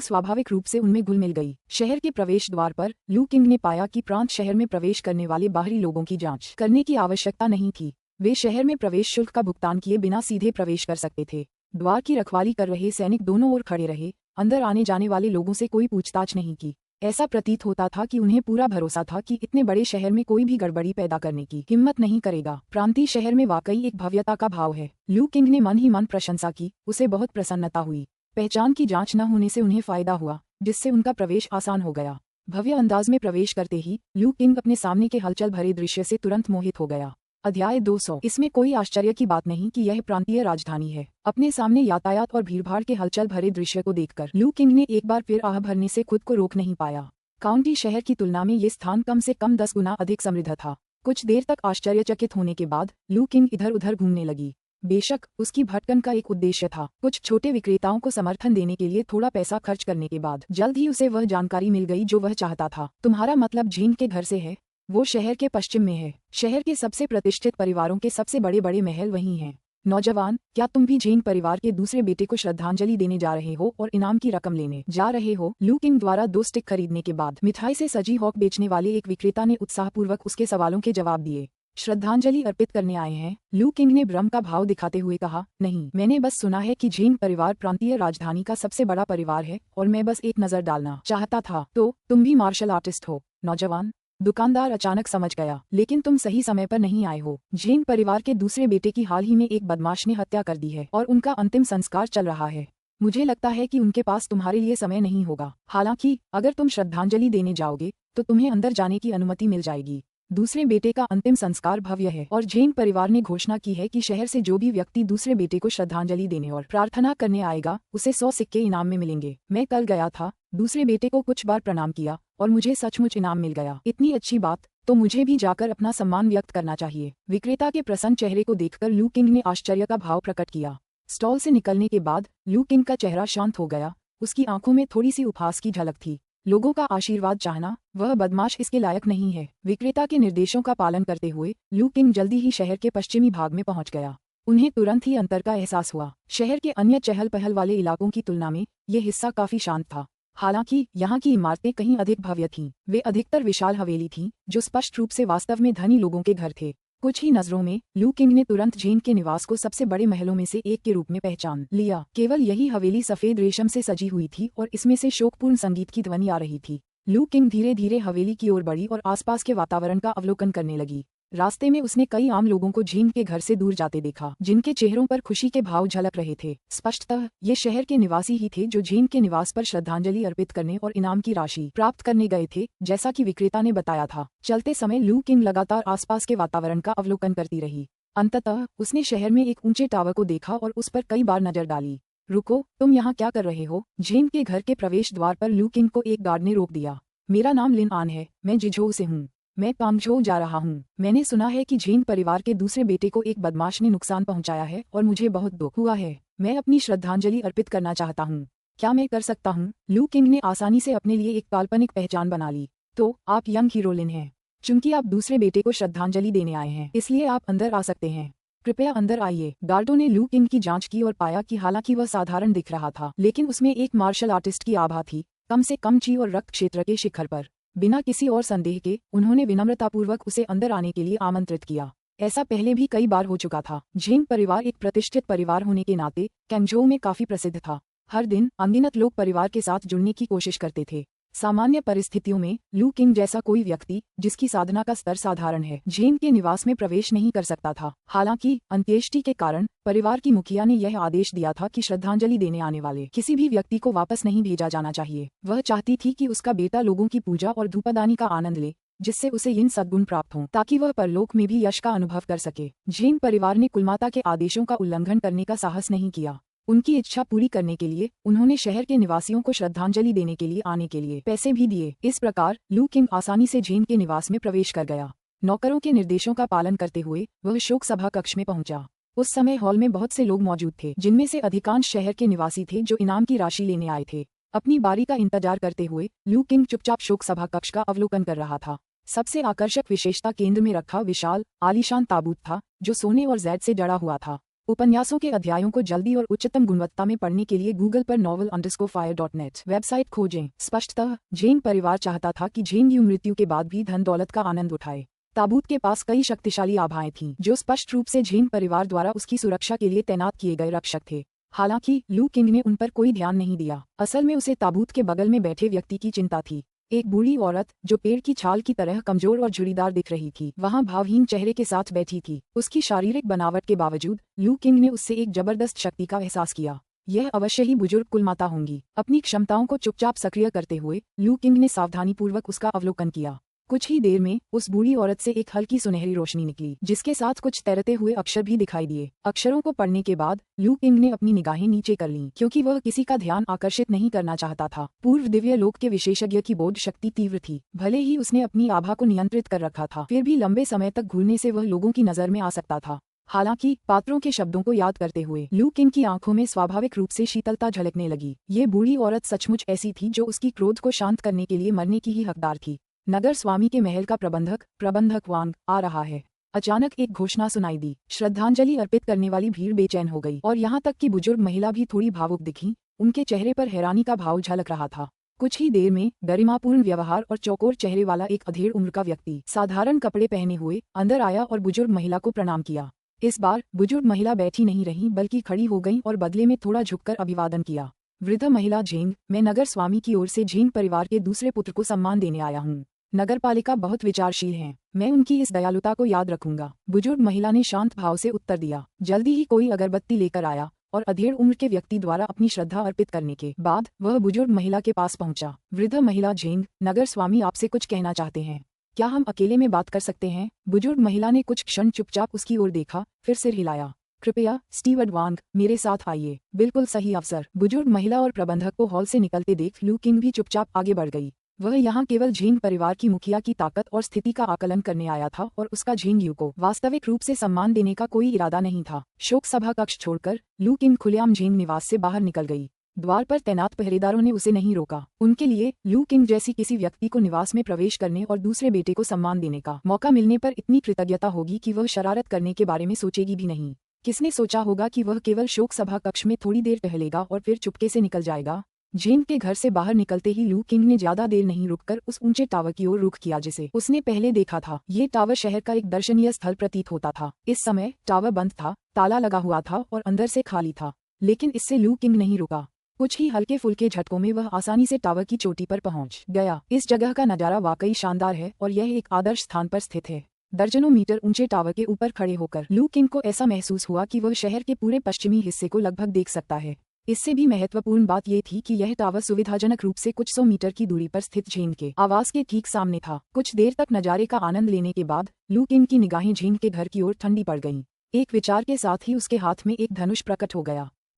S1: स्वाभाविक रूप से उनमें घुल मिल गई। शहर के प्रवेश द्वार पर लू किंग ने पाया कि प्रांत शहर में प्रवेश करने वाले बाहरी लोगों की जांच करने की आवश्यकता नहीं थी। वे शहर में प्रवेश शुल्क का भुगतान किए बिना सीधे प्रवेश कर सकते थे। द्वार की रखवाली कर रहे सैनिक दोनों ओर खड़े रहे, अंदर आने जाने वाले लोगों से कोई पूछताछ नहीं की। ऐसा प्रतीत होता था कि उन्हें पूरा भरोसा था कि इतने बड़े शहर में कोई भी गड़बड़ी पैदा करने की हिम्मत नहीं करेगा। प्रांतीय शहर में वाकई एक भव्यता का भाव है। लू किंग ने मन ही मन प्रशंसा की। उसे बहुत प्रसन्नता हुई। पहचान की जांच न होने से उन्हें फायदा हुआ, जिससे उनका प्रवेश आसान हो गया। भव्य अंदाज में प्रवेश करते ही लू किंग अपने सामने के हलचल भरे दृश्य से तुरंत मोहित हो गया। अध्याय 200। इसमें कोई आश्चर्य की बात नहीं कि यह प्रांतीय राजधानी है। अपने सामने यातायात और भीड़भाड़ के हलचल भरे दृश्य को देखकर लू किंग ने एक बार फिर आह भरने से खुद को रोक नहीं पाया। काउंटी शहर की तुलना में ये स्थान कम से कम 10 गुना अधिक समृद्ध था। कुछ देर तक आश्चर्यचकित होने के बाद लू किंग इधर उधर घूमने लगी। बेशक उसकी भटकन का एक उद्देश्य था। कुछ छोटे विक्रेताओं को समर्थन देने के लिए थोड़ा पैसा खर्च करने के बाद जल्द ही उसे वह जानकारी मिल गई जो वह चाहता था। तुम्हारा मतलब झीन के घर से है? वो शहर के पश्चिम में है। शहर के सबसे प्रतिष्ठित परिवारों के सबसे बड़े बड़े महल वहीं हैं। नौजवान, क्या तुम भी झीन परिवार के दूसरे बेटे को श्रद्धांजलि देने जा रहे हो और इनाम की रकम लेने जा रहे हो? लू किंग द्वारा 2 स्टिक खरीदने के बाद मिठाई से सजी हॉक बेचने वाले एक विक्रेता ने उत्साहपूर्वक उसके सवालों के जवाब दिए। श्रद्धांजलि अर्पित करने आए हैं? लू किंग ने भ्रम का भाव दिखाते हुए कहा। नहीं, मैंने बस सुना है कि झीन परिवार प्रांतीय राजधानी का सबसे बड़ा परिवार है और मैं बस एक नजर डालना चाहता था। तो तुम भी मार्शल आर्टिस्ट हो? नौजवान, दुकानदार अचानक समझ गया। लेकिन तुम सही समय पर नहीं आए हो। झीन परिवार के दूसरे बेटे की हाल ही में एक बदमाश ने हत्या कर दी है और उनका अंतिम संस्कार चल रहा है। मुझे लगता है कि उनके पास तुम्हारे लिए समय नहीं होगा। हालांकि अगर तुम श्रद्धांजलि देने जाओगे तो तुम्हें अंदर जाने की अनुमति मिल जाएगी। दूसरे बेटे का अंतिम संस्कार भव्य है और झेन परिवार ने घोषणा की है कि शहर से जो भी व्यक्ति दूसरे बेटे को श्रद्धांजलि देने और प्रार्थना करने आएगा उसे 100 सिक्के इनाम में मिलेंगे। मैं कल गया था, दूसरे बेटे को कुछ बार प्रणाम किया और मुझे सचमुच इनाम मिल गया। इतनी अच्छी बात, तो मुझे भी जाकर अपना सम्मान व्यक्त करना चाहिए। विक्रेता के प्रसन्न चेहरे को देखकर लू किंग ने आश्चर्य का भाव प्रकट किया। स्टॉल से निकलने के बाद लू किंग का चेहरा शांत हो गया। उसकी आंखों में थोड़ी सी उपहास की झलक थी। लोगों का आशीर्वाद चाहना, वह बदमाश इसके लायक नहीं है। विक्रेता के निर्देशों का पालन करते हुए लू किंग जल्दी ही शहर के पश्चिमी भाग में पहुंच गया। उन्हें तुरंत ही अंतर का एहसास हुआ। शहर के अन्य चहल पहल वाले इलाकों की तुलना में ये हिस्सा काफी शांत था। हालांकि यहाँ की इमारतें कहीं अधिक भव्य थीं। वे अधिकतर विशाल हवेली थीं, जो स्पष्ट रूप से वास्तव में धनी लोगों के घर थे। कुछ ही नजरों में लू किंग ने तुरंत झेन के निवास को सबसे बड़े महलों में से एक के रूप में पहचान लिया। केवल यही हवेली सफेद रेशम से सजी हुई थी और इसमें से शोकपूर्ण संगीत की ध्वनि आ रही थी। लू किंग धीरे धीरे हवेली की ओर बढ़ी और आसपास के वातावरण का अवलोकन करने लगी। रास्ते में उसने कई आम लोगों को झीन के घर से दूर जाते देखा, जिनके चेहरों पर खुशी के भाव झलक रहे थे। स्पष्टतः ये शहर के निवासी ही थे जो झीन के निवास पर श्रद्धांजलि अर्पित करने और इनाम की राशि प्राप्त करने गए थे, जैसा कि विक्रेता ने बताया था। चलते समय लू किंग लगातार आसपास के वातावरण का अवलोकन करती रही। अंततः उसने शहर में एक ऊंचे टावर को देखा और उस पर कई बार नजर डाली। रुको, तुम यहाँ क्या कर रहे हो? झीन के घर के प्रवेश द्वार पर लू किंग को एक गार्ड ने रोक दिया। मेरा नाम लिन आन है, मैं जिझोउ से हूँ। मैं कामझोउ जा रहा हूँ। मैंने सुना है कि झीन परिवार के दूसरे बेटे को एक बदमाश ने नुकसान पहुंचाया है और मुझे बहुत दुख हुआ है। मैं अपनी श्रद्धांजलि अर्पित करना चाहता हूँ। क्या मैं कर सकता हूँ? लू किंग ने आसानी से अपने लिए एक काल्पनिक पहचान बना ली। तो आप यंग हीरो लिन हैं। चूंकि आप दूसरे बेटे को श्रद्धांजलि देने आए हैं, इसलिए आप अंदर आ सकते हैं। कृपया अंदर आइए। गार्डों ने लू किंग की जांच की और पाया कि हालांकि वह साधारण दिख रहा था, लेकिन उसमें एक मार्शल आर्टिस्ट की आभा थी, कम से कम ची और रक्त क्षेत्र के शिखर पर। बिना किसी और संदेह के उन्होंने विनम्रतापूर्वक उसे अंदर आने के लिए आमंत्रित किया। ऐसा पहले भी कई बार हो चुका था। झेन परिवार एक प्रतिष्ठित परिवार होने के नाते कैंगझोउ में काफी प्रसिद्ध था। हर दिन अनगिनत लोग परिवार के साथ जुड़ने की कोशिश करते थे। सामान्य परिस्थितियों में लू किंग जैसा कोई व्यक्ति जिसकी साधना का स्तर साधारण है, जेन के निवास में प्रवेश नहीं कर सकता था। हालांकि अंत्येष्टि के कारण परिवार की मुखिया ने यह आदेश दिया था कि श्रद्धांजलि देने आने वाले किसी भी व्यक्ति को वापस नहीं भेजा जाना चाहिए। वह चाहती थी कि उसका बेटा लोगों की पूजा और धूपदानी का आनंद ले, जिससे उसे इन सद्गुण प्राप्त हों ताकि वह परलोक में भी यश का अनुभव कर सके। जेन परिवार ने कुलमाता के आदेशों का उल्लंघन करने का साहस नहीं किया। उनकी इच्छा पूरी करने के लिए उन्होंने शहर के निवासियों को श्रद्धांजलि देने के लिए आने के लिए पैसे भी दिए। इस प्रकार लू किंग आसानी से जेन के निवास में प्रवेश कर गया। नौकरों के निर्देशों का पालन करते हुए वह शोक सभा कक्ष में पहुंचा। उस समय हॉल में बहुत से लोग मौजूद थे, जिनमें से अधिकांश शहर के निवासी थे जो इनाम की राशि लेने आए थे। अपनी बारी का इंतजार करते हुए लू किंग चुपचाप शोक सभा कक्ष का अवलोकन कर रहा था। सबसे आकर्षक विशेषता केंद्र में रखा विशाल आलीशान ताबूत था, जो सोने और जैद से जड़ा हुआ था। उपन्यासों के अध्यायों को जल्दी और उच्चतम गुणवत्ता में पढ़ने के लिए गूगल पर novel_fire.net वेबसाइट खोजें। स्पष्टतः जेन परिवार चाहता था कि जेन यू मृत्यु के बाद भी धन दौलत का आनंद उठाए। ताबूत के पास कई शक्तिशाली आभाएं थीं, जो स्पष्ट रूप से जेन परिवार द्वारा उसकी सुरक्षा के लिए तैनात किए गए रक्षक थे। हालांकि लू किंग ने उन पर कोई ध्यान नहीं दिया। असल में उसे ताबूत के बगल में बैठे व्यक्ति की चिंता थी। एक बूढ़ी औरत जो पेड़ की छाल की तरह कमजोर और झुर्रीदार दिख रही थी, वहां भावहीन चेहरे के साथ बैठी थी। उसकी शारीरिक बनावट के बावजूद लू किंग ने उससे एक जबरदस्त शक्ति का एहसास किया। यह अवश्य ही बुजुर्ग कुलमाता होंगी। अपनी क्षमताओं को चुपचाप सक्रिय करते हुए लू किंग ने सावधानीपूर्वक उसका अवलोकन किया। कुछ ही देर में उस बूढ़ी औरत से एक हल्की सुनहरी रोशनी निकली, जिसके साथ कुछ तैरते हुए अक्षर भी दिखाई दिए। अक्षरों को पढ़ने के बाद लू किंग ने अपनी निगाहें नीचे कर लीं, क्योंकि वह किसी का ध्यान आकर्षित नहीं करना चाहता था। पूर्व दिव्य लोक के विशेषज्ञ की बोध शक्ति तीव्र थी। भले ही उसने अपनी आभा को नियंत्रित कर रखा था, फिर भी लंबे समय तक घूरने से वह लोगों की नजर में आ सकता था। हालांकि पात्रों के शब्दों को याद करते हुए लू किंग की आंखों में स्वाभाविक रूप से शीतलता झलकने लगी। ये बूढ़ी औरत सचमुच ऐसी थी जो उसकी क्रोध को शांत करने के लिए मरने की ही हकदार थी। नगर स्वामी के महल का प्रबंधक वांग आ रहा है। अचानक एक घोषणा सुनाई दी। श्रद्धांजलि अर्पित करने वाली भीड़ बेचैन हो गई और यहाँ तक कि बुजुर्ग महिला भी थोड़ी भावुक दिखी। उनके चेहरे पर हैरानी का भाव झलक रहा था। कुछ ही देर में गरिमापूर्ण व्यवहार और चौकोर चेहरे वाला एक अधेड़ उम्र का व्यक्ति साधारण कपड़े पहने हुए अंदर आया और बुजुर्ग महिला को प्रणाम किया। इस बार बुजुर्ग महिला बैठी नहीं रही, बल्कि खड़ी हो गई और बदले में थोड़ा झुककर अभिवादन किया। वृद्ध महिला झेंग, मैं नगर स्वामी की ओर से झेंग परिवार के दूसरे पुत्र को सम्मान देने आया हूँ। नगरपालिका बहुत विचारशील है, मैं उनकी इस दयालुता को याद रखूंगा। बुजुर्ग महिला ने शांत भाव से उत्तर दिया। जल्दी ही कोई अगरबत्ती लेकर आया और अधेड़ उम्र के व्यक्ति द्वारा अपनी श्रद्धा अर्पित करने के बाद वह बुजुर्ग महिला के पास पहुंचा। वृद्ध महिला झेंग, नगर स्वामी आपसे कुछ कहना चाहते हैं, क्या हम अकेले में बात कर सकते हैं? बुजुर्ग महिला ने कुछ क्षण चुपचाप उसकी ओर देखा, फिर सिर हिलाया। कृपया स्टीवर्ड वांग, मेरे साथ आइए। बिल्कुल सही अवसर। बुजुर्ग महिला और प्रबंधक को हॉल से निकलते देख लू किंग भी चुपचाप आगे बढ़ गई। वह यहाँ केवल झेंग परिवार की मुखिया की ताकत और स्थिति का आकलन करने आया था और उसका झेंग यू को वास्तविक रूप से सम्मान देने का कोई इरादा नहीं था। शोक सभा कक्ष छोड़कर लू किंग खुलेआम झेंग निवास से बाहर निकल गई। द्वार पर तैनात पहरेदारों ने उसे नहीं रोका। उनके लिए लू किंग जैसी किसी व्यक्ति को निवास में प्रवेश करने और दूसरे बेटे को सम्मान देने का मौका मिलने पर इतनी कृतज्ञता होगी कि वह शरारत करने के बारे में सोचेगी भी नहीं। किसने सोचा होगा कि वह केवल शोक सभा कक्ष में थोड़ी देर टहलेगा और फिर चुपके से निकल जाएगा। झेंग के घर से बाहर निकलते ही लू किंग ने ज्यादा देर नहीं रुककर उस ऊंचे टावर की ओर रुख किया जिसे उसने पहले देखा था। ये टावर शहर का एक दर्शनीय स्थल प्रतीत होता था। इस समय टावर बंद था, ताला लगा हुआ था और अंदर से खाली था, लेकिन इससे लू किंग नहीं रुका। कुछ ही हल्के फुल्के झटकों में वह आसानी से टावर की चोटी पर पहुंच गया। इस जगह का नजारा वाकई शानदार है और यह एक आदर्श स्थान पर स्थित है। दर्जनों मीटर ऊंचे टावर के ऊपर खड़े होकर लू किंग को ऐसा महसूस हुआ कि वह शहर के पूरे पश्चिमी हिस्से को लगभग देख सकता है। इससे भी महत्वपूर्ण बात यह थी कि यह टावर सुविधाजनक रूप से कुछ 100 मीटर की दूरी पर स्थित झेंग के आवास के ठीक सामने था। कुछ देर तक नजारे का आनंद लेने के बाद लू किंग की निगाहें झेंग के घर की ओर ठंडी पड़ गईं। एक विचार के साथ ही उसके हाथ में एक धनुष प्रकट हो गया।